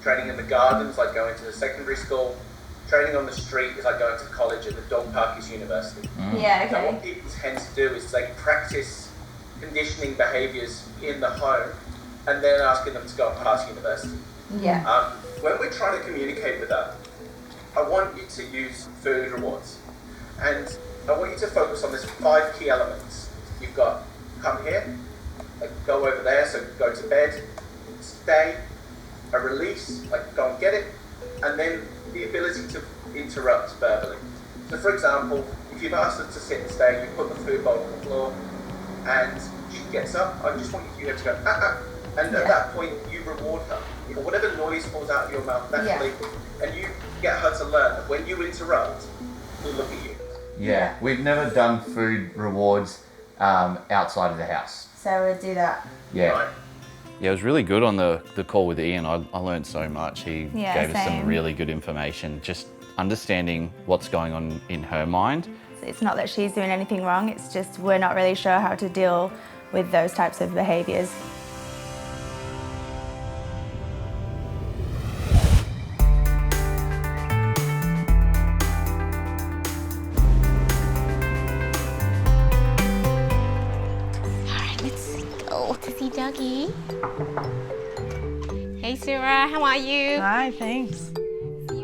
Training in the garden is like going to the secondary school. Training on the street is like going to college, and the dog park is university. Yeah, okay. So what people tend to do is like practice conditioning behaviours in the home and then asking them to go and pass university. Yeah. When we're trying to communicate with her, I want you to use food rewards. And I want you to focus on these 5 key elements. You've got come here, like go over there, so go to bed, stay, a release, like go and get it, and then the ability to interrupt verbally. So for example, if you've asked her to sit and stay, you put the food bowl on the floor, and she gets up, I just want you to go, and at that point you reward her. Or whatever noise falls out of your mouth naturally, and you get her to learn that when you interrupt, we'll look at you. Yeah, we've never done food rewards outside of the house. So we'll do that. Yeah. Right. Yeah, it was really good on the call with Ian. I learned so much. He gave us some really good information, just understanding what's going on in her mind. It's not that she's doing anything wrong, it's just we're not really sure how to deal with those types of behaviours. Dougie. Hey Sarah, how are you? Hi, thanks.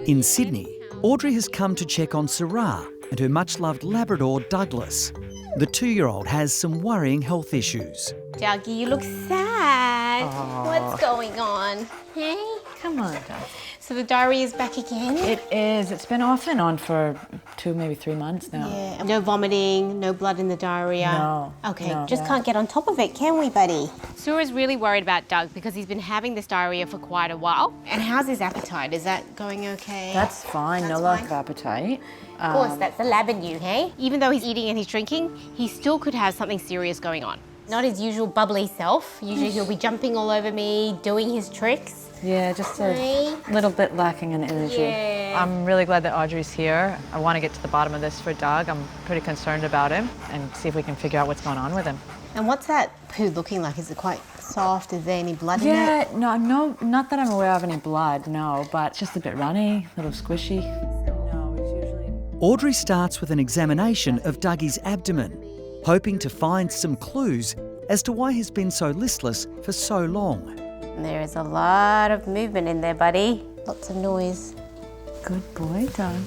In Sydney, Audrey has come to check on Sarah and her much-loved Labrador, Douglas. The 2-year-old has some worrying health issues. Dougie, you look sad. Aww. What's going on? Hey? Come on, Doug. So the diarrhea is back again? It is. It's been off and on for 2, maybe 3 months now. Yeah. No vomiting, no blood in the diarrhea? No. Okay, no. just can't get on top of it, can we, buddy? Sura's really worried about Doug because he's been having this diarrhea for quite a while. And how's his appetite? Is that going okay? That's fine. No lack of appetite. Of course, that's the lab in you, hey? Even though he's eating and he's drinking, he still could have something serious going on. Not his usual bubbly self. Usually he'll be jumping all over me, doing his tricks. Yeah, just a little bit lacking in energy. Yeah. I'm really glad that Audrey's here. I want to get to the bottom of this for Doug. I'm pretty concerned about him and see if we can figure out what's going on with him. And what's that poo looking like? Is it quite soft? Is there any blood in it? Yeah, no, not that I'm aware of any blood, no, but it's just a bit runny, a little squishy. Audrey starts with an examination of Dougie's abdomen, hoping to find some clues as to why he's been so listless for so long. There is a lot of movement in there, buddy. Lots of noise. Good boy, Doug.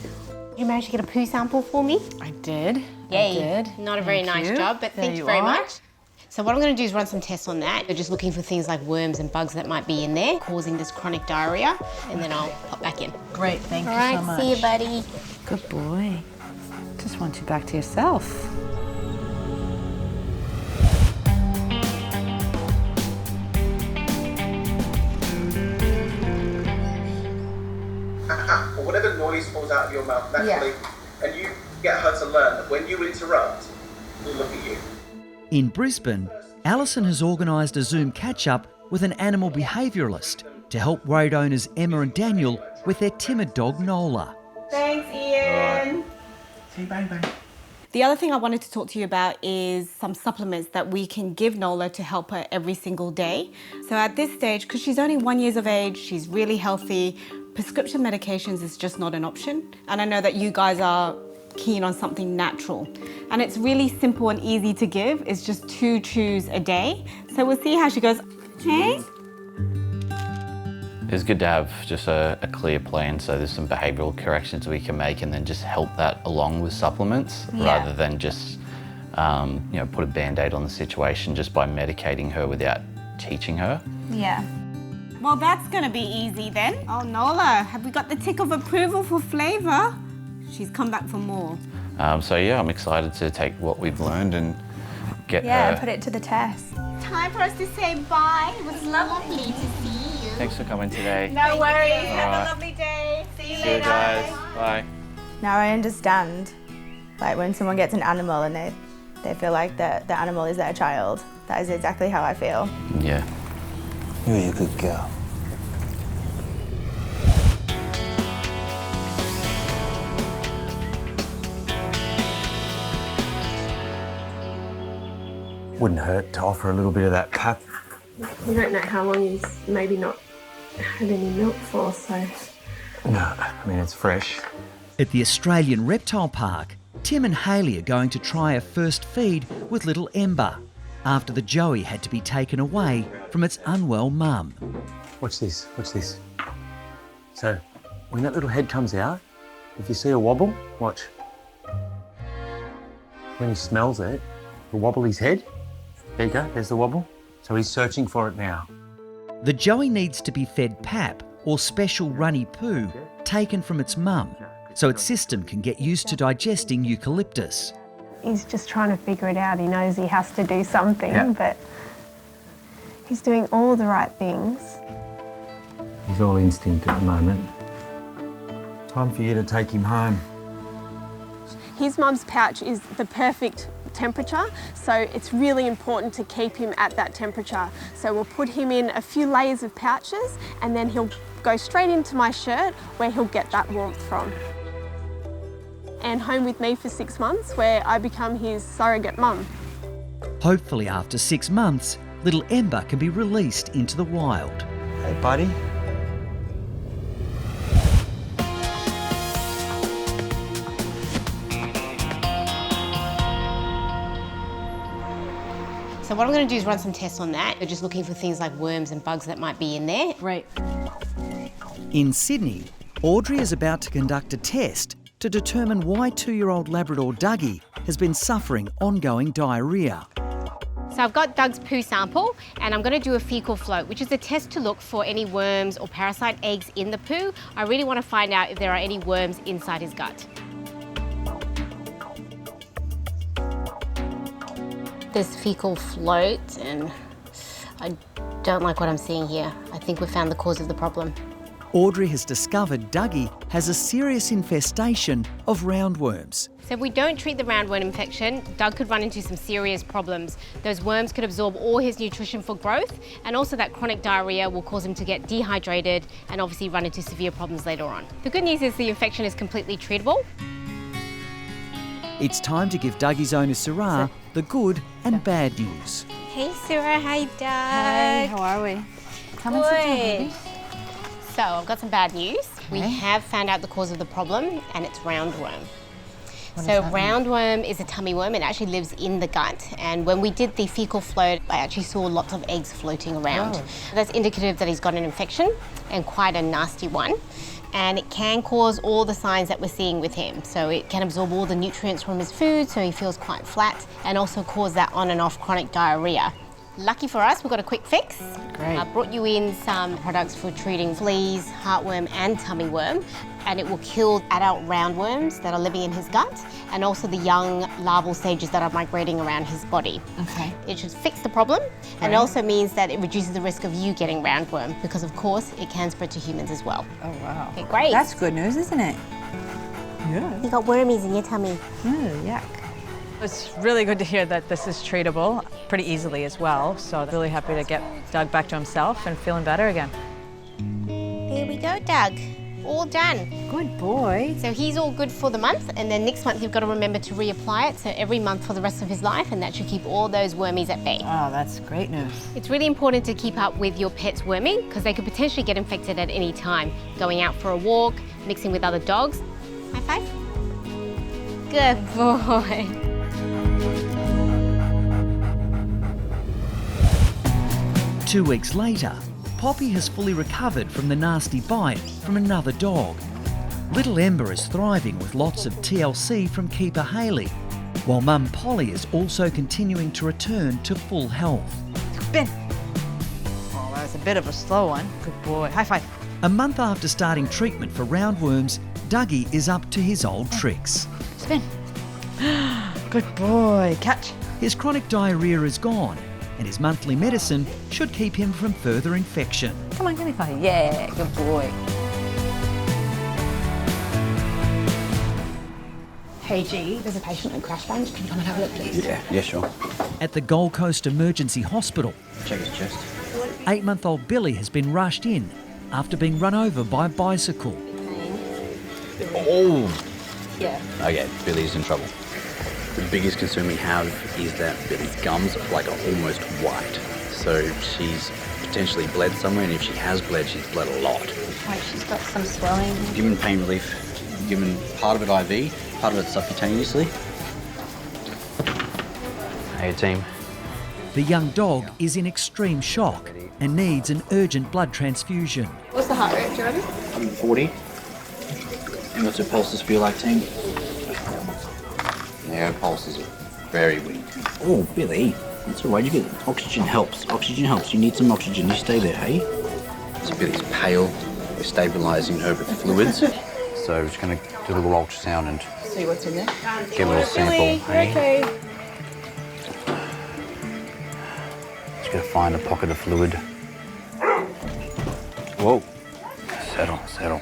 You managed to get a poo sample for me? I did. Yay. I did. Not a very nice job, but thank you very much. So what I'm going to do is run some tests on that. We're just looking for things like worms and bugs that might be in there, causing this chronic diarrhea, and then I'll pop back in. Great, thank you so All much. right, see you, buddy. Good boy. Just want you back to yourself. Or whatever noise falls out of your mouth naturally, and you get her to learn that when you interrupt, we'll look at you. In Brisbane, Alison has organised a Zoom catch-up with an animal behaviouralist to help road owners Emma and Daniel with their timid dog Nola. Thanks, Ian. See you, bang, bang. The other thing I wanted to talk to you about is some supplements that we can give Nola to help her every single day. So at this stage, because she's only 1 year of age, she's really healthy, prescription medications is just not an option. And I know that you guys are keen on something natural. And it's really simple and easy to give. It's just 2 chews a day. So we'll see how she goes. Okay? It's good to have just a clear plan, so there's some behavioural corrections we can make and then just help that along with supplements rather than just put a band-aid on the situation just by medicating her without teaching her. Yeah. Well, that's going to be easy then. Oh, Nola, have we got the tick of approval for flavour? She's come back for more. So yeah, I'm excited to take what we've learned and get her. Put it to the test. Time for us to say bye. It was lovely to see you. Thanks for coming today. No worries. Have Alright. a lovely day. See you See you later. guys. Bye. Now I understand, like when someone gets an animal and they feel like the animal is their child. That is exactly how I feel. Yeah. You're a good girl. Wouldn't hurt to offer a little bit of that pap. We don't know how long he's maybe not had any milk for, so... No, I mean, it's fresh. At the Australian Reptile Park, Tim and Hayley are going to try a first feed with little Ember after the Joey had to be taken away from its unwell mum. Watch this, watch this. So, when that little head comes out, if you see a wobble, watch. When he smells it, he'll wobble his head. There you go, there's the wobble. So he's searching for it now. The Joey needs to be fed pap or special runny poo taken from its mum so its system can get used to digesting eucalyptus. He's just trying to figure it out. He knows he has to do something, but he's doing all the right things. He's all instinct at the moment. Time for you to take him home. His mum's pouch is the perfect temperature, so it's really important to keep him at that temperature. So we'll put him in a few layers of pouches and then he'll go straight into my shirt where he'll get that warmth from. And home with me for 6 months where I become his surrogate mum. Hopefully after 6 months, little Ember can be released into the wild. Hey, buddy. So what I'm going to do is run some tests on that. We're just looking for things like worms and bugs that might be in there. Right. In Sydney, Audrey is about to conduct a test to determine why 2-year-old Labrador Dougie has been suffering ongoing diarrhoea. So I've got Doug's poo sample and I'm going to do a fecal float, which is a test to look for any worms or parasite eggs in the poo. I really want to find out if there are any worms inside his gut. This fecal float, and I don't like what I'm seeing here. I think we've found the cause of the problem. Audrey has discovered Dougie has a serious infestation of roundworms. So if we don't treat the roundworm infection, Doug could run into some serious problems. Those worms could absorb all his nutrition for growth, and also that chronic diarrhoea will cause him to get dehydrated and obviously run into severe problems later on. The good news is the infection is completely treatable. It's time to give Dougie's owner Sarah the good and bad news. Hey Sarah, hi Doug. Hey, how are we? Come and sit down, baby. So I've got some bad news. We have found out the cause of the problem, and it's roundworm. So roundworm is a tummy worm. It actually lives in the gut. And when we did the fecal float, I actually saw lots of eggs floating around. That's indicative that he's got an infection, and quite a nasty one. And it can cause all the signs that we're seeing with him. So it can absorb all the nutrients from his food, so he feels quite flat, and also cause that on and off chronic diarrhea. Lucky for us, we've got a quick fix. Great. I brought you in some products for treating fleas, heartworm and tummy worm, and it will kill adult roundworms that are living in his gut, and also the young larval stages that are migrating around his body. Okay. It should fix the problem, and it also means that it reduces the risk of you getting roundworm, because of course it can spread to humans as well. Oh wow. Okay, great. That's good news, isn't it? Yeah. You got wormies in your tummy. Yuck. It's really good to hear that this is treatable pretty easily as well. So really happy to get Doug back to himself and feeling better again. There we go, Doug. All done. Good boy. So he's all good for the month, and then next month you've got to remember to reapply it, so every month for the rest of his life, and that should keep all those wormies at bay. Oh, that's great news. It's really important to keep up with your pet's worming, because they could potentially get infected at any time. Going out for a walk, mixing with other dogs. High five. Good boy. Two weeks later, Poppy has fully recovered from the nasty bite from another dog. Little Ember is thriving with lots of TLC from keeper Hayley, while Mum Polly is also continuing to return to full health. Ben. Oh, that was a bit of a slow one. Good boy. High five. A month after starting treatment for roundworms, Dougie is up to his old tricks. Spin. Good boy. Catch. His chronic diarrhoea is gone, and his monthly medicine should keep him from further infection. Come on, give me five. Yeah, good boy. Hey G, there's a patient at Crash Bench. Can you come and have a look, please? Yeah, sure. At the Gold Coast Emergency Hospital, Check his chest. 8-month-old Billy has been rushed in after being run over by a bicycle. Oh! Yeah. Okay, Billy's in trouble. The biggest concern we have is that Billy's gums are almost white. So she's potentially bled somewhere, and if she has bled, she's bled a lot. Like she's got some swelling. Given pain relief, given part of it IV, part of it subcutaneously. Hey team. The young dog is in extreme shock and needs an urgent blood transfusion. What's the heart rate, Jordan? 140. And what's her pulses feel like, team? Yeah, her pulses are very weak. Oh, Billy, that's all right. You get oxygen helps. Oxygen helps. You need some oxygen. You stay there, hey? So Billy's pale. We're stabilising her with fluids. So we're just going to do a little ultrasound and See what's in there. get a little sample. Billy, Hey? okay. Just got to find a pocket of fluid. Whoa. Settle, settle.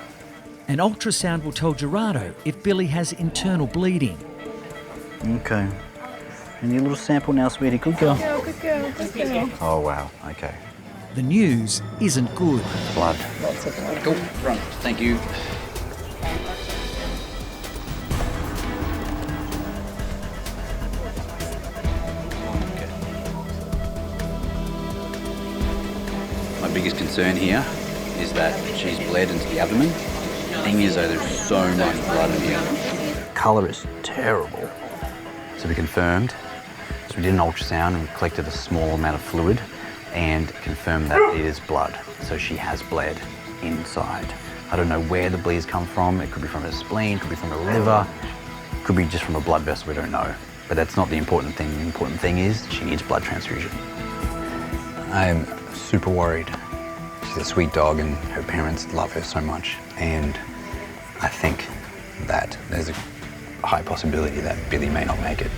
An ultrasound will tell Gerardo if Billy has internal bleeding. Okay. And your little sample now, sweetie. Good girl. Good girl, good girl. Oh, wow. Okay. The news isn't good. Blood. Lots of blood. Cool. Run. Thank you. My biggest concern here is that she's bled into the abdomen. The thing is, though, there's so much blood in here. Colour is terrible. So we confirmed. So we did an ultrasound and we collected a small amount of fluid and confirmed that it is blood. So she has bled inside. I don't know where the bleeds come from. It could be from her spleen, could be from her liver, could be just from a blood vessel, we don't know. But that's not the important thing. The important thing is she needs blood transfusion. I am super worried. She's a sweet dog and her parents love her so much. And I think that there's a high possibility that Billy may not make it.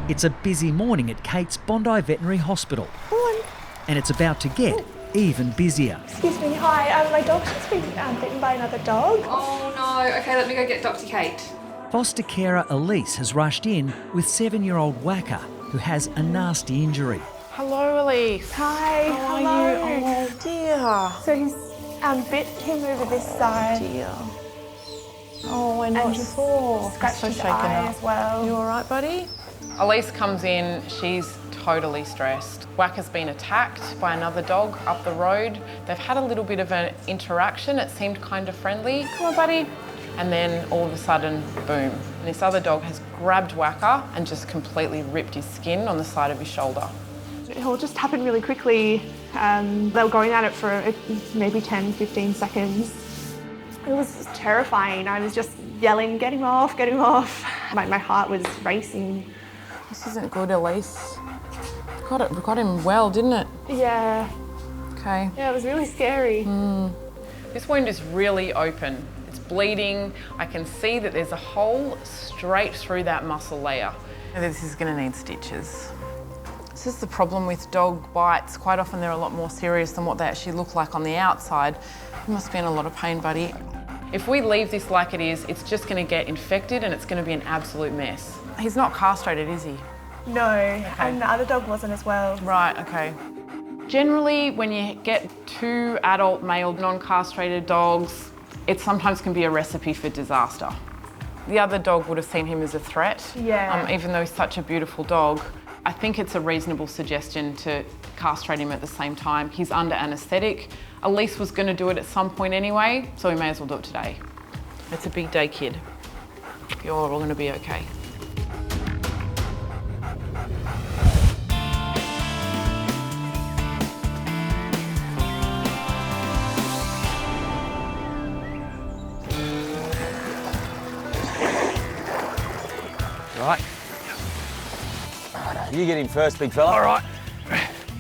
It's a busy morning at Kate's Bondi Veterinary Hospital. And it's about to get even busier. Excuse me, hi. My dog's just been bitten by another dog. Oh no, okay, let me go get Dr. Kate. Foster carer Elise has rushed in with 7-year-old Wacker, who has a nasty injury. Hello, Elise. Hi. How are hello. you? Oh dear. So he's bit him over this side. Dear. Oh, we're not sore. Scratched So his shaken eye up. as well. You all right, buddy? Elise comes in, she's totally stressed. Wacker's been attacked by another dog up the road. They've had a little bit of an interaction. It seemed kind of friendly. Come on, buddy. And then all of a sudden, boom. And this other dog has grabbed Wacker and just completely ripped his skin on the side of his shoulder. It all just happened really quickly. They were going at it for maybe 10, 15 seconds. It was terrifying. I was just yelling, get him off, get him off. My heart was racing. This isn't good, Elise. Got him well, didn't it? Yeah. Okay. Yeah, it was really scary. This wound is really open. It's bleeding. I can see that there's a hole straight through that muscle layer. This is going to need stitches. This is the problem with dog bites. Quite often they're a lot more serious than what they actually look like on the outside. You must be in a lot of pain, buddy. If we leave this like it is, it's just going to get infected and it's going to be an absolute mess. He's not castrated, is he? No, and the other dog wasn't as well. Right, okay. Generally, when you get two adult male non-castrated dogs, it sometimes can be a recipe for disaster. The other dog would have seen him as a threat, even though he's such a beautiful dog. I think it's a reasonable suggestion to castrate him at the same time. He's under anaesthetic. Elise was going to do it at some point anyway, so we may as well do it today. It's a big day, kid. You're all going to be okay. Right. You get him first, big fella. All right.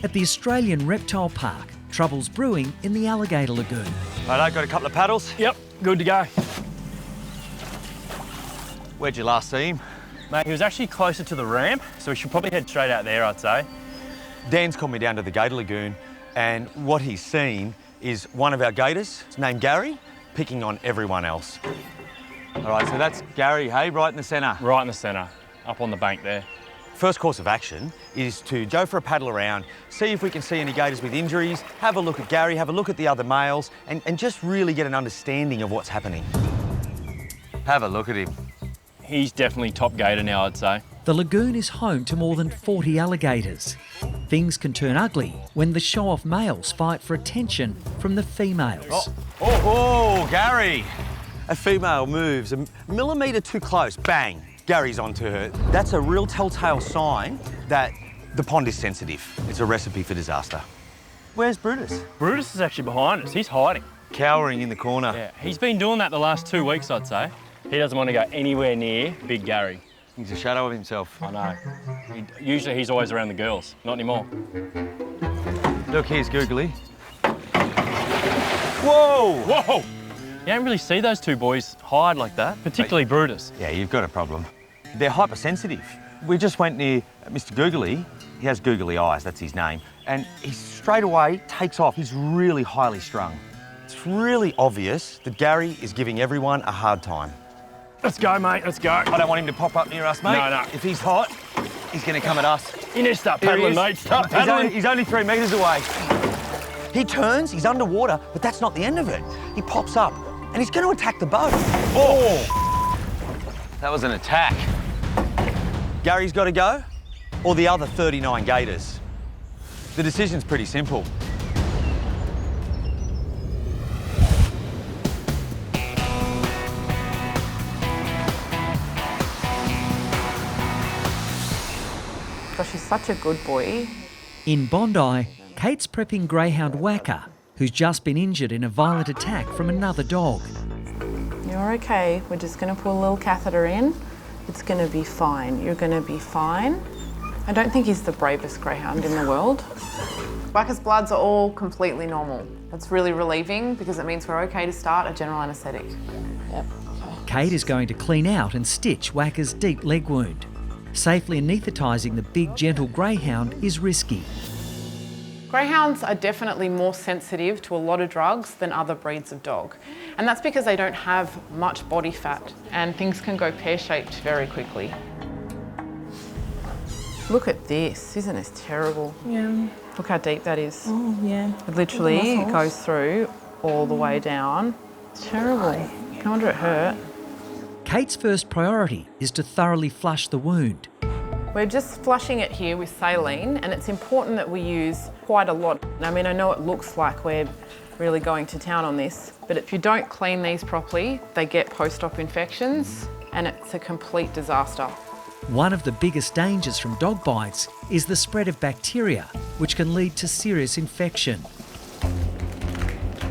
At the Australian Reptile Park, trouble's brewing in the Alligator Lagoon. Righto, got a couple of paddles? Yep, good to go. Where'd you last see him? Mate, he was actually closer to the ramp, so we should probably head straight out there, I'd say. Dan's called me down to the Gator Lagoon, and what he's seen is one of our gators, named Gary, picking on everyone else. All right, so that's Gary, hey, right in the centre. Right in the centre, up on the bank there. First course of action is to go for a paddle around, see if we can see any gators with injuries, have a look at Gary, have a look at the other males, and just really get an understanding of what's happening. Have a look at him. He's definitely top gator now, I'd say. The lagoon is home to more than 40 alligators. Things can turn ugly when the show-off males fight for attention from the females. Oh, Gary! A female moves a millimetre too close, bang, Gary's onto her. That's a real telltale sign that the pond is sensitive. It's a recipe for disaster. Where's Brutus? Brutus is actually behind us. He's hiding. Cowering in the corner. Yeah, he's been doing that the last 2 weeks, I'd say. He doesn't want to go anywhere near Big Gary. He's a shadow of himself. I know. Usually he's always around the girls. Not anymore. Look, here's Googly. Whoa! Whoa! You don't really see those two boys hide like that, particularly Brutus. Yeah, you've got a problem. They're hypersensitive. We just went near Mr. Googly. He has googly eyes, that's his name. And he straight away takes off. He's really highly strung. It's really obvious that Gary is giving everyone a hard time. Let's go, mate, let's go. I don't want him to pop up near us, mate. No. If he's hot, he's going to come at us. You need to start paddling, mate. Start paddling. He's only 3 metres away. He turns, he's underwater, but that's not the end of it. He pops up and he's going to attack the boat. Oh! That was an attack. Gary's got to go, or the other 39 gators. The decision's pretty simple. Gosh, he's such a good boy. In Bondi, Kate's prepping greyhound Wacker, who's just been injured in a violent attack from another dog. You're okay. We're just going to put a little catheter in. It's going to be fine. You're going to be fine. I don't think he's the bravest greyhound in the world. Wacker's bloods are all completely normal. That's really relieving because it means we're okay to start a general anaesthetic. Yep. Kate is going to clean out and stitch Wacker's deep leg wound. Safely anaesthetising the big, gentle greyhound is risky. Greyhounds are definitely more sensitive to a lot of drugs than other breeds of dog. And that's because they don't have much body fat and things can go pear-shaped very quickly. Look at this, isn't it terrible? Yeah. Look how deep that is. Oh, yeah. Literally, it goes through all the way down. It's terrible. No wonder it hurt. Kate's first priority is to thoroughly flush the wound. We're just flushing it here with saline, and it's important that we use quite a lot. I mean, I know it looks like we're really going to town on this, but if you don't clean these properly, they get post-op infections, and it's a complete disaster. One of the biggest dangers from dog bites is the spread of bacteria, which can lead to serious infection.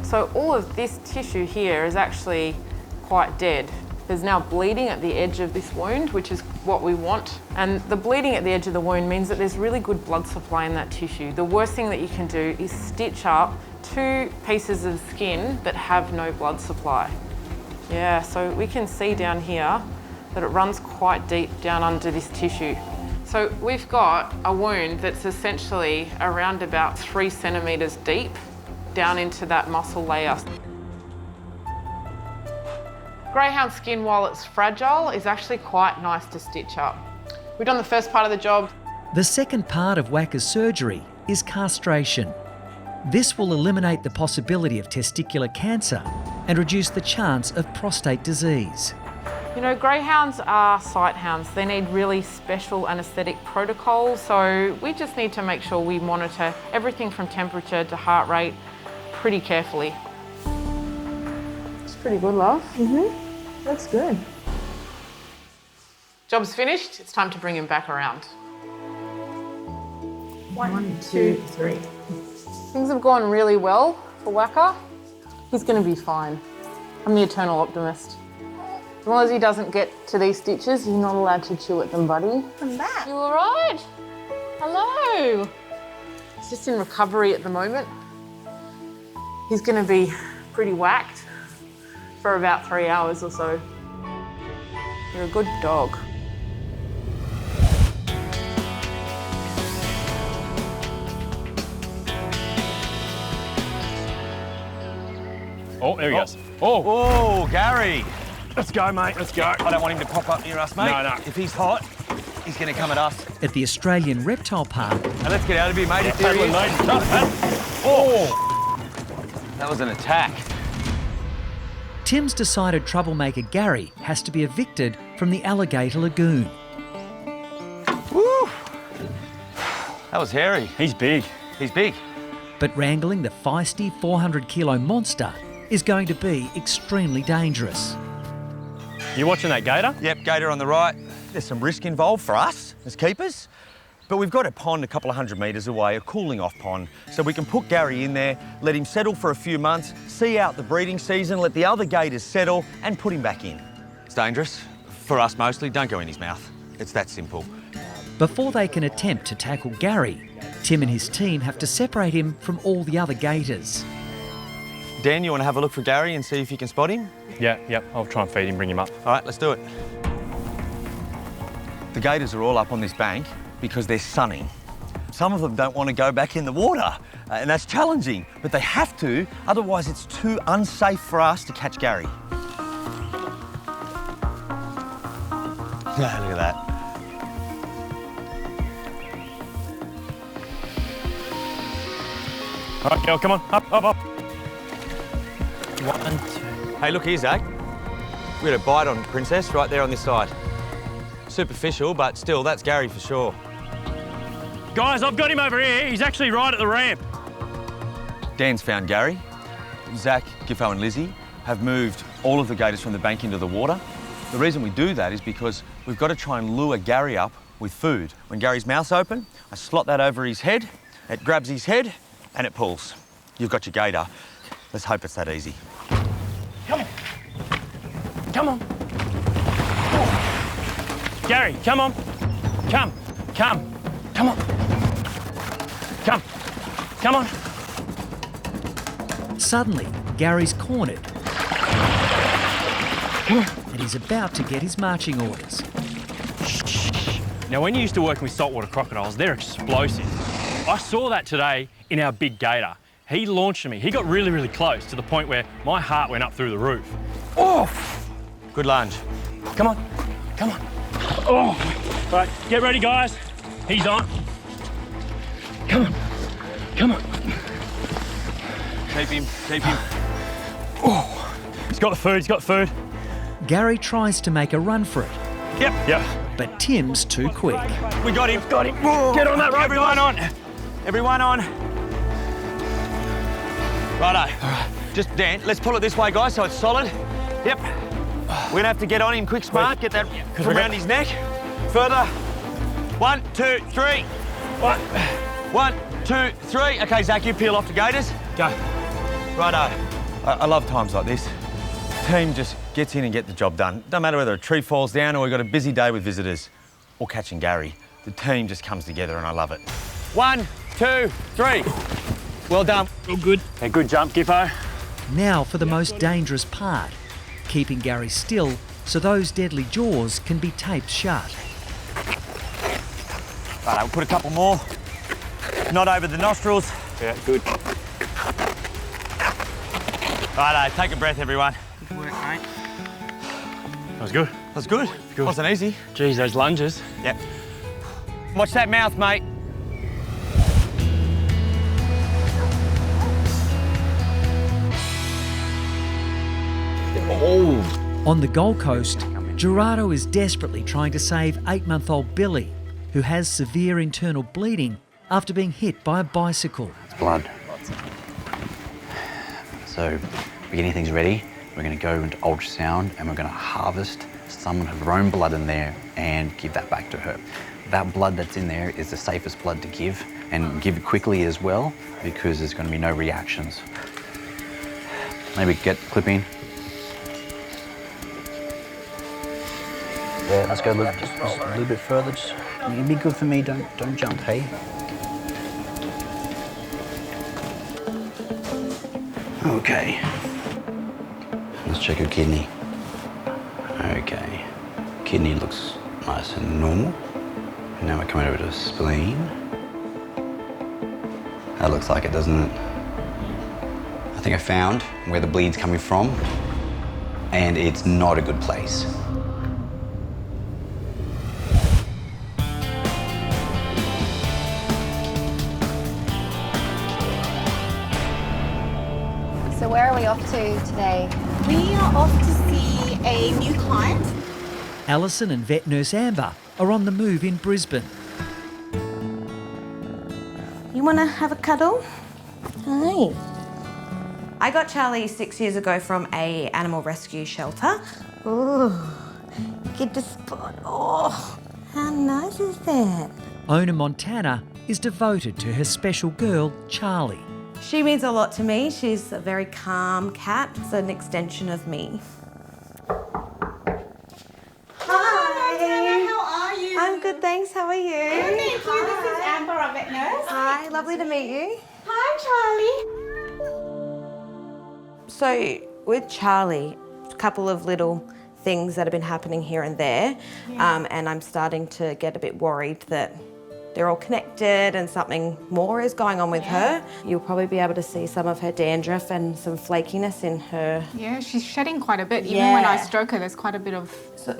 So all of this tissue here is actually quite dead. There's now bleeding at the edge of this wound, which is what we want. And the bleeding at the edge of the wound means that there's really good blood supply in that tissue. The worst thing that you can do is stitch up 2 pieces of skin that have no blood supply. Yeah, so we can see down here that it runs quite deep down under this tissue. So we've got a wound that's essentially around about 3 centimetres deep down into that muscle layer. Greyhound skin, while it's fragile, is actually quite nice to stitch up. We've done the first part of the job. The second part of Wacker's surgery is castration. This will eliminate the possibility of testicular cancer and reduce the chance of prostate disease. You know, greyhounds are sight hounds. They need really special anaesthetic protocols, so we just need to make sure we monitor everything from temperature to heart rate pretty carefully. It's pretty good, love. That's good. Job's finished, it's time to bring him back around. 1, 2, 3. Things have gone really well for Wacker. He's going to be fine. I'm the eternal optimist. As long as he doesn't get to these stitches, you're not allowed to chew at them, buddy. I'm back. You all right? Hello. He's just in recovery at the moment. He's going to be pretty whacked for about 3 hours or so. You're a good dog. Oh, there he goes. Oh, Gary. Let's go, mate. Let's go. I don't want him to pop up near us, mate. No. If he's hot, he's going to come at us. At the Australian Reptile Park, Now let's get out of here, mate. There he is. Oh, that was an attack. Tim's decided troublemaker Gary has to be evicted from the Alligator Lagoon. Woo! That was hairy. He's big. He's big. But wrangling the feisty 400-kilo monster is going to be extremely dangerous. You watching that gator? Yep, gator on the right. There's some risk involved for us as keepers, but we've got a pond a couple of 100 metres away, a cooling off pond, so we can put Gary in there, let him settle for a few months, see out the breeding season, let the other gators settle and put him back in. It's dangerous, for us mostly. Don't go in his mouth. It's that simple. Before they can attempt to tackle Gary, Tim and his team have to separate him from all the other gators. Dan, you want to have a look for Gary and see if you can spot him? Yep. I'll try and feed him, bring him up. All right, let's do it. The gators are all up on this bank because they're sunning. Some of them don't want to go back in the water, and that's challenging, but they have to, otherwise it's too unsafe for us to catch Gary. Yeah, look at that. All right, girl, come on. Up. 1, 2. Hey, look here, Zach. We had a bite on Princess right there on this side. Superficial, but still, that's Gary for sure. Guys, I've got him over here. He's actually right at the ramp. Dan's found Gary. Zach, Giffo and Lizzie have moved all of the gators from the bank into the water. The reason we do that is because we've got to try and lure Gary up with food. When Gary's mouth's open, I slot that over his head, it grabs his head and it pulls. You've got your gator. Let's hope it's that easy. Come on. Gary, come on. Come on. Come on. Suddenly, Gary's cornered. And he's about to get his marching orders. Now, when you're used to working with saltwater crocodiles, they're explosive. I saw that today in our big gator. He launched at me. He got really, really close to the point where my heart went up through the roof. Oh! Good lunge. Come on. Oh! All right, get ready, guys. He's on. Come on. Keep him. Oh! He's got the food. Gary tries to make a run for it. Yep. but Tim's too quick. We got him. Got him. Get on that rope. Everyone on. Everyone on. Righto. Just Dan, let's pull it this way, guys, so it's solid. Yep. We're gonna have to get on him quick, smart. Get that from around his neck. Further. 1, 2, 3. 1, 2, 3. Okay, Zach, you peel off the gators. Go. Righto. I love times like this. Team just gets in and get the job done. Don't matter whether a tree falls down or we've got a busy day with visitors or catching Gary. The team just comes together and I love it. 1, 2, 3. Well done. All good. A good jump, Gippo. Now for the most dangerous part, keeping Gary still so those deadly jaws can be taped shut. Right, we'll put a couple more. Not over the nostrils. Yeah, good. Righto, take a breath, everyone. Good work, mate. That was good. That was good. Wasn't easy. Geez, those lunges. Yep. Watch that mouth, mate. On the Gold Coast, Gerardo is desperately trying to save 8-month-old Billy, who has severe internal bleeding after being hit by a bicycle. It's blood. So we're getting things ready. We're going to go into ultrasound and we're going to harvest some of her own blood in there and give that back to her. That blood that's in there is the safest blood to give, and give it quickly as well because there's going to be no reactions. Maybe get clipping. Yeah, let's go just a little bit further. It'd be good for me, don't jump, hey? Okay. Let's check her kidney. Okay. Kidney looks nice and normal. And now we're coming over to spleen. That looks like it, doesn't it? I think I found where the bleed's coming from, and it's not a good place. So where are we off to today? We are off to see a new client. Alison and vet nurse Amber are on the move in Brisbane. You want to have a cuddle? Hi. I got Charlie 6 years ago from a animal rescue shelter. Ooh, get to spot. Oh, how nice is that? Ona Montana is devoted to her special girl, Charlie. She means a lot to me. She's a very calm cat. It's an extension of me. Hi, how are you? I'm good, thanks. How are you? Good, thank you. This is Amber, our vet nurse. Hi, lovely to meet you. Hi, Charlie. So with Charlie, a couple of little things that have been happening here and there, and I'm starting to get a bit worried that they're all connected and something more is going on with her. You'll probably be able to see some of her dandruff and some flakiness in her. Yeah, she's shedding quite a bit. Even when I stroke her, there's quite a bit of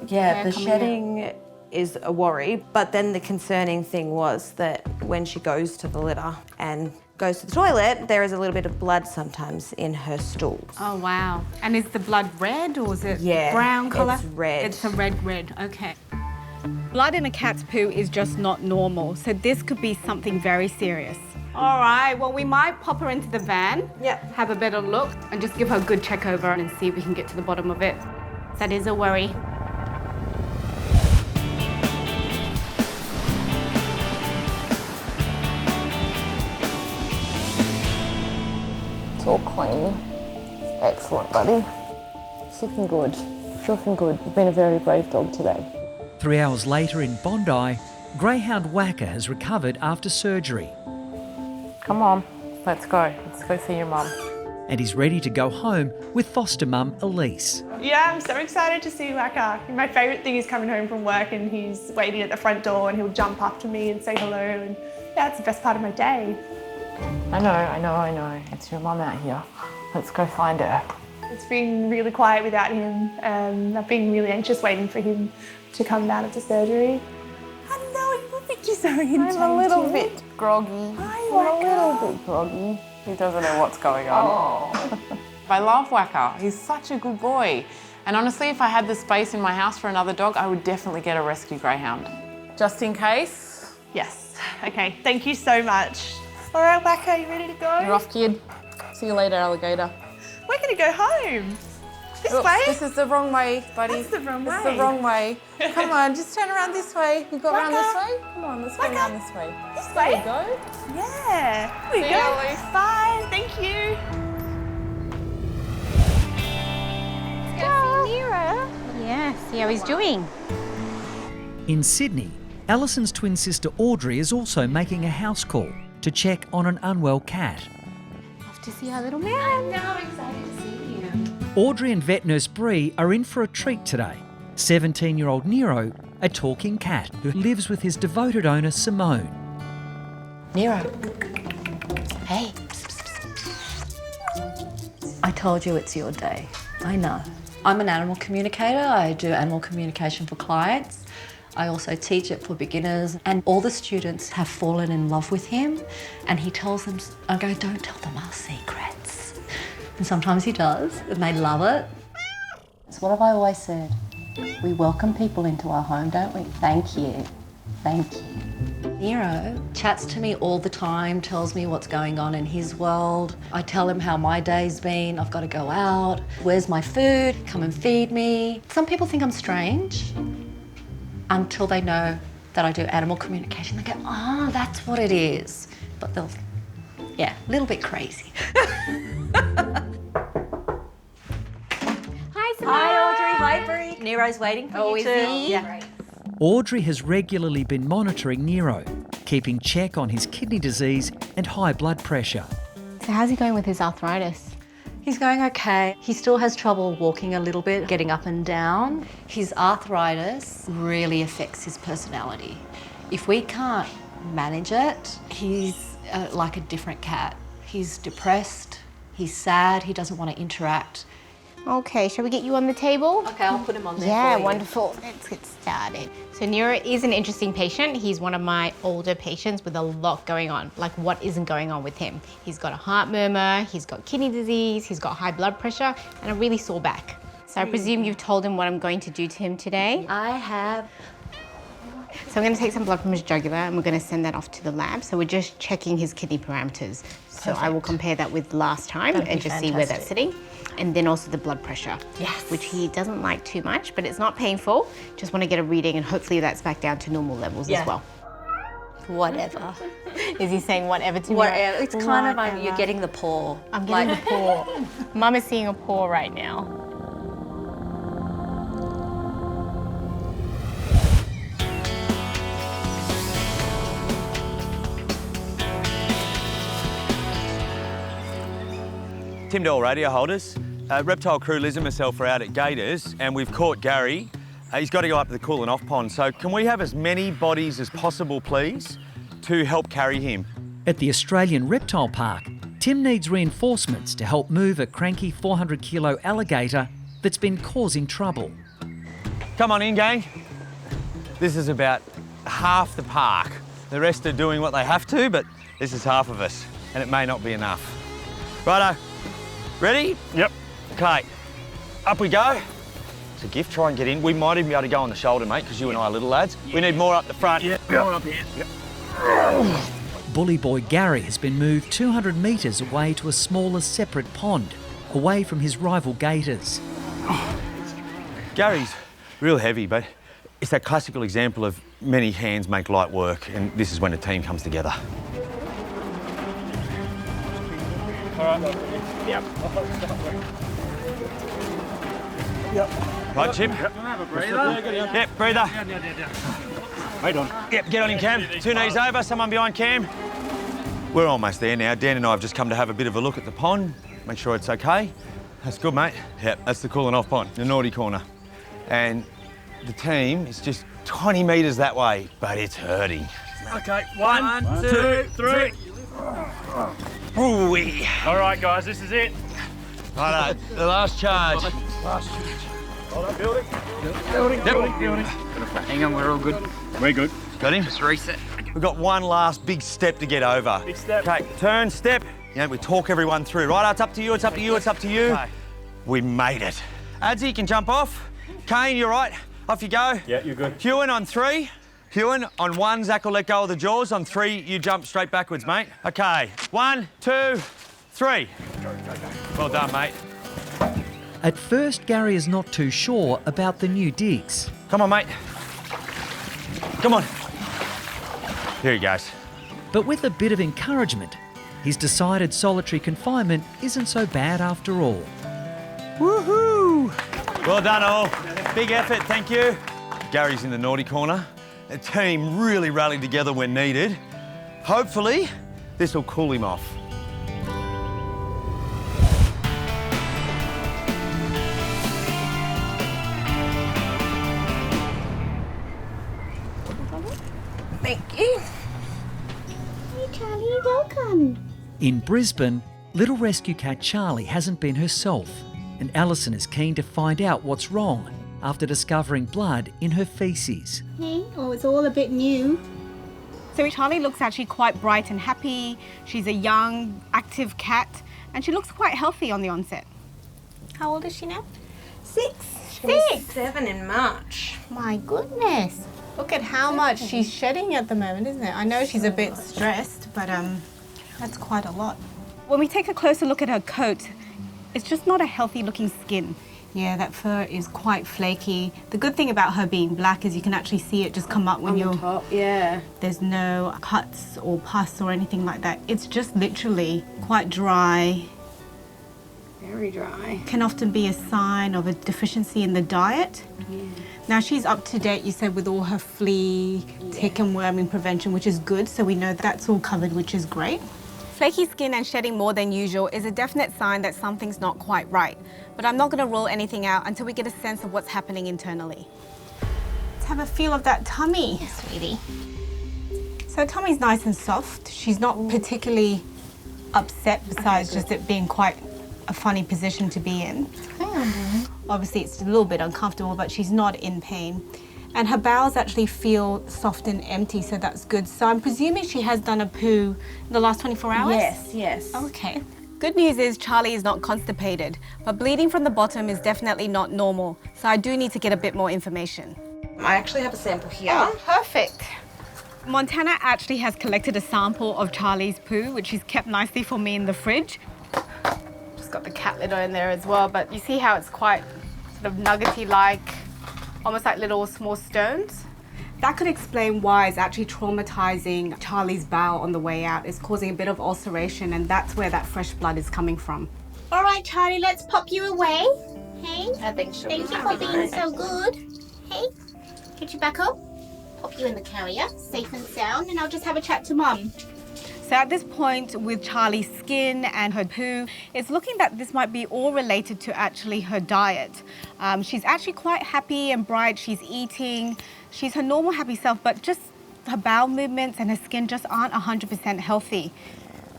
hair the coming shedding is a worry. But then the concerning thing was that when she goes to the litter and goes to the toilet, there is a little bit of blood sometimes in her stools. Oh, wow. And is the blood red or is it brown colour? It's red. It's a red, okay. Blood in a cat's poo is just not normal, so this could be something very serious. All right, well, we might pop her into the van, have a better look, And just give her a good check over and see if we can get to the bottom of it. That is a worry. It's all clean. Excellent, buddy. It's looking good. It's looking good. You've been a very brave dog today. 3 hours later in Bondi, Greyhound Whacker has recovered after surgery. Come on, let's go. Let's go see your mum. And he's ready to go home with foster mum Elise. Yeah, I'm so excited to see Whacker. My favourite thing is coming home from work and he's waiting at the front door and he'll jump up to me and say hello, and yeah, it's the best part of my day. I know. It's your mum out here. Let's go find her. It's been really quiet without him. I've been really anxious waiting for him to come down after surgery. Hello, you think you're so into I'm a little bit groggy. Hi, I'm a little bit groggy. He doesn't know what's going on. I love Whacker. He's such a good boy. And honestly, if I had the space in my house for another dog, I would definitely get a rescue greyhound. Just in case. Yes. Okay, thank you so much. All right, Wacko, you ready to go? You're off, kid. See you later, Alligator. We're gonna go home. This Oops, way? This is the wrong way, buddy. That's the wrong way. It's the wrong way. Come on, just turn around this way. You got around this way? Come on, let's go Wacko. around this way. This There way? you go. Yeah. There we See go. you, Ellie. Bye. Thank you. Yeah, see how he's doing. In Sydney, Alison's twin sister Audrey is also making a house call to check on an unwell cat. Off to see our little man. Now I'm excited to see you. Audrey and vet nurse Bree are in for a treat today. 17-year-old Nero, a talking cat who lives with his devoted owner Simone. Nero. Hey. I told you it's your day. I know. I'm an animal communicator. I do animal communication for clients. I also teach it for beginners, and all the students have fallen in love with him, and he tells them, I go, don't tell them our secrets. And sometimes he does, and they love it. It's what have I always said? We welcome people into our home, don't we? Thank you. Thank you. Nero chats to me all the time, tells me what's going on in his world. I tell him how my day's been. I've got to go out. Where's my food? Come and feed me. Some people think I'm strange until they know that I do animal communication. They go, oh, that's what it is. But they'll, yeah, a little bit crazy. Hi, Simone. Hi, Audrey. Hi, Bree. Nero's waiting for you is too. he? Yeah. Audrey has regularly been monitoring Nero, keeping check on his kidney disease and high blood pressure. So how's he going with his arthritis? He's going okay. He still has trouble walking a little bit, getting up and down. His arthritis really affects his personality. If we can't manage it, he's like a different cat. He's depressed, he's sad, he doesn't want to interact. Okay, shall we get you on the table? Okay, I'll put him on there Yeah, for you. wonderful. Let's get started. So Nero is an interesting patient. He's one of my older patients with a lot going on. Like, what isn't going on with him? He's got a heart murmur, he's got kidney disease, he's got high blood pressure, and a really sore back. So I presume you've told him what I'm going to do to him today? I have. So I'm going to take some blood from his jugular and we're going to send that off to the lab. So we're just checking his kidney parameters. So I will compare that with last time That'd and be just see where that's fantastic. sitting. And then also the blood pressure, which he doesn't like too much, but it's not painful. Just want to get a reading and hopefully that's back down to normal levels as well. Whatever. Is he saying whatever to me? Whatever. It's kind of like you're getting the paw. I'm getting the paw. Mum is seeing a paw right now. Tim Dell, radio holders. Reptile crew, Liz and myself are out at Gators and we've caught Gary. He's got to go up to the cooling off pond. So can we have as many bodies as possible, please, to help carry him? At the Australian Reptile Park, Tim needs reinforcements to help move a cranky 400-kilo alligator that's been causing trouble. Come on in, gang. This is about half the park. The rest are doing what they have to, but this is half of us, and it may not be enough. Righto. Ready? Yep. Okay, up we go. It's a gift, try and get in. We might even be able to go on the shoulder, mate, because you and I are little lads. We need more up the front. Yeah, more up here. Yep. Bully boy Gary has been moved 200 metres away to a smaller separate pond, away from his rival gators. Gary's real heavy, but it's that classical example of many hands make light work, and this is when a team comes together. All right. Yep. Yep. Right, Chip? Yep. Have a breather. Yep, breather. Wait on. Yep, get on in, Cam. 2 knees over, someone behind Cam. We're almost there now. Dan and I have just come to have a bit of a look at the pond, make sure it's okay. That's good, mate. Yep, that's the cooling off pond, the naughty corner. And the team is just 20 metres that way, but it's hurting. Okay, 1, 2, 3. Ooh-wee. All right, guys, this is it. Righto, the last charge. Last charge. Hold up, building. Building. Hang on, we're all good. We're good. Got him? Just reset. We've got one last big step to get over. Big step. Okay, turn, step. You know, we talk everyone through. Right, it's up to you, it's up to you, it's up to you. Okay. We made it. Adsy, you can jump off. Kane, you're right. Off you go. Yeah, you're good. Hewan on 3. Hewan, on 1, Zach will let go of the jaws. On 3, you jump straight backwards, mate. OK, 1, 2, 3. Well done, mate. At first, Gary is not too sure about the new digs. Come on, mate. Come on. Here he goes. But with a bit of encouragement, he's decided solitary confinement isn't so bad after all. Woohoo! Well done, all. Big effort, thank you. Gary's in the naughty corner. The team really rallied together when needed. Hopefully, this will cool him off. Thank you. Hey, Charlie, welcome. In Brisbane, little rescue cat Charlie hasn't been herself, and Alison is keen to find out what's wrong after discovering blood in her faeces. Hey, oh, it's all a bit new. So Charlie looks actually quite bright and happy. She's a young, active cat, and she looks quite healthy on the onset. How old is she now? 6. She 6? was 7 in March. My goodness. Look at how much she's shedding at the moment, isn't it? I know she's a bit stressed, but that's quite a lot. When we take a closer look at her coat, it's just not a healthy looking skin. Yeah, that fur is quite flaky. The good thing about her being black is you can actually see it just come up when you're... top, yeah. There's no cuts or pus or anything like that. It's just literally quite dry. Very dry. Can often be a sign of a deficiency in the diet. Yeah. Now she's up to date, you said, with all her flea, tick and worming prevention, which is good, so we know that's all covered, which is great. Flaky skin and shedding more than usual is a definite sign that something's not quite right, but I'm not going to rule anything out until we get a sense of what's happening internally. Let's have a feel of that tummy. Yes, sweetie. So her tummy's nice and soft. She's not particularly upset, besides just it being quite a funny position to be in. Obviously it's a little bit uncomfortable, but she's not in pain. And her bowels actually feel soft and empty, so that's good. So I'm presuming she has done a poo in the last 24 hours? Yes, yes. Okay. Good news is Charlie is not constipated, but bleeding from the bottom is definitely not normal, so I do need to get a bit more information. I actually have a sample here. Oh, perfect. Montana actually has collected a sample of Charlie's poo, which she's kept nicely for me in the fridge. Just got the cat litter in there as well, but you see how it's quite sort of nuggety-like, almost like little small stones? That could explain why it's actually traumatizing Charlie's bowel on the way out. It's causing a bit of ulceration, and that's where that fresh blood is coming from. All right, Charlie, let's pop you away. Hey? I think she'll Thank you for being so good. Hey, get you back up. Pop you in the carrier, safe and sound, and I'll just have a chat to Mum. So at this point, with Charlie's skin and her poo, it's looking that this might be all related to actually her diet. She's actually quite happy and bright. She's eating. She's her normal happy self, but just her bowel movements and her skin just aren't 100% healthy.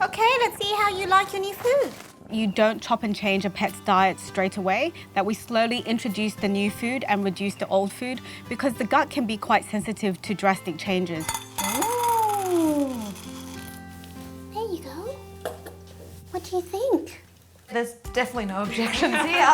Okay, let's see how you like your new food. You don't chop and change a pet's diet straight away, that we slowly introduce the new food and reduce the old food, because the gut can be quite sensitive to drastic changes. Ooh. There you go. What do you think? There's definitely no objections here.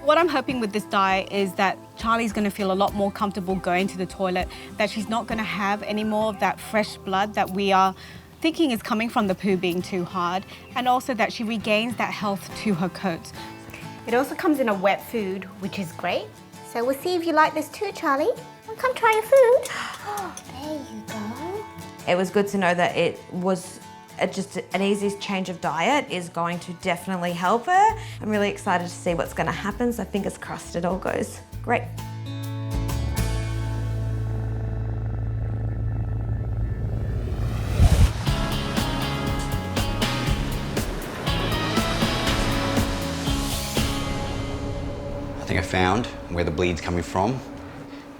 What I'm hoping with this diet is that Charlie's going to feel a lot more comfortable going to the toilet, that she's not going to have any more of that fresh blood that we are thinking is coming from the poo being too hard, and also that she regains that health to her coat. It also comes in a wet food, which is great. So we'll see if you like this too, Charlie. Come try your food. There you go. It was good to know that it was just an easy change of diet is going to definitely help her. I'm really excited to see what's going to happen, so fingers crossed it all goes great. I think I found where the bleed's coming from.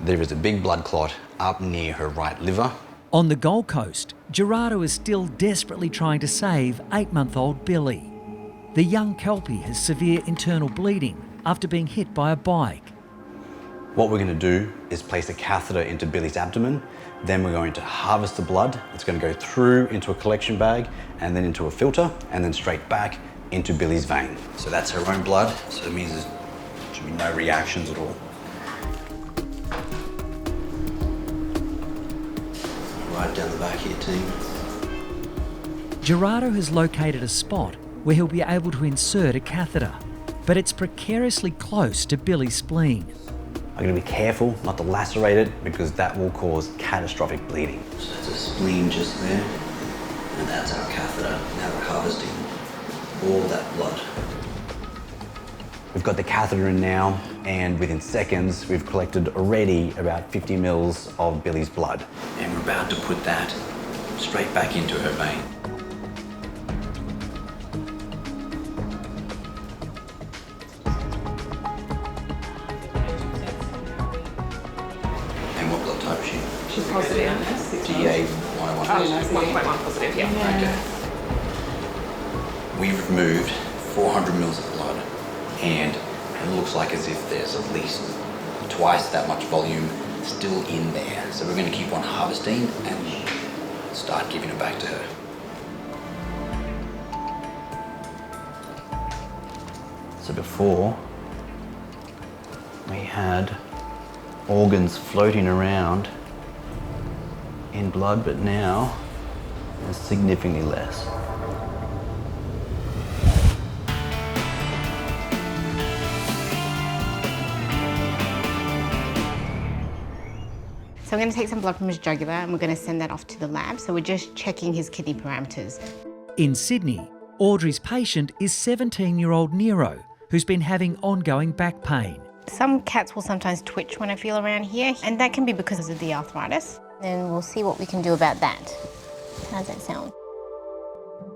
There is a big blood clot up near her right liver. On the Gold Coast, Gerardo is still desperately trying to save 8-month-old Billy. The young Kelpie has severe internal bleeding after being hit by a bike. What we're going to do is place a catheter into Billy's abdomen. Then we're going to harvest the blood. It's going to go through into a collection bag and then into a filter and then straight back into Billy's vein. So that's her own blood. So it means there's should be no reactions at all. Right down the back here, team. Gerardo has located a spot where he'll be able to insert a catheter, but it's precariously close to Billy's spleen. I'm going to be careful not to lacerate it because that will cause catastrophic bleeding. So there's a spleen just there, and that's our catheter. Now we're harvesting all that blood. We've got the catheter in now, and within seconds, we've collected already about 50 mils of Billy's blood. And we're about to put that straight back into her vein. And what blood type is she? She's positive. DA 101. Oh, no, 1.1 positive, yeah. Okay. We've removed 400 mils of blood, and it looks like as if there's at least twice that much volume still in there. So we're going to keep on harvesting and start giving it back to her. So before, we had organs floating around in blood, but now there's significantly less. So I'm going to take some blood from his jugular and we're going to send that off to the lab. So we're just checking his kidney parameters. In Sydney, Audrey's patient is 17-year-old Nero, who's been having ongoing back pain. Some cats will sometimes twitch when I feel around here, and that can be because of the arthritis. And we'll see what we can do about that. How does that sound?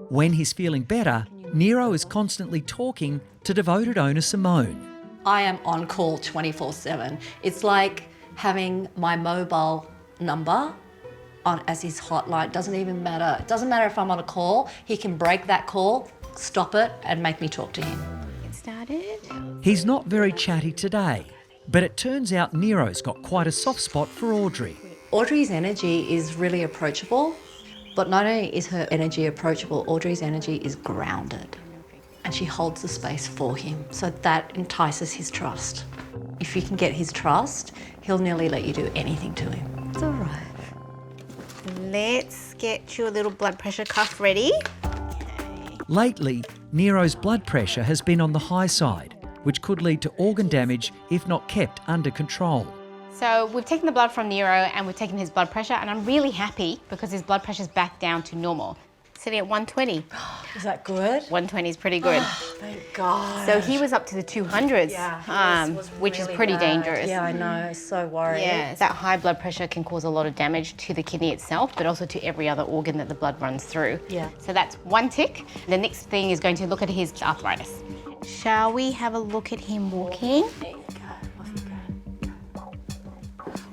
When he's feeling better, Nero is constantly talking to devoted owner Simone. I am on call 24/7. It's like having my mobile number on as his hotline. Doesn't even matter. It doesn't matter if I'm on a call. He can break that call, stop it, and make me talk to him. Get started. He's not very chatty today, but it turns out Nero's got quite a soft spot for Audrey. Audrey's energy is really approachable, but not only is her energy approachable, Audrey's energy is grounded. And she holds the space for him, so that entices his trust. If you can get his trust, he'll nearly let you do anything to him. It's all right. Let's get you a little blood pressure cuff ready. Lately, Nero's blood pressure has been on the high side, which could lead to organ damage if not kept under control. So we've taken the blood from Nero and we've taken his blood pressure, and I'm really happy because his blood pressure's back down to normal. Sitting at 120. Is that good? 120 is pretty good. Thank God. So he was up to the 200s, which is pretty dangerous. Yeah, I know, so worried. Yeah, that high blood pressure can cause a lot of damage to the kidney itself, but also to every other organ that the blood runs through. Yeah. So that's one tick. The next thing is going to look at his arthritis. Shall we have a look at him walking?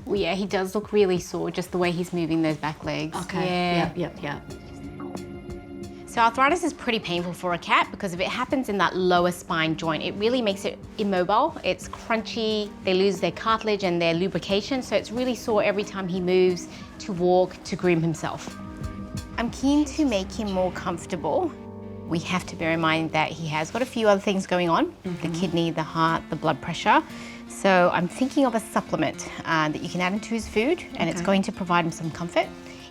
Well, yeah, he does look really sore, just the way he's moving those back legs. Okay, yeah. So arthritis is pretty painful for a cat because if it happens in that lower spine joint, it really makes it immobile. It's crunchy, they lose their cartilage and their lubrication, so it's really sore every time he moves to walk, to groom himself. I'm keen to make him more comfortable. We have to bear in mind that he has got a few other things going on, the kidney, the heart, the blood pressure. So I'm thinking of a supplement that you can add into his food, and it's going to provide him some comfort.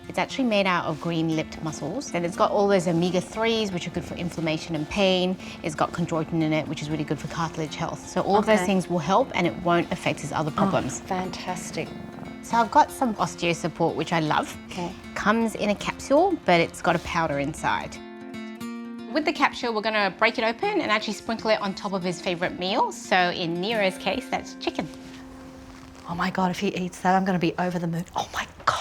It's actually made out of green-lipped mussels, and it's got all those omega-3s, which are good for inflammation and pain. It's got chondroitin in it, which is really good for cartilage health. So all of those things will help, and it won't affect his other problems. Fantastic. So I've got some osteo support, which I love. Comes in a capsule, but it's got a powder inside. With the capsule, we're gonna break it open and actually sprinkle it on top of his favorite meal. So in Nero's case, that's chicken. Oh my God, if he eats that, I'm gonna be over the moon. Oh my God.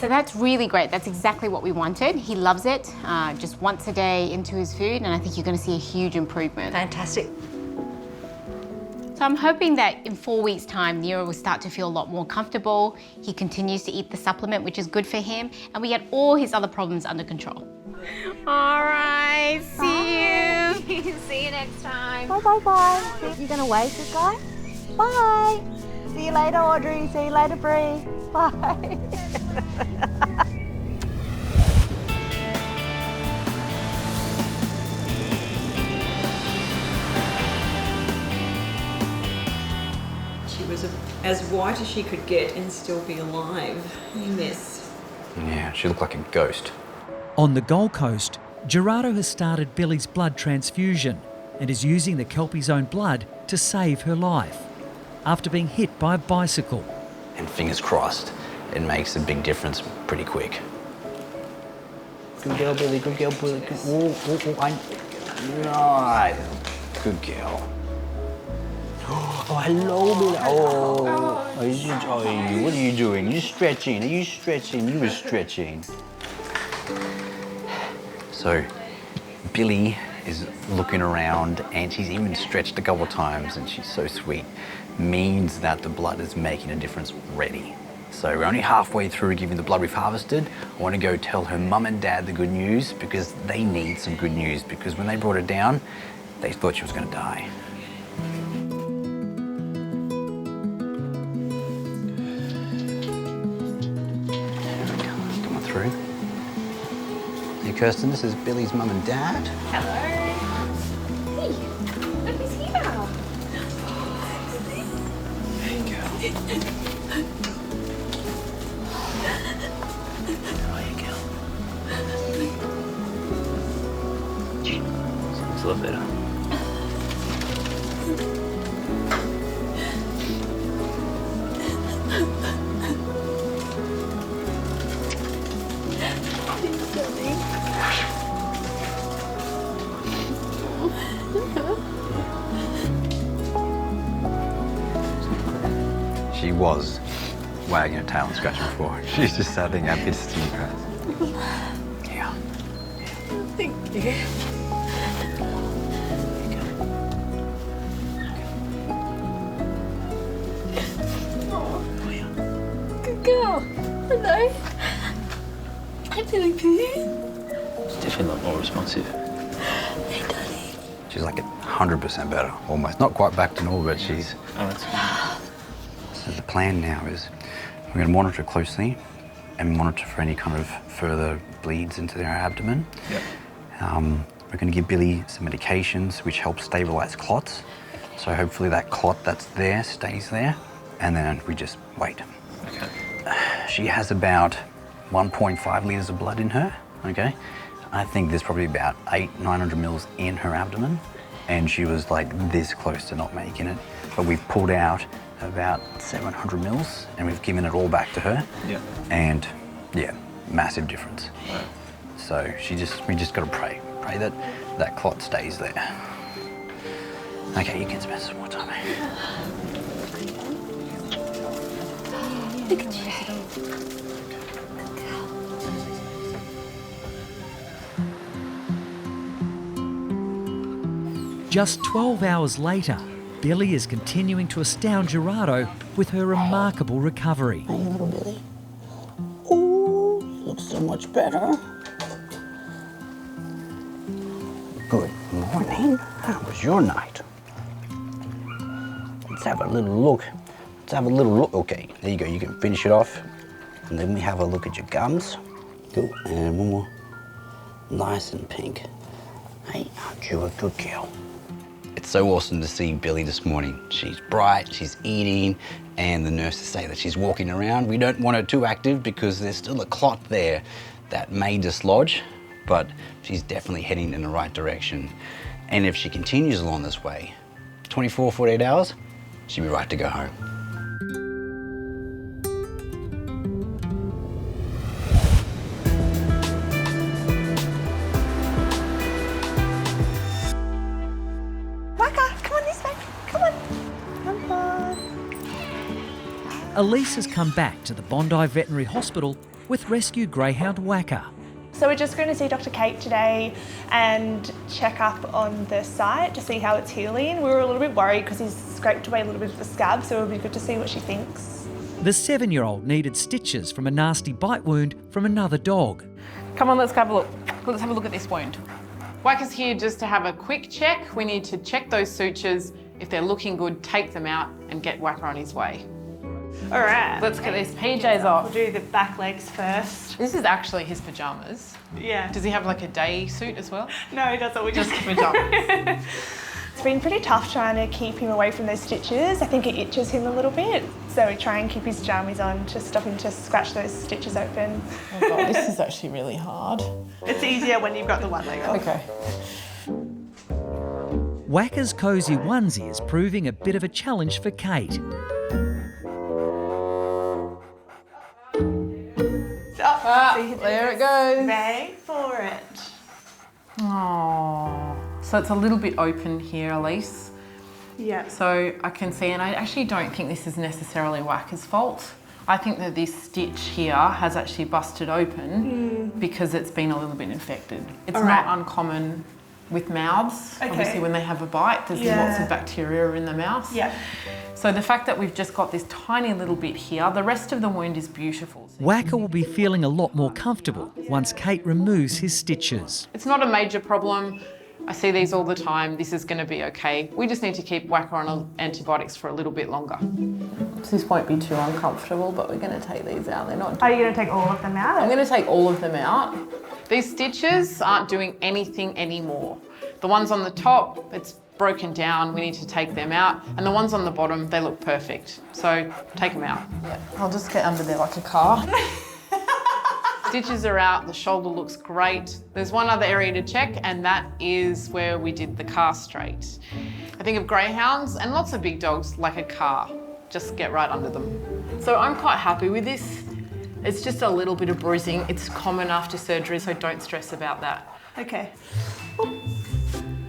So that's really great. That's exactly what we wanted. He loves it, just once a day into his food, and I think you're gonna see a huge improvement. Fantastic. So I'm hoping that in 4 weeks' time, Nero will start to feel a lot more comfortable. He continues to eat the supplement, which is good for him, and we get all his other problems under control. All right, see you. See you next time. Bye. You gonna wave goodbye? Bye. See you later, Audrey. See you later, Bree. Bye. as white as she could get and still be alive. You miss. Yeah, she looked like a ghost. On the Gold Coast, Gerardo has started Billy's blood transfusion and is using the Kelpie's own blood to save her life after being hit by a bicycle. And fingers crossed, it makes a big difference pretty quick. Good girl, Billy, good girl, Billy. Good. Right. Good girl. Oh, hello, Billy. Oh, what are you doing? You're stretching. Are you stretching? You were stretching. So, Billy is looking around and she's even stretched a couple of times and she's so sweet. Means that the blood is making a difference already. So we're only halfway through giving the blood we've harvested. I want to go tell her mum and dad the good news because they need some good news because when they brought her down, they thought she was going to die. Come on through. Hey Kirsten, this is Billy's mum and dad. Hello. Hey, look who's here. Hey girl. It's a little better. She was wagging her tail and scratching before. She's just starting happy to see you guys. Yeah. Thank you. Good girl. Hello. I'm feeling good. She's definitely a lot more responsive. Hey, darling. She's like 100% better, almost. Not quite back to normal, but she's... Oh, that's good. So the plan now is we're going to monitor closely and monitor for any kind of further bleeds into their abdomen. Yep. We're going to give Billy some medications which help stabilise clots. So hopefully that clot that's there stays there, and then we just wait. Okay. She has about 1.5 litres of blood in her, okay? I think there's probably about 900 mils in her abdomen, and she was like this close to not making it. But we've pulled out about 700 mils, and we've given it all back to her. Yeah. And yeah, massive difference. Right. So we just got to pray that that clot stays there. Okay, you can spend some more time. Look at you. Just 12 hours later, Billy is continuing to astound Gerardo with her remarkable recovery. Hey, little Billy. Oh, looks so much better. Good morning. How was your night? Let's have a little look. Let's have a little look. Okay, there you go. You can finish it off. And then we have a look at your gums. Good. And one more. Nice and pink. Hey, aren't you a good girl? It's so awesome to see Billy this morning. She's bright, she's eating, and the nurses say that she's walking around. We don't want her too active because there's still a clot there that may dislodge, but she's definitely heading in the right direction. And if she continues along this way, 24, 48 hours, she'll be right to go home. Elise has come back to the Bondi Veterinary Hospital with rescue greyhound Whacker. So we're just going to see Dr. Kate today and check up on the site to see how it's healing. We were a little bit worried because he's scraped away a little bit of the scab, so it'll be good to see what she thinks. The 7-year-old needed stitches from a nasty bite wound from another dog. Come on, let's have a look. Let's have a look at this wound. Whacker's here just to have a quick check. We need to check those sutures. If they're looking good, take them out and get Whacker on his way. All right. Let's get these PJs off. We'll do the back legs first. This is actually his pyjamas. Yeah. Does he have like a day suit as well? No, he doesn't. We just pyjamas. It's been pretty tough trying to keep him away from those stitches. I think it itches him a little bit, so we try and keep his jammies on to stop him to scratch those stitches open. Oh God, this is actually really hard. It's easier when you've got the one leg off. Okay. Wacker's cosy onesie is proving a bit of a challenge for Kate. There it goes. Bang for it. Oh, so it's a little bit open here, Elise. Yeah. So I can see, and I actually don't think this is necessarily Wacker's fault. I think that this stitch here has actually busted open because it's been a little bit infected. It's not uncommon with mouths. Obviously when they have a bite, there's lots of bacteria in the mouth. Yeah. So the fact that we've just got this tiny little bit here, the rest of the wound is beautiful. Wacker will be feeling a lot more comfortable once Kate removes his stitches. It's not a major problem. I see these all the time. This is going to be okay. We just need to keep Wacker on antibiotics for a little bit longer. This won't be too uncomfortable, but we're going to take these out. They're not. Are you going to take all of them out? I'm going to take all of them out. These stitches aren't doing anything anymore. The ones on the top, it's broken down. We need to take them out. And the ones on the bottom, they look perfect. So take them out. Yeah, I'll just get under there like a car. Stitches are out, the shoulder looks great. There's one other area to check, and that is where we did the castrate. I think of greyhounds and lots of big dogs like a car. Just get right under them. So I'm quite happy with this. It's just a little bit of bruising. It's common after surgery, so don't stress about that. Okay.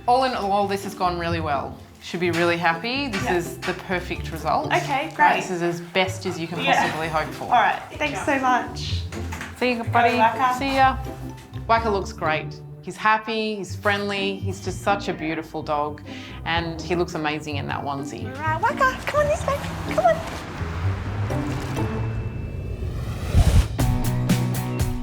All in all, this has gone really well. Should be really happy. This is the perfect result. Okay, great. This is as best as you can possibly hope for. All right, thanks so much. See you, buddy. Wacker. See ya. Wacker looks great. He's happy, he's friendly, he's just such a beautiful dog, and he looks amazing in that onesie. All right, Wacker, come on this way, come on.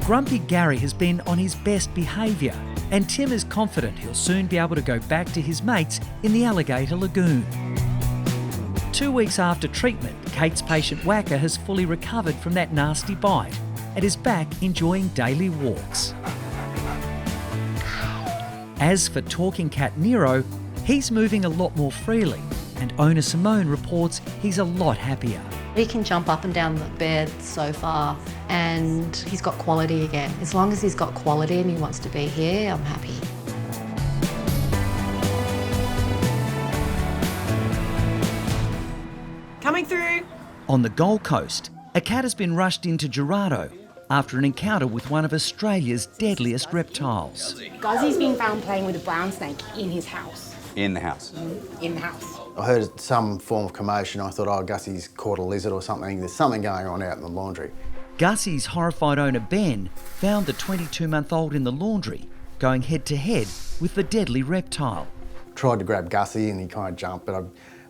Grumpy Gary has been on his best behaviour, and Tim is confident he'll soon be able to go back to his mates in the Alligator Lagoon. 2 weeks after treatment, Kate's patient Wacker has fully recovered from that nasty bite and is back enjoying daily walks. As for talking cat Nero, he's moving a lot more freely, and owner Simone reports he's a lot happier. He can jump up and down the bed, sofa, and he's got quality again. As long as he's got quality and he wants to be here, I'm happy. Coming through. On the Gold Coast, a cat has been rushed into Gerardo after an encounter with one of Australia's deadliest reptiles. Guzzy's been found playing with a brown snake in his house. In the house? In the house. I heard some form of commotion. I thought, oh, Gussie's caught a lizard or something. There's something going on out in the laundry. Gussie's horrified owner Ben found the 22-month-old in the laundry, going head-to-head with the deadly reptile. Tried to grab Gussie and he kind of jumped, but I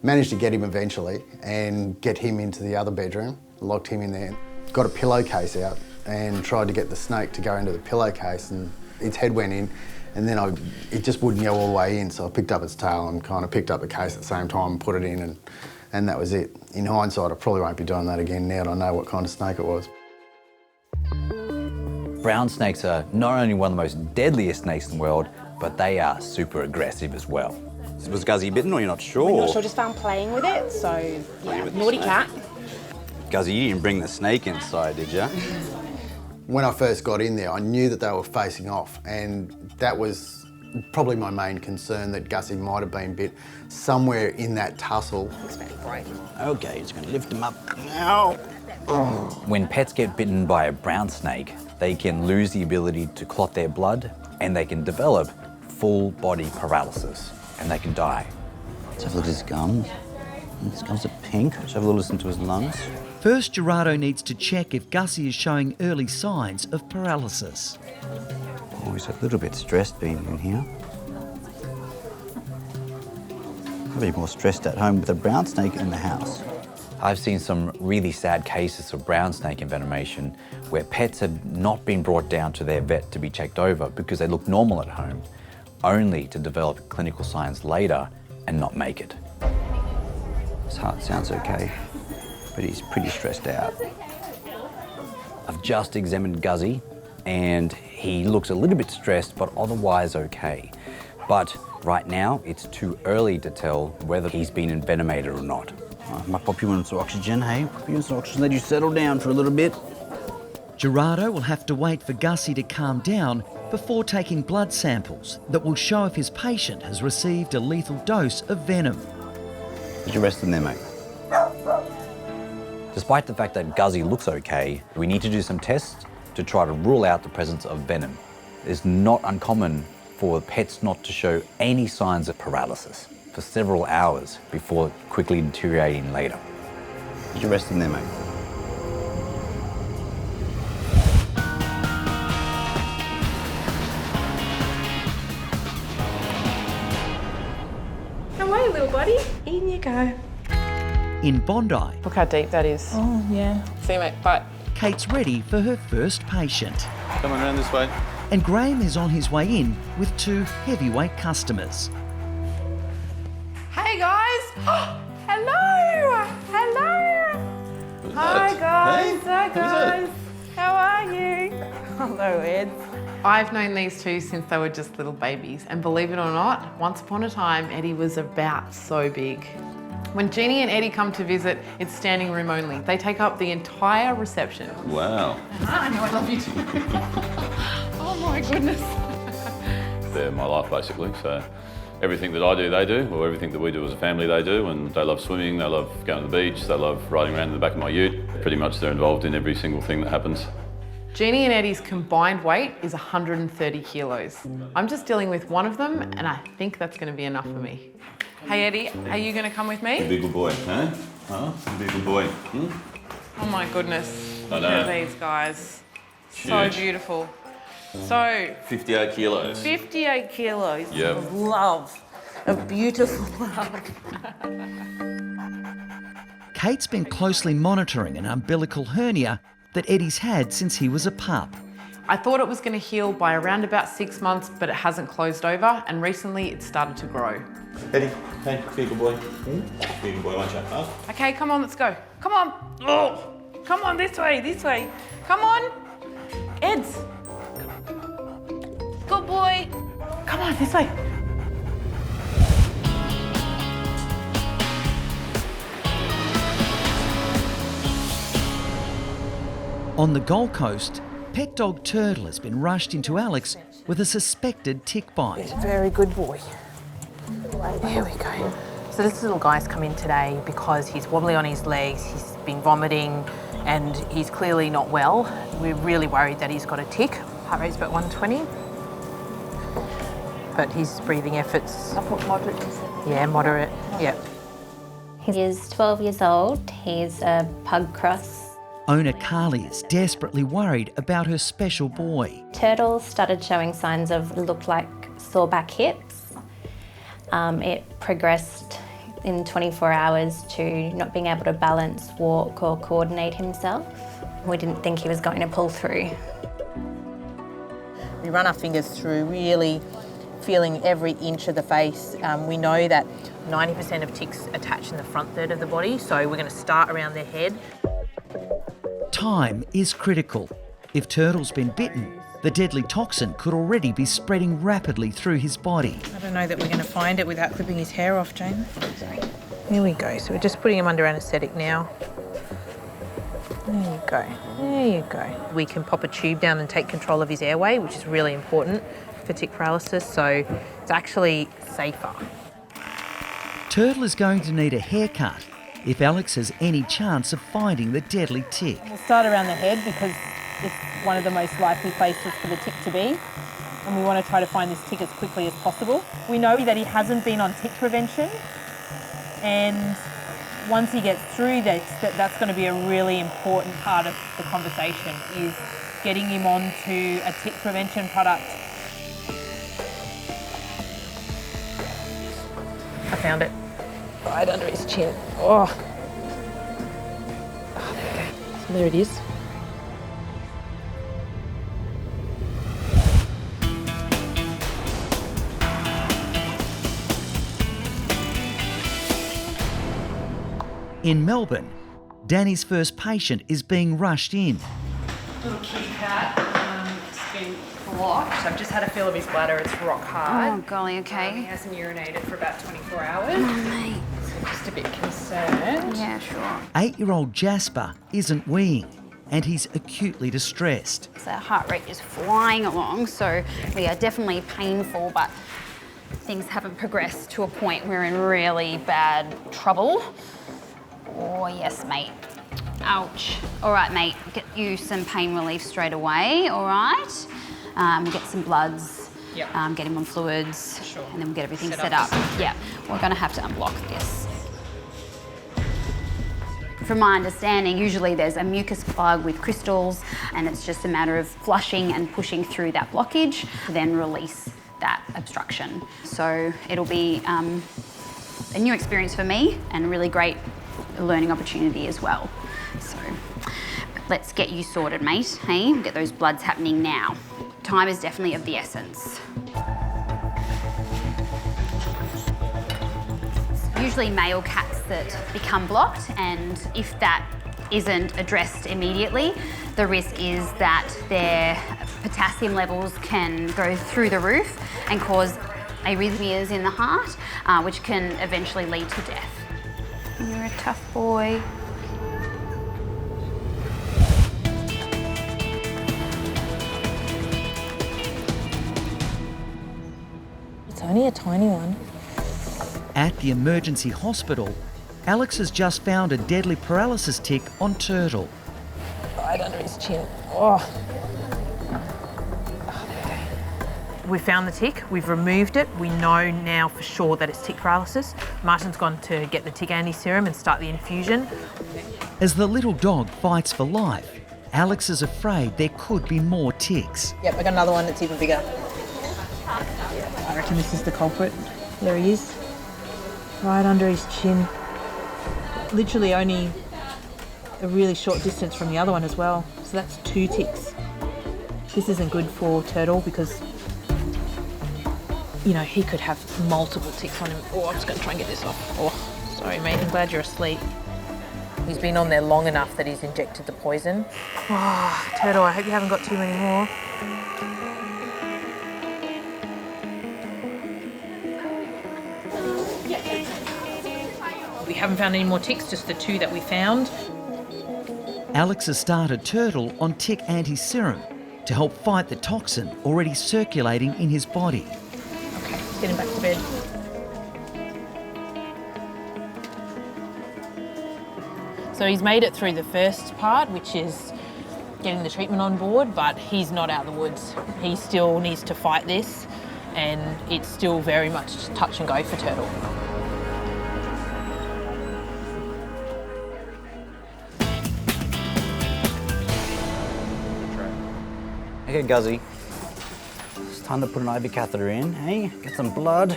managed to get him eventually and get him into the other bedroom, locked him in there, got a pillowcase out and tried to get the snake to go into the pillowcase, and its head went in, and then it just wouldn't go all the way in, so I picked up its tail and kind of picked up the case at the same time and put it in, and that was it. In hindsight, I probably won't be doing that again now that I know what kind of snake it was. Brown snakes are not only one of the most deadliest snakes in the world, but they are super aggressive as well. Was Guzzy bitten or you're not sure? We're not sure, just found playing with it, so yeah, naughty cat. Guzzy, you didn't bring the snake inside, did you? When I first got in there, I knew that they were facing off, and that was probably my main concern, that Gussie might have been bit somewhere in that tussle. Okay, just gonna lift him up now. When pets get bitten by a brown snake, they can lose the ability to clot their blood, and they can develop full body paralysis, and they can die. Let's have a look at his gums. His gums are pink. Let's have a little listen to his lungs. First, Gerardo needs to check if Gussie is showing early signs of paralysis. Oh, he's a little bit stressed being in here. Probably more stressed at home with a brown snake in the house. I've seen some really sad cases of brown snake envenomation where pets had not been brought down to their vet to be checked over because they look normal at home, only to develop clinical signs later and not make it. His heart sounds okay, but he's pretty stressed out. I've just examined Guzzy and he looks a little bit stressed, but otherwise okay. But right now, it's too early to tell whether he's been envenomated or not. I might pop you in some oxygen, hey? Pop you in some oxygen, let you settle down for a little bit. Gerardo will have to wait for Gussie to calm down before taking blood samples that will show if his patient has received a lethal dose of venom. Did you rest in there, mate? Despite the fact that Gussie looks okay, we need to do some tests to try to rule out the presence of venom. It's not uncommon for pets not to show any signs of paralysis for several hours before quickly deteriorating later. Did you rest in there, mate? How are you, little buddy? In you go. In Bondi, Look how deep that is. Oh, yeah. See you, mate. Bye. Kate's ready for her first patient. Come on around this way. And Graham is on his way in with 2 heavyweight customers. Hey, guys. Hello. Hello. Hi, guys. Hi, guys. How are you? Hello, Ed. I've known these two since they were just little babies. And believe it or not, once upon a time, Eddie was about so big. When Jeannie and Eddie come to visit, it's standing room only. They take up the entire reception. Wow. I know I love you too. Oh my goodness. They're my life, basically. So everything that I do, they do, or everything that we do as a family, they do. And they love swimming, they love going to the beach, they love riding around in the back of my ute. Pretty much they're involved in every single thing that happens. Jeannie and Eddie's combined weight is 130 kilos. I'm just dealing with one of them, and I think that's going to be enough for me. Hey Eddie, are you going to come with me? You be a good boy, huh? Huh? You be a good boy. Hmm? Oh my goodness. I Look know. at these guys. So Huge. beautiful. So, 58 kilos. 58 kilos Yep. of love. A beautiful love. Kate's been closely monitoring an umbilical hernia that Eddie's had since he was a pup. I thought it was going to heal by around about 6 months, but it hasn't closed over, and recently it started to grow. Eddie, hey, be a good boy. Be a good boy, won't you? Huh? Okay, come on, let's go. Come on. Oh, come on, this way, this way. Come on. Eds. Good boy. Come on, this way. On the Gold Coast, pet dog Turtle has been rushed into Alex with a suspected tick bite. Very good boy. There we go. So this little guy's come in today because he's wobbly on his legs, he's been vomiting, and he's clearly not well. We're really worried that he's got a tick. Heart rate's about 120. But his breathing efforts... I put moderate. Yeah, moderate, yeah. He is 12 years old. He's a pug cross. Owner Carly is desperately worried about her special boy. Turtle started showing signs of looked like sore back hips. It progressed in 24 hours to not being able to balance, walk or coordinate himself. We didn't think he was going to pull through. We run our fingers through, really feeling every inch of the face. We know that 90% of ticks attach in the front third of the body, so we're going to start around their head. Time is critical. If Turtle's been bitten, the deadly toxin could already be spreading rapidly through his body. I don't know that we're going to find it without clipping his hair off, Jane. Here we go. So we're just putting him under anaesthetic now. There you go. There you go. We can pop a tube down and take control of his airway, which is really important for tick paralysis, so it's actually safer. Turtle is going to need a haircut if Alex has any chance of finding the deadly tick. We'll start around the head because it's one of the most likely places for the tick to be, and we want to try to find this tick as quickly as possible. We know that he hasn't been on tick prevention, and once he gets through this, that's going to be a really important part of the conversation, is getting him onto a tick prevention product. I found it. Right under his chin. Oh, there we go. So there it is. In Melbourne, Danny's first patient is being rushed in. Little kitty cat, been blocked. I've just had a feel of his bladder. It's rock hard. Oh, golly, okay. He hasn't urinated for about 24 hours. Oh, mate. So just a bit concerned. Yeah, sure. 8-year-old Jasper isn't weeing, and he's acutely distressed. So our heart rate is flying along, so we are definitely painful, but things haven't progressed to a point we're in really bad trouble. Oh, yes, mate. Ouch. All right, mate, get you some pain relief straight away, all right? We'll get some bloods, yep. Get him on fluids, sure. And then we'll get everything set up. Yeah, we're gonna have to unblock this. From my understanding, usually there's a mucus plug with crystals, and it's just a matter of flushing and pushing through that blockage to then release that obstruction. So it'll be a new experience for me and a really great learning opportunity as well. So let's get you sorted, mate. Hey, we'll get those bloods happening now. Time is definitely of the essence. It's usually male cats that become blocked, and if that isn't addressed immediately, the risk is that their potassium levels can go through the roof and cause arrhythmias in the heart, which can eventually lead to death. You're a tough boy. It's only a tiny one. At the emergency hospital, Alex has just found a deadly paralysis tick on Turtle. Right under his chin. Oh. We found the tick, we've removed it. We know now for sure that it's tick paralysis. Martin's gone to get the tick anti-serum and start the infusion. As the little dog fights for life, Alex is afraid there could be more ticks. Yep, I got another one that's even bigger. I reckon this is the culprit. There he is. Right under his chin. Literally only a really short distance from the other one as well. So that's 2 ticks. This isn't good for Turtle because, you know, he could have multiple ticks on him. Oh, I'm just going to try and get this off. Oh, sorry, mate. I'm glad you're asleep. He's been on there long enough that he's injected the poison. Oh, Turtle, I hope you haven't got too many more. We haven't found any more ticks, just the 2 that we found. Alex has started Turtle on tick anti-serum to help fight the toxin already circulating in his body. Okay, let's get him back to bed. So he's made it through the first part, which is getting the treatment on board, but he's not out of the woods. He still needs to fight this, and it's still very much touch and go for Turtle. Okay, Guzzy. It's time to put an IV catheter in, hey? Get some blood.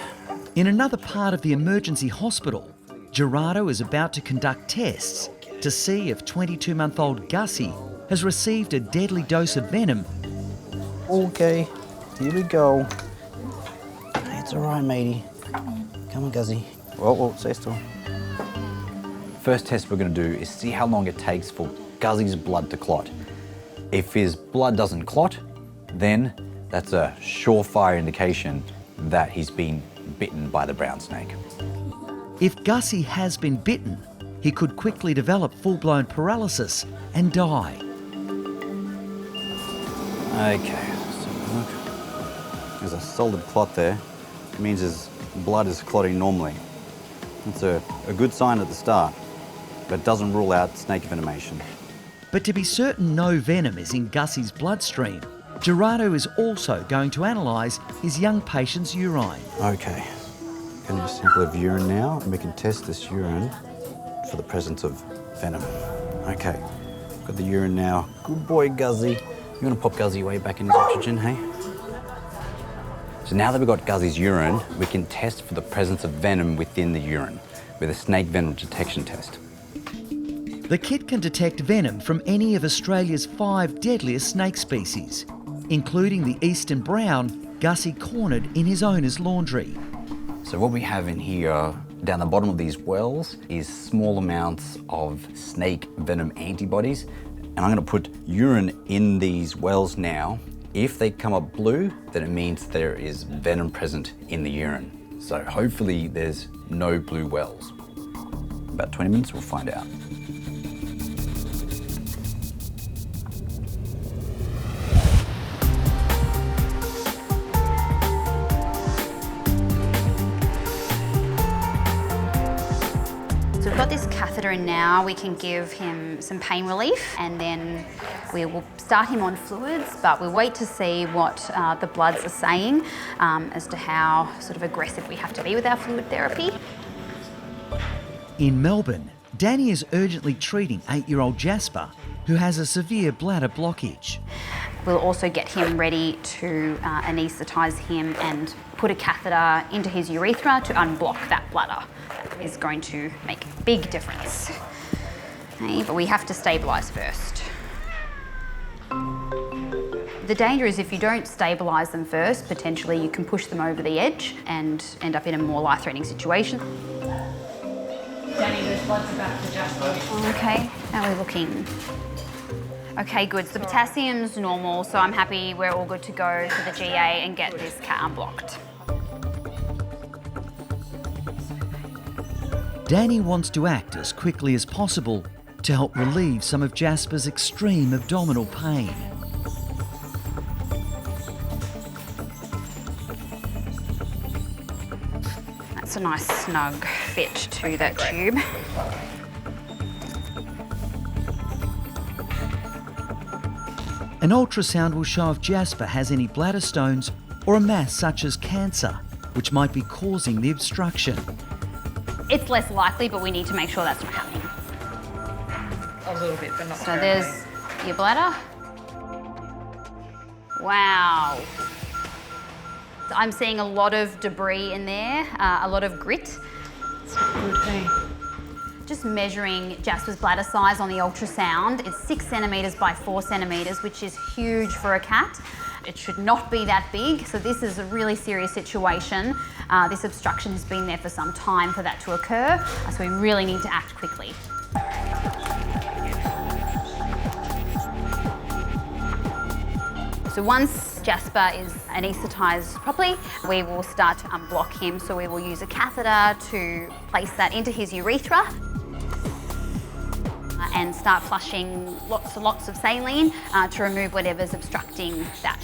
In another part of the emergency hospital, Gerardo is about to conduct tests to see if 22-month-old Gussie has received a deadly dose of venom. Okay, here we go. It's all right, matey. Come on, Guzzy. Whoa, stay still. First test we're going to do is see how long it takes for Guzzie's blood to clot. If his blood doesn't clot, then that's a surefire indication that he's been bitten by the brown snake. If Gussie has been bitten, he could quickly develop full-blown paralysis and die. Okay, let's have a look. There's a solid clot there. It means his blood is clotting normally. That's a good sign at the start, but doesn't rule out snake venomation. But to be certain no venom is in Gussie's bloodstream, Gerardo is also going to analyse his young patient's urine. Okay, going to do a sample of urine now, and we can test this urine for the presence of venom. Okay, got the urine now. Good boy, Guzzy. You want to pop Guzzy way back in his oxygen, hey? So now that we've got Guzzy's urine, we can test for the presence of venom within the urine with a snake venom detection test. The kit can detect venom from any of Australia's 5 deadliest snake species, including the eastern brown Gussie cornered in his owner's laundry. So what we have in here, down the bottom of these wells, is small amounts of snake venom antibodies. And I'm going to put urine in these wells now. If they come up blue, then it means there is venom present in the urine. So hopefully there's no blue wells. About 20 minutes, we'll find out. So we've got this catheter in now. We can give him some pain relief and then we will start him on fluids, but we'll wait to see what the bloods are saying as to how sort of aggressive we have to be with our fluid therapy. In Melbourne, Danny is urgently treating 8-year-old Jasper, who has a severe bladder blockage. We'll also get him ready to anaesthetise him and put a catheter into his urethra to unblock that bladder. That is going to make a big difference. Okay, but we have to stabilise first. The danger is if you don't stabilise them first, potentially you can push them over the edge and end up in a more life-threatening situation. Danny, those bloods about to Jasper. Okay, how are we looking? Okay, good. So the potassium's normal, so I'm happy we're all good to go to the GA and get this cat unblocked. Danny wants to act as quickly as possible to help relieve some of Jasper's extreme abdominal pain. That's a nice snug fit to that tube. An ultrasound will show if Jasper has any bladder stones or a mass such as cancer, which might be causing the obstruction. It's less likely, but we need to make sure that's not happening. A little bit, but not So there's your bladder. Wow. I'm seeing a lot of debris in there, a lot of grit. It's not good, hey? Just measuring Jasper's bladder size on the ultrasound, it's 6 centimetres by 4 centimetres, which is huge for a cat. It should not be that big, so this is a really serious situation. This obstruction has been there for some time for that to occur, so we really need to act quickly. So once Jasper is anaesthetised properly, we will start to unblock him. So we will use a catheter to place that into his urethra and start flushing lots and lots of saline to remove whatever's obstructing that.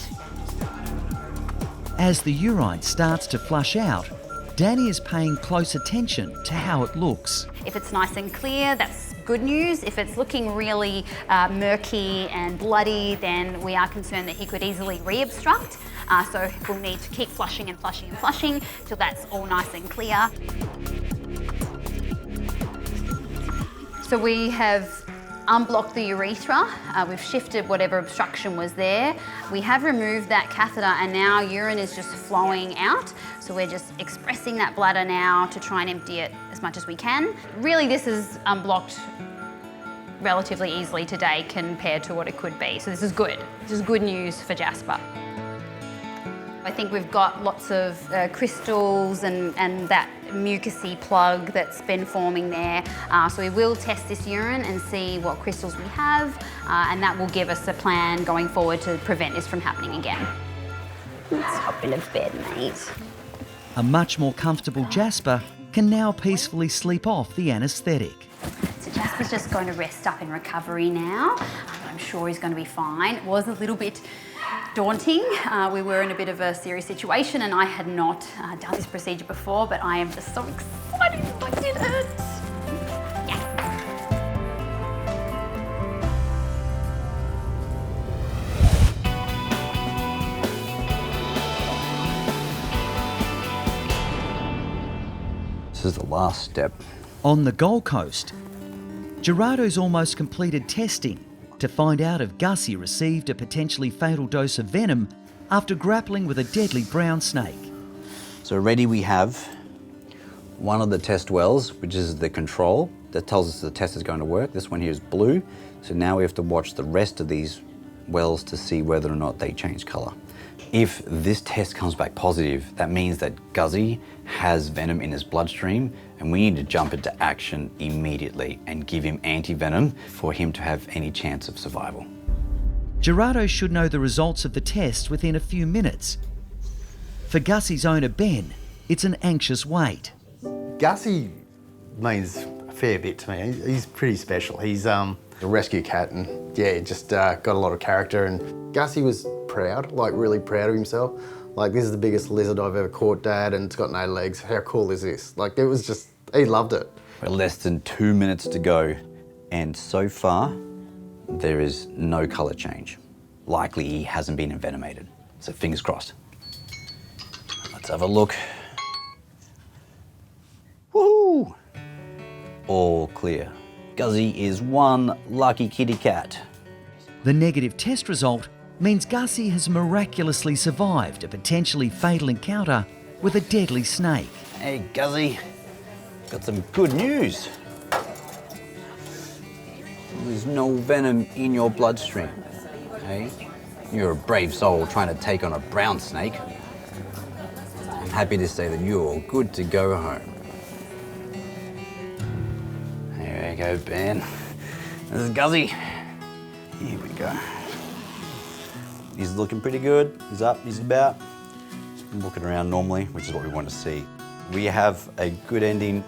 As the urine starts to flush out, Danny is paying close attention to how it looks. If it's nice and clear, that's good news. If it's looking really murky and bloody, then we are concerned that he could easily re-obstruct. So we'll need to keep flushing and flushing and flushing till that's all nice and clear. So we have unblocked the urethra. We've shifted whatever obstruction was there. We have removed that catheter and now urine is just flowing out. So we're just expressing that bladder now to try and empty it as much as we can. Really, this is unblocked relatively easily today compared to what it could be. So this is good. This is good news for Jasper. I think we've got lots of crystals and that mucousy plug that's been forming there. So we will test this urine and see what crystals we have, and that will give us a plan going forward to prevent this from happening again. Let's hop into bed, mate. A much more comfortable Jasper can now peacefully sleep off the anaesthetic. So Jasper's just going to rest up in recovery now. I'm sure he's going to be fine. It was a little bit daunting. We were in a bit of a serious situation and I had not done this procedure before, but I am just so excited I did it. This is the last step. On the Gold Coast, Gerardo's almost completed testing to find out if Gussie received a potentially fatal dose of venom after grappling with a deadly brown snake. So ready we have one of the test wells, which is the control that tells us the test is going to work. This one here is blue. So now we have to watch the rest of these wells to see whether or not they change colour. If this test comes back positive, that means that Gussie has venom in his bloodstream and we need to jump into action immediately and give him anti-venom for him to have any chance of survival. Gerardo should know the results of the test within a few minutes. For Gussie's owner, Ben, it's an anxious wait. Gussie means a fair bit to me. He's pretty special. He's a rescue cat and, yeah, just got a lot of character. And Gussie was proud, like really proud of himself. Like, this is the biggest lizard I've ever caught, Dad, and it's got no legs. How cool is this? Like, it was just, he loved it. We're less than 2 minutes to go, and so far, there is no colour change. Likely he hasn't been envenomated, so fingers crossed. Let's have a look. Woohoo! All clear. Guzzy is one lucky kitty cat. The negative test result means Gussie has miraculously survived a potentially fatal encounter with a deadly snake. Hey, Guzzy, got some good news. There's no venom in your bloodstream, hey? You're a brave soul trying to take on a brown snake. I'm happy to say that you're good to go home. Here we go, Ben. This is Guzzy. Here we go. He's looking pretty good. He's up, he's about. Looking around normally, which is what we want to see. We have a good ending.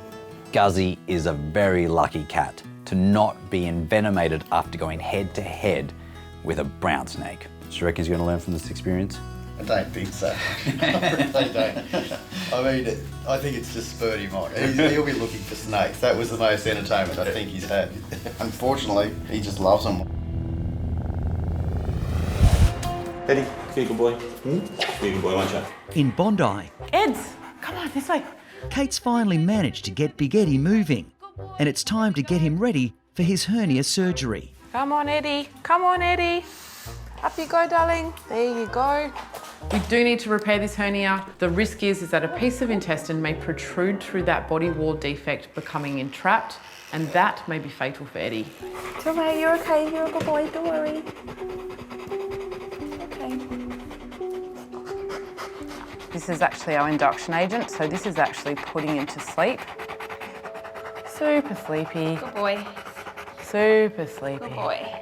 Guzzy is a very lucky cat to not be envenomated after going head to head with a brown snake. Do you reckon he's going to learn from this experience? I don't think so. I really don't. I mean, I think it's just spurred him on. He'll be looking for snakes. That was the most entertainment I think he's had. Unfortunately, he just loves them. Eddie, be a good boy. Be a good boy, won't you? In Bondi, Eds, come on, this way. Kate's finally managed to get Big Eddie moving, and it's time to get him ready for his hernia surgery. Come on, Eddie. Come on, Eddie. Up you go, darling. There you go. We do need to repair this hernia. The risk is that a piece of intestine may protrude through that body wall defect, becoming entrapped, and that may be fatal for Eddie. It's okay, you're okay, you're a good boy, don't worry. Okay. This is actually our induction agent, so this is actually putting him to sleep. Super sleepy. Good boy. Super sleepy. Good boy.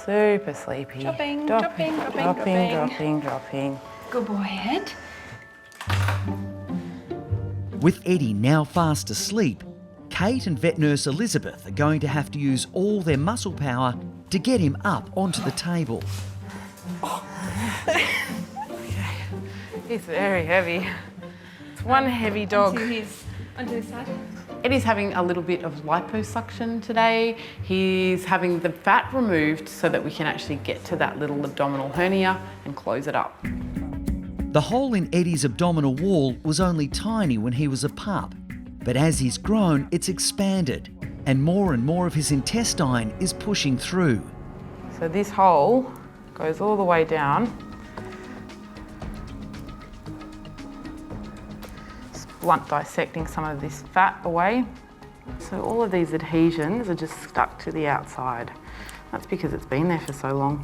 Super sleepy. Dropping, dropping, dropping, dropping, dropping. dropping, dropping. Good boy, Ed. With Eddie now fast asleep, Kate and vet nurse Elizabeth are going to have to use all their muscle power to get him up onto the table. He's very heavy. It's one heavy dog. Onto this side. Eddie's having a little bit of liposuction today. He's having the fat removed so that we can actually get to that little abdominal hernia and close it up. The hole in Eddie's abdominal wall was only tiny when he was a pup, but as he's grown, it's expanded, and more of his intestine is pushing through. So this hole goes all the way down. Blunt dissecting some of this fat away. So all of these adhesions are just stuck to the outside. That's because it's been there for so long.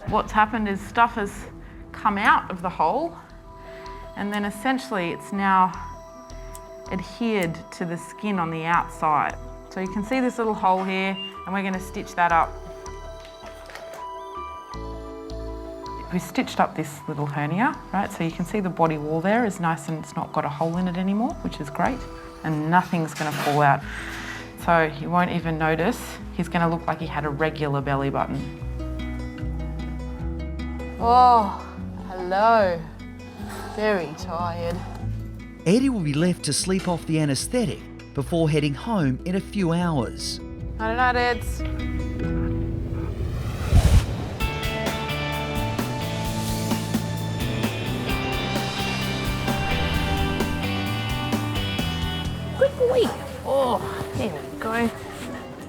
What's happened is stuff has come out of the hole, and then essentially it's now adhered to the skin on the outside. So you can see this little hole here, and we're going to stitch that up. We stitched up this little hernia, right? So you can see the body wall there is nice and it's not got a hole in it anymore, which is great, and nothing's going to fall out. So you won't even notice. He's going to look like he had a regular belly button. Oh, hello. Very tired. Eddie will be left to sleep off the anaesthetic before heading home in a few hours. Night night, Eds. Good boy. Oh, here we go.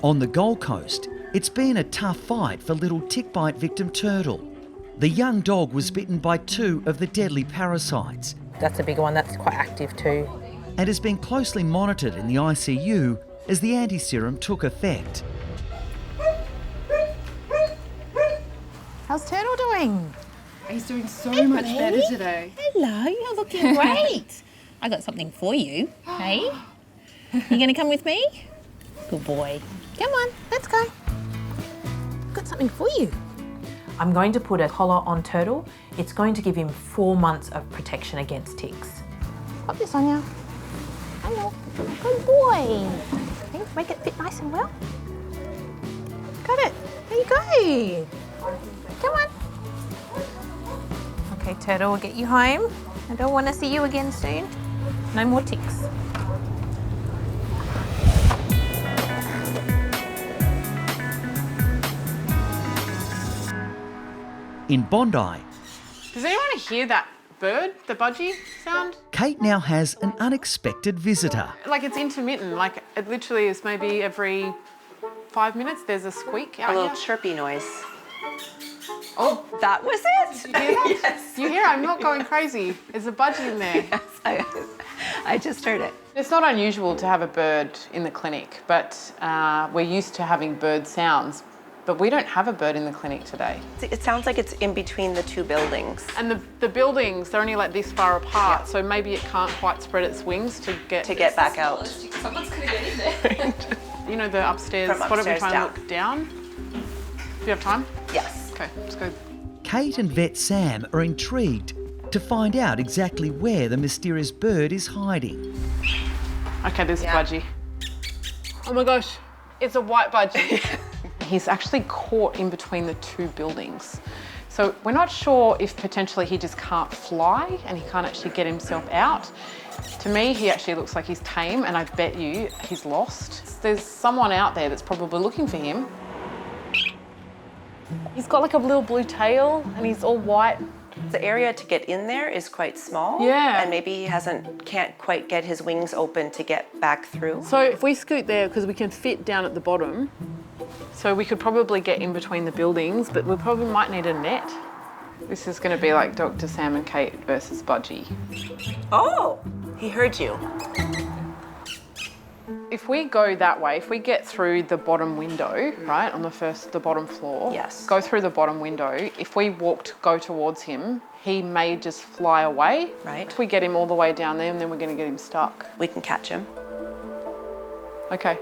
On the Gold Coast, it's been a tough fight for little tick bite victim Turtle. The young dog was bitten by 2 of the deadly parasites. That's a big one, that's quite active too. And has been closely monitored in the ICU as the anti-serum took effect. How's Turtle doing? He's doing so much better today. Hello, you're looking great. I got something for you. Hey, you gonna come with me? Good boy. Come on, let's go. Got something for you. I'm going to put a collar on Turtle. It's going to give him 4 months of protection against ticks. Pop this on you. Hello. Good boy. Okay, make it fit nice and well. Got it. There you go. Come on. Okay, Turtle, we'll get you home. I don't want to see you again soon. No more ticks. In Bondi, Does anyone hear that bird, the budgie sound? Kate now has an unexpected visitor. Like it's intermittent, like it literally is maybe every 5 minutes there's a squeak out A little here. chirpy noise. Oh, that was it? Did you hear that? Yes. You hear it? I'm not going crazy. There's a budgie in there. Yes, I just heard it. It's not unusual to have a bird in the clinic, but we're used to having bird sounds. But we don't have a bird in the clinic today. It sounds like it's in between the two buildings. And the buildings, they're only like this far apart, so maybe it can't quite spread its wings to get back out. Someone's gonna get in there. You know the upstairs, From why don't we upstairs try and down. look down? Do you have time? Yes. Okay, let's go. Kate and vet Sam are intrigued to find out exactly where the mysterious bird is hiding. Okay, there's a budgie. Oh my gosh, it's a white budgie. He's actually caught in between the two buildings. So we're not sure if potentially he just can't fly and he can't actually get himself out. To me, he actually looks like he's tame, and I bet you he's lost. There's someone out there that's probably looking for him. He's got like a little blue tail and he's all white. The area to get in there is quite small. Yeah. And maybe he can't quite get his wings open to get back through. So if we scoot there, because we can fit down at the bottom, so we could probably get in between the buildings, but we probably might need a net. This is going to be like Dr. Sam and Kate versus Budgie. Oh, he heard you. If we go that way, if we get through the bottom window, right, on the bottom floor, yes, go through the bottom window, if we go towards him, he may just fly away. Right. If we get him all the way down there, and then we're going to get him stuck. We can catch him. Okay.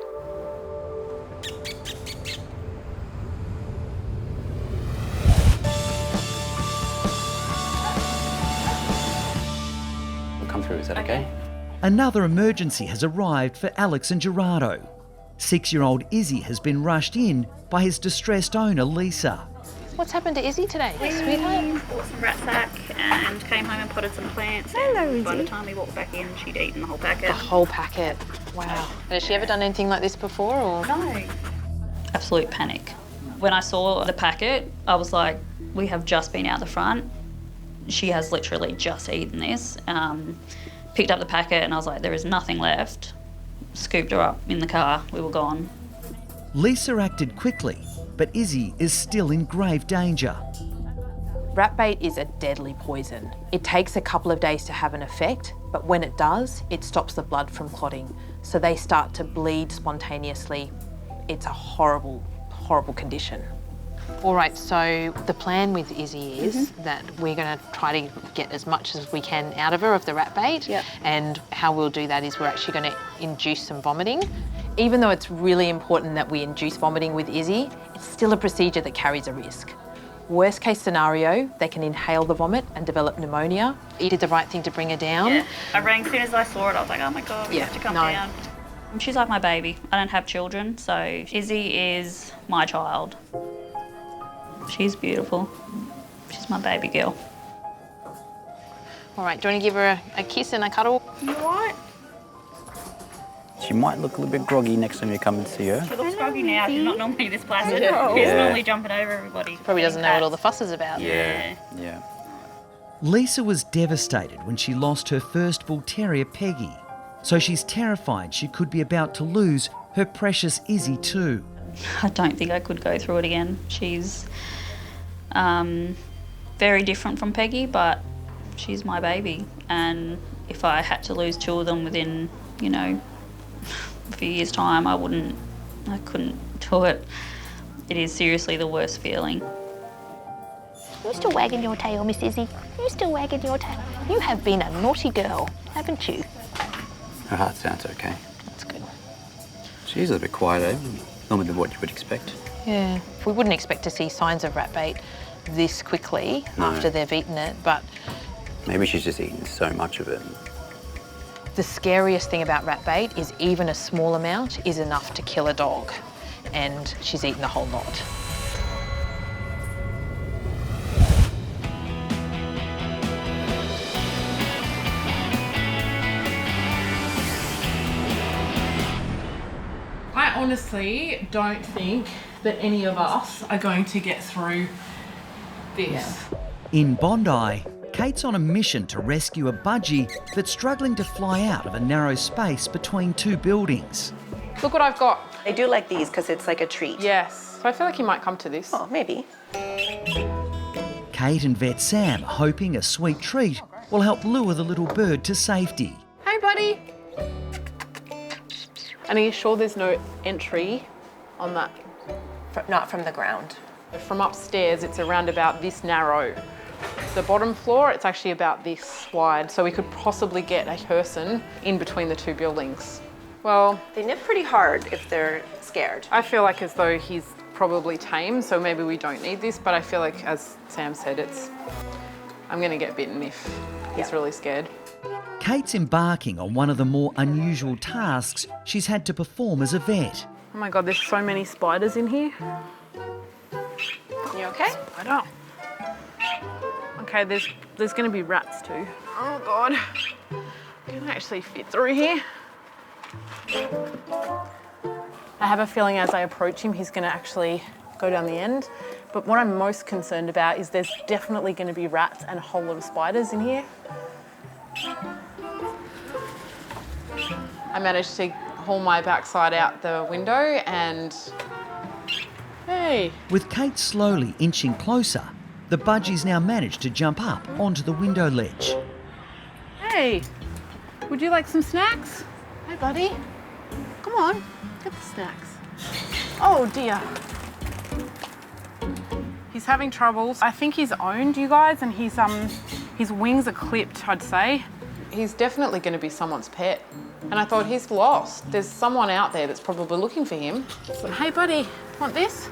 We'll come through, is that okay? Another emergency has arrived for Alex and Gerardo. 6-year-old Izzy has been rushed in by his distressed owner, Lisa. What's happened to Izzy today, sweetheart? Bought some rat sack and came home and potted some plants. Hello, and by the Izzy. time we walked back in, she'd eaten the whole packet. The whole packet. Wow. Has she ever done anything like this before? Or? No. Absolute panic. When I saw the packet, I was like, we have just been out the front. She has literally just eaten this. Picked up the packet and I was like, there is nothing left. Scooped her up in the car, we were gone. Lisa acted quickly, but Izzy is still in grave danger. Rat bait is a deadly poison. It takes a couple of days to have an effect, but when it does, it stops the blood from clotting. So they start to bleed spontaneously. It's a horrible, horrible condition. All right, so the plan with Izzy is that we're going to try to get as much as we can out of her of the rat bait. Yep. And how we'll do that is we're actually going to induce some vomiting. Even though it's really important that we induce vomiting with Izzy, it's still a procedure that carries a risk. Worst case scenario, they can inhale the vomit and develop pneumonia. You did the right thing to bring her down. Yeah. I rang as soon as I saw it, I was like, oh my God, we have to come down. She's like my baby. I don't have children, so Izzy is my child. She's beautiful. She's my baby girl. All right, do you want to give her a kiss and a cuddle? You all right? She might look a little bit groggy next time you come and see her. She looks groggy now. She's not normally this placid. Hello. She's Yeah. normally jumping over everybody. Probably doesn't know what all the fuss is about. Yeah. Lisa was devastated when she lost her first bull terrier, Peggy. So she's terrified she could be about to lose her precious Izzy too. I don't think I could go through it again. She's very different from Peggy, but she's my baby. And if I had to lose two of them within, a few years' time, I couldn't do it. It is seriously the worst feeling. You're still wagging your tail, Miss Izzy. You're still wagging your tail. You have been a naughty girl, haven't you? Her heart sounds okay. That's good. She's a little bit quieter, normally than what you would expect. Yeah, we wouldn't expect to see signs of rat bait this quickly after they've eaten it, but Maybe she's just eaten so much of it. the scariest thing about rat bait is even a small amount is enough to kill a dog, and she's eaten a whole lot. I honestly don't think that any of us are going to get through this. In Bondi, Kate's on a mission to rescue a budgie that's struggling to fly out of a narrow space between two buildings. Look what I've got. I do like these because it's like a treat. Yes. So I feel like he might come to this. Oh, maybe. Kate and Vet Sam are hoping a sweet treat will help lure the little bird to safety. Hey, buddy. And are you sure there's no entry on that? Not from the ground. From upstairs, it's around about this narrow. The bottom floor, it's actually about this wide, so we could possibly get a person in between the two buildings. Well, they nip pretty hard if they're scared. I feel like as though he's probably tame, so maybe we don't need this, but I feel like, as Sam said, I'm gonna get bitten if he's really scared. Kate's embarking on one of the more unusual tasks she's had to perform as a vet. Oh my God, there's so many spiders in here. You okay? I don't. Okay, there's gonna be rats too. Oh God, can I actually fit through here? I have a feeling as I approach him, he's gonna actually go down the end. But what I'm most concerned about is there's definitely gonna be rats and a whole lot of spiders in here. I managed to haul my backside out the window and, hey. With Kate slowly inching closer, the budgie's now managed to jump up onto the window ledge. Hey, would you like some snacks? Hey, buddy. Come on, get the snacks. Oh, dear. He's having troubles. I think he's owned, you guys, and his wings are clipped, I'd say. He's definitely going to be someone's pet. And I thought, he's lost. There's someone out there that's probably looking for him. But, hey, buddy, want this?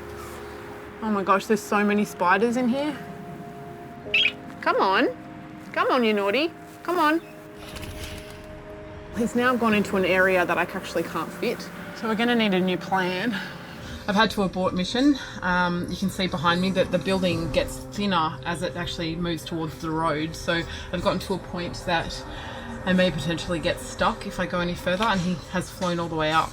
Oh my gosh, there's so many spiders in here. Come on, you naughty. Come on. He's now gone into an area that I actually can't fit. So we're gonna need a new plan. I've had to abort mission. You can see behind me that the building gets thinner as it actually moves towards the road. So I've gotten to a point that I may potentially get stuck if I go any further, and he has flown all the way up.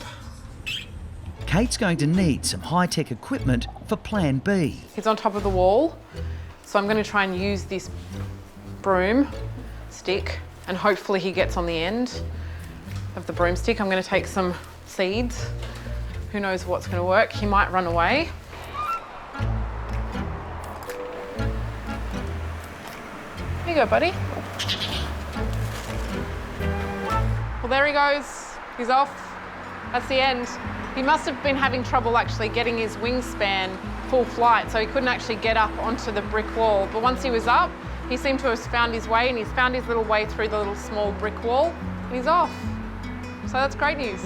Kate's going to need some high-tech equipment for Plan B. He's on top of the wall, so I'm going to try and use this broom stick, and hopefully he gets on the end of the broomstick. I'm going to take some seeds. Who knows what's going to work? He might run away. Here you go, buddy. Well, there he goes. He's off. That's the end. He must have been having trouble actually getting his wingspan full flight, so he couldn't actually get up onto the brick wall. But once he was up, he seemed to have found his way, and he's found his little way through the little small brick wall, and he's off. So that's great news.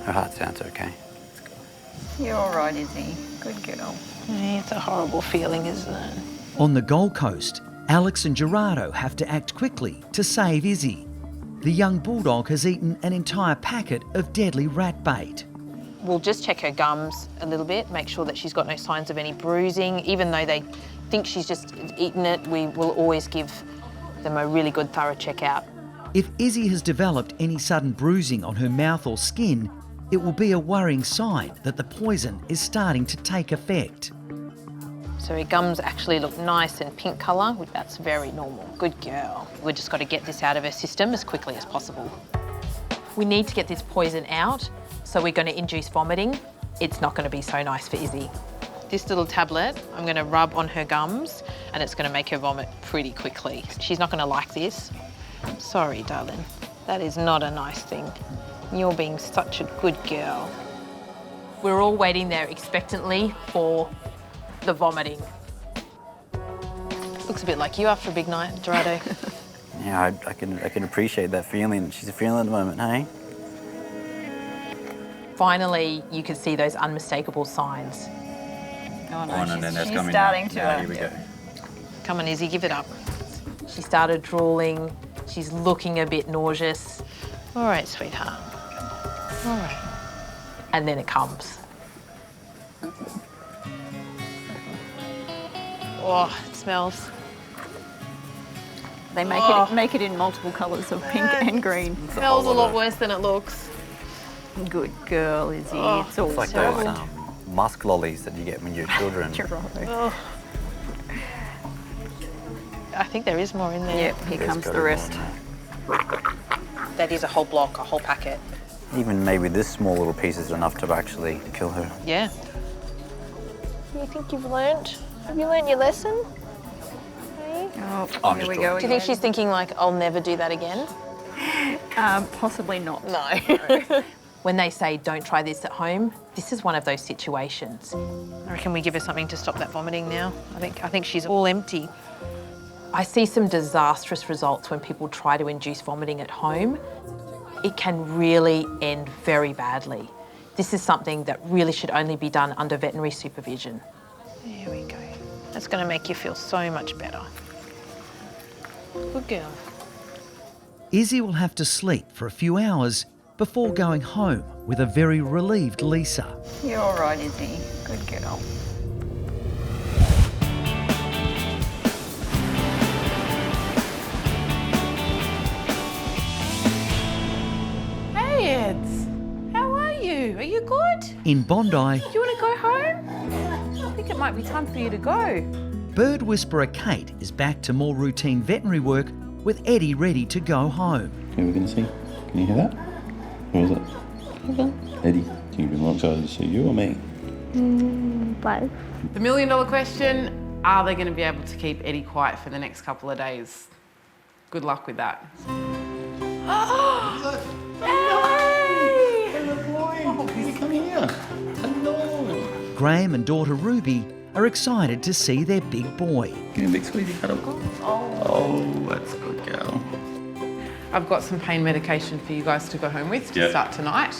Her heart sounds okay. You're all right, Izzy. Good girl. It's a horrible feeling, isn't it? On the Gold Coast, Alex and Gerardo have to act quickly to save Izzy. The young bulldog has eaten an entire packet of deadly rat bait. We'll just check her gums a little bit, make sure that she's got no signs of any bruising. Even though they think she's just eaten it, we will always give them a really good thorough check out. If Izzy has developed any sudden bruising on her mouth or skin, it will be a worrying sign that the poison is starting to take effect. So her gums actually look nice and pink colour. That's very normal. Good girl. We've just got to get this out of her system as quickly as possible. We need to get this poison out, so we're going to induce vomiting. It's not going to be so nice for Izzy. This little tablet, I'm going to rub on her gums, and it's going to make her vomit pretty quickly. She's not going to like this. Sorry, darling. That is not a nice thing. You're being such a good girl. We're all waiting there expectantly for the vomiting. Looks a bit like you after a big night, Gerardo. Yeah, I can appreciate that feeling that she's feeling at the moment, hey? Finally, you can see those unmistakable signs. Oh no, Oh, no, she's coming starting now. to. No, here we go. Come on, Izzy, give it up. She started drooling. She's looking a bit nauseous. All right, sweetheart. All right. And then it comes. Oh, it smells. They make it in multiple colours of pink and green. It smells a lot worse than it looks. Good girl, Izzy. Oh, it's all It's like terrible. those musk lollies that you get when you're children. Oh. I think there is more in there. Yep, here comes the rest. That is a whole block, a whole packet. Even maybe this small little piece is enough to actually kill her. Yeah. You think you've learnt? Have you learnt your lesson? Oh, here we go. Do you think she's thinking like, I'll never do that again? Possibly not. No. When they say don't try this at home, this is one of those situations. I reckon we give her something to stop that vomiting now. I think she's all empty. I see some disastrous results when people try to induce vomiting at home. It can really end very badly. This is something that really should only be done under veterinary supervision. There we go. That's going to make you feel so much better. Good girl. Izzy will have to sleep for a few hours before going home with a very relieved Lisa. You're all right, Izzy. Good girl. Hey, Eds. How are you? Are you good? In Bondi, Do you want to go home? I think it might be time for you to go. bird whisperer Kate is back to more routine veterinary work with Eddie ready to go home. Okay, we're going to see. Can you hear that? Who is it? Eddie. Do you think you'd be more excited to see you or me? Both. The $1 million question, are they going to be able to keep Eddie quiet for the next couple of days? Good luck with that. Come here. Hello. Graham and daughter Ruby are excited to see their big boy. Give me a big squeezy cuddle. Oh, that's a good girl. I've got some pain medication for you guys to go home with to start tonight.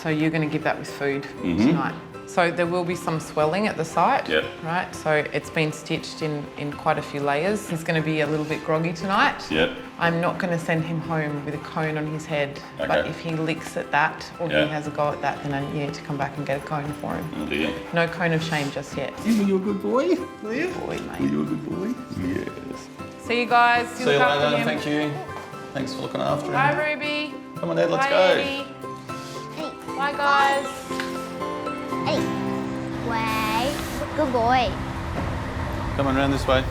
So you're going to give that with food tonight. So there will be some swelling at the site, right? So it's been stitched in quite a few layers. He's going to be a little bit groggy tonight. I'm not going to send him home with a cone on his head, but if he licks at that or he has a go at that, then you need to come back and get a cone for him. Oh dear. No cone of shame just yet. Were you a good boy? Were you? Boy, mate. Were you a good boy? Yes. See you guys. See you later. Thank you. Thanks for looking after him. Bye, Ruby. Come on, Ed, let's Bye, go. Eddie. Bye, guys. Hey. Way. Good boy. Come on around this way.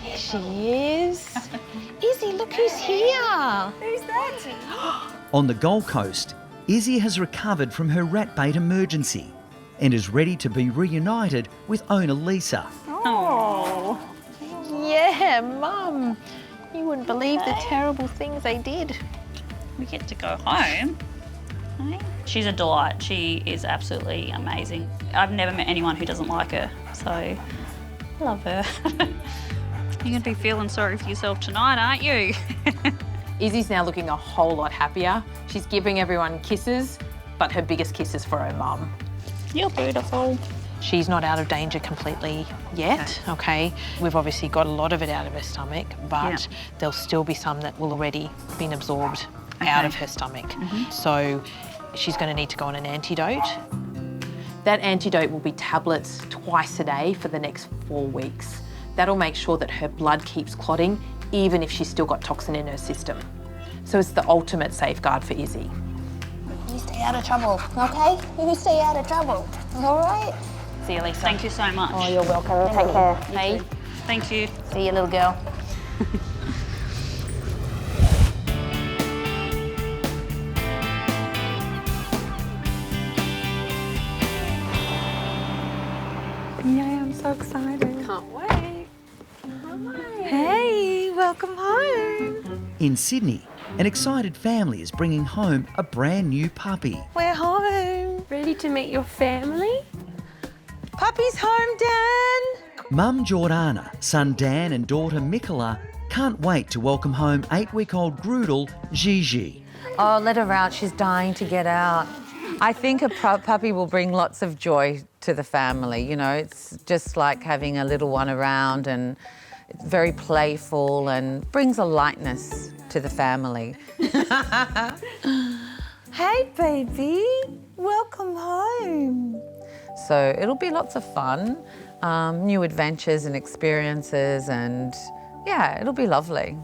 Here she is. Izzy, look who's here. Who's that? On the Gold Coast, Izzy has recovered from her rat bait emergency and is ready to be reunited with owner Lisa. Oh. Yeah, Mum. You wouldn't believe the terrible things they did. We get to go home. She's a delight. She is absolutely amazing. I've never met anyone who doesn't like her, so I love her. You're going to be feeling sorry for yourself tonight, aren't you? Izzy's now looking a whole lot happier. She's giving everyone kisses, but her biggest kiss is for her mum. You're beautiful. She's not out of danger completely yet, okay? We've obviously got a lot of it out of her stomach, but there'll still be some that will already been absorbed out of her stomach. So she's going to need to go on an antidote. That antidote will be tablets twice a day for the next 4 weeks. That'll make sure that her blood keeps clotting, even if she's still got toxin in her system. So it's the ultimate safeguard for Izzy. You stay out of trouble, okay? You stay out of trouble, all right? See you, Lisa. Thank you so much. Oh, you're welcome. Take care. Hey. Thank you. See you, little girl. Yeah, I'm so excited. Can't wait. Hey, welcome home. In Sydney, an excited family is bringing home a brand new puppy. We're home. Ready to meet your family? Puppy's home, Dan! Mum Jordana, son Dan and daughter Mikola can't wait to welcome home 8-week-old Groodle Gigi. Oh, let her out. She's dying to get out. I think a puppy will bring lots of joy to the family. You know, it's just like having a little one around, and it's very playful and brings a lightness to the family. Hey, baby. Welcome home. So it'll be lots of fun, new adventures and experiences, and yeah, it'll be lovely.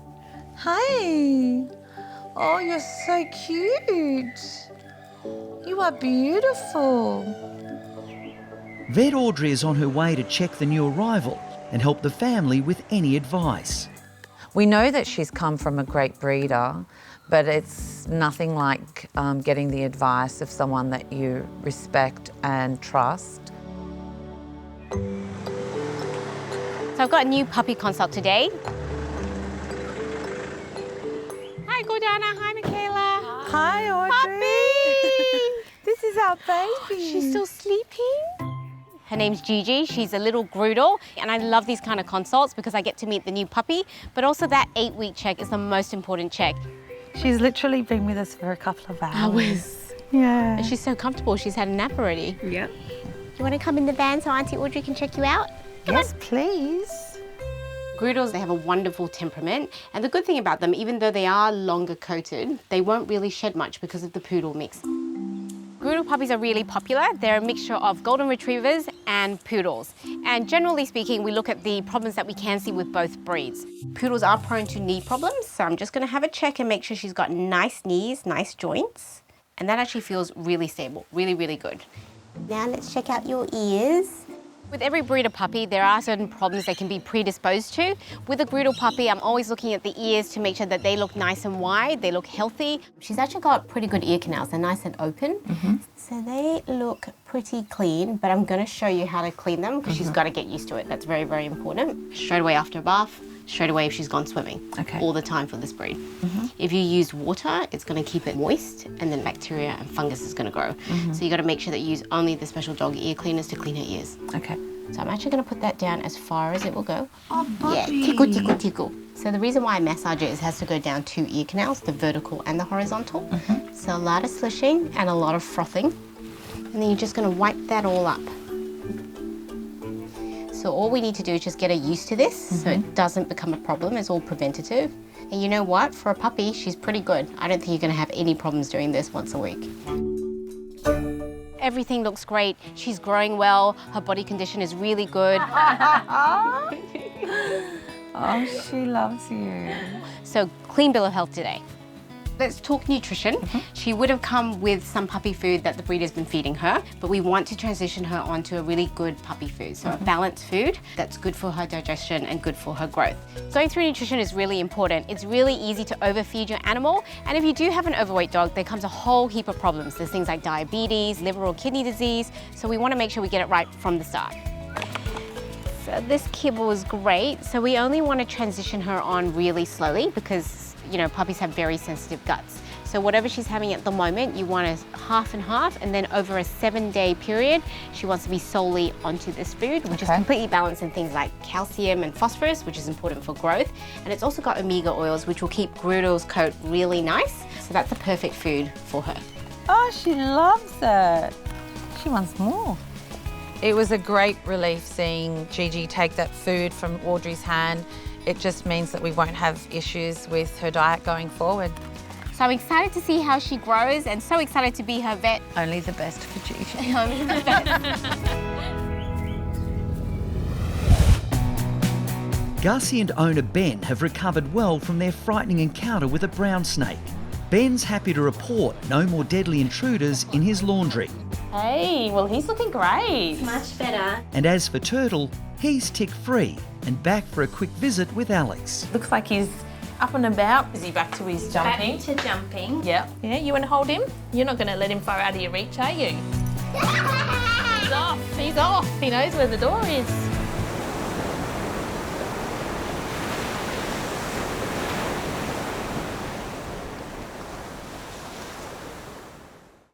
Hey. Oh, you're so cute. You are beautiful. Vet Audrey is on her way to check the new arrival and help the family with any advice. We know that she's come from a great breeder, but it's nothing like getting the advice of someone that you respect and trust. So I've got a new puppy consult today. Hi, Jordana. Hi, Michaela. Hi, Audrey. Puppy! This is our baby. She's still sleeping. Her name's Gigi. She's a little Groodle, and I love these kind of consults because I get to meet the new puppy, but also that 8-week check is the most important check. She's literally been with us for a couple of hours. Yeah. And she's so comfortable. She's had a nap already. Yep. You want to come in the van so Auntie Audrey can check you out? Yes, please. Groodles, they have a wonderful temperament, and the good thing about them, even though they are longer coated, they won't really shed much because of the poodle mix. Groodle puppies are really popular. They're a mixture of golden retrievers and poodles. And generally speaking, we look at the problems that we can see with both breeds. Poodles are prone to knee problems, so I'm just going to have a check and make sure she's got nice knees, nice joints. And that actually feels really stable, really, really good. Now let's check out your ears. With every breed of puppy, there are certain problems they can be predisposed to. With a Groodle puppy, I'm always looking at the ears to make sure that they look nice and wide, they look healthy. She's actually got pretty good ear canals. They're nice and open. So they look pretty clean, but I'm going to show you how to clean them because she's got to get used to it. That's very, very important. Straight away after a bath, straight away if she's gone swimming. Okay. All the time for this breed. If you use water, it's going to keep it moist, and then bacteria and fungus is going to grow. So you got to make sure that you use only the special dog ear cleaners to clean her ears. Okay. So I'm actually going to put that down as far as it will go. Oh, puppy. Yeah, tickle, tickle, tickle. So the reason why I massage it is it has to go down 2 ear canals, the vertical and the horizontal. So a lot of slishing and a lot of frothing. And then you're just going to wipe that all up. So all we need to do is just get her used to this so it doesn't become a problem. It's all preventative. And you know what? For a puppy, she's pretty good. I don't think you're going to have any problems doing this once a week. Everything looks great. She's growing well. Her body condition is really good. Oh, she loves you. So clean bill of health today. Let's talk nutrition. She would have come with some puppy food that the breeder's been feeding her, but we want to transition her onto a really good puppy food. So a balanced food that's good for her digestion and good for her growth. Going through nutrition is really important. It's really easy to overfeed your animal. And if you do have an overweight dog, there comes a whole heap of problems. There's things like diabetes, liver or kidney disease. So we want to make sure we get it right from the start. So this kibble is great. So we only want to transition her on really slowly because you know, puppies have very sensitive guts. So whatever she's having at the moment, you want a half and half, and then over a 7-day period, she wants to be solely onto this food, which is completely balanced in things like calcium and phosphorus, which is important for growth. And it's also got omega oils, which will keep Groodle's coat really nice. So that's the perfect food for her. Oh, she loves it. She wants more. It was a great relief seeing Gigi take that food from Audrey's hand. It just means that we won't have issues with her diet going forward. So I'm excited to see how she grows and so excited to be her vet. Only the best for Gigi. Only the best. Gussie and owner Ben have recovered well from their frightening encounter with a brown snake. Ben's happy to report no more deadly intruders in his laundry. Hey, well, he's looking great. Much better. And as for Turtle, he's tick-free and back for a quick visit with Alex. Looks like he's up and about. Is he back to his jumping? Back to jumping. Yeah. Yeah, you want to hold him? You're not going to let him far out of your reach, are you? He's off. He's off. He knows where the door is.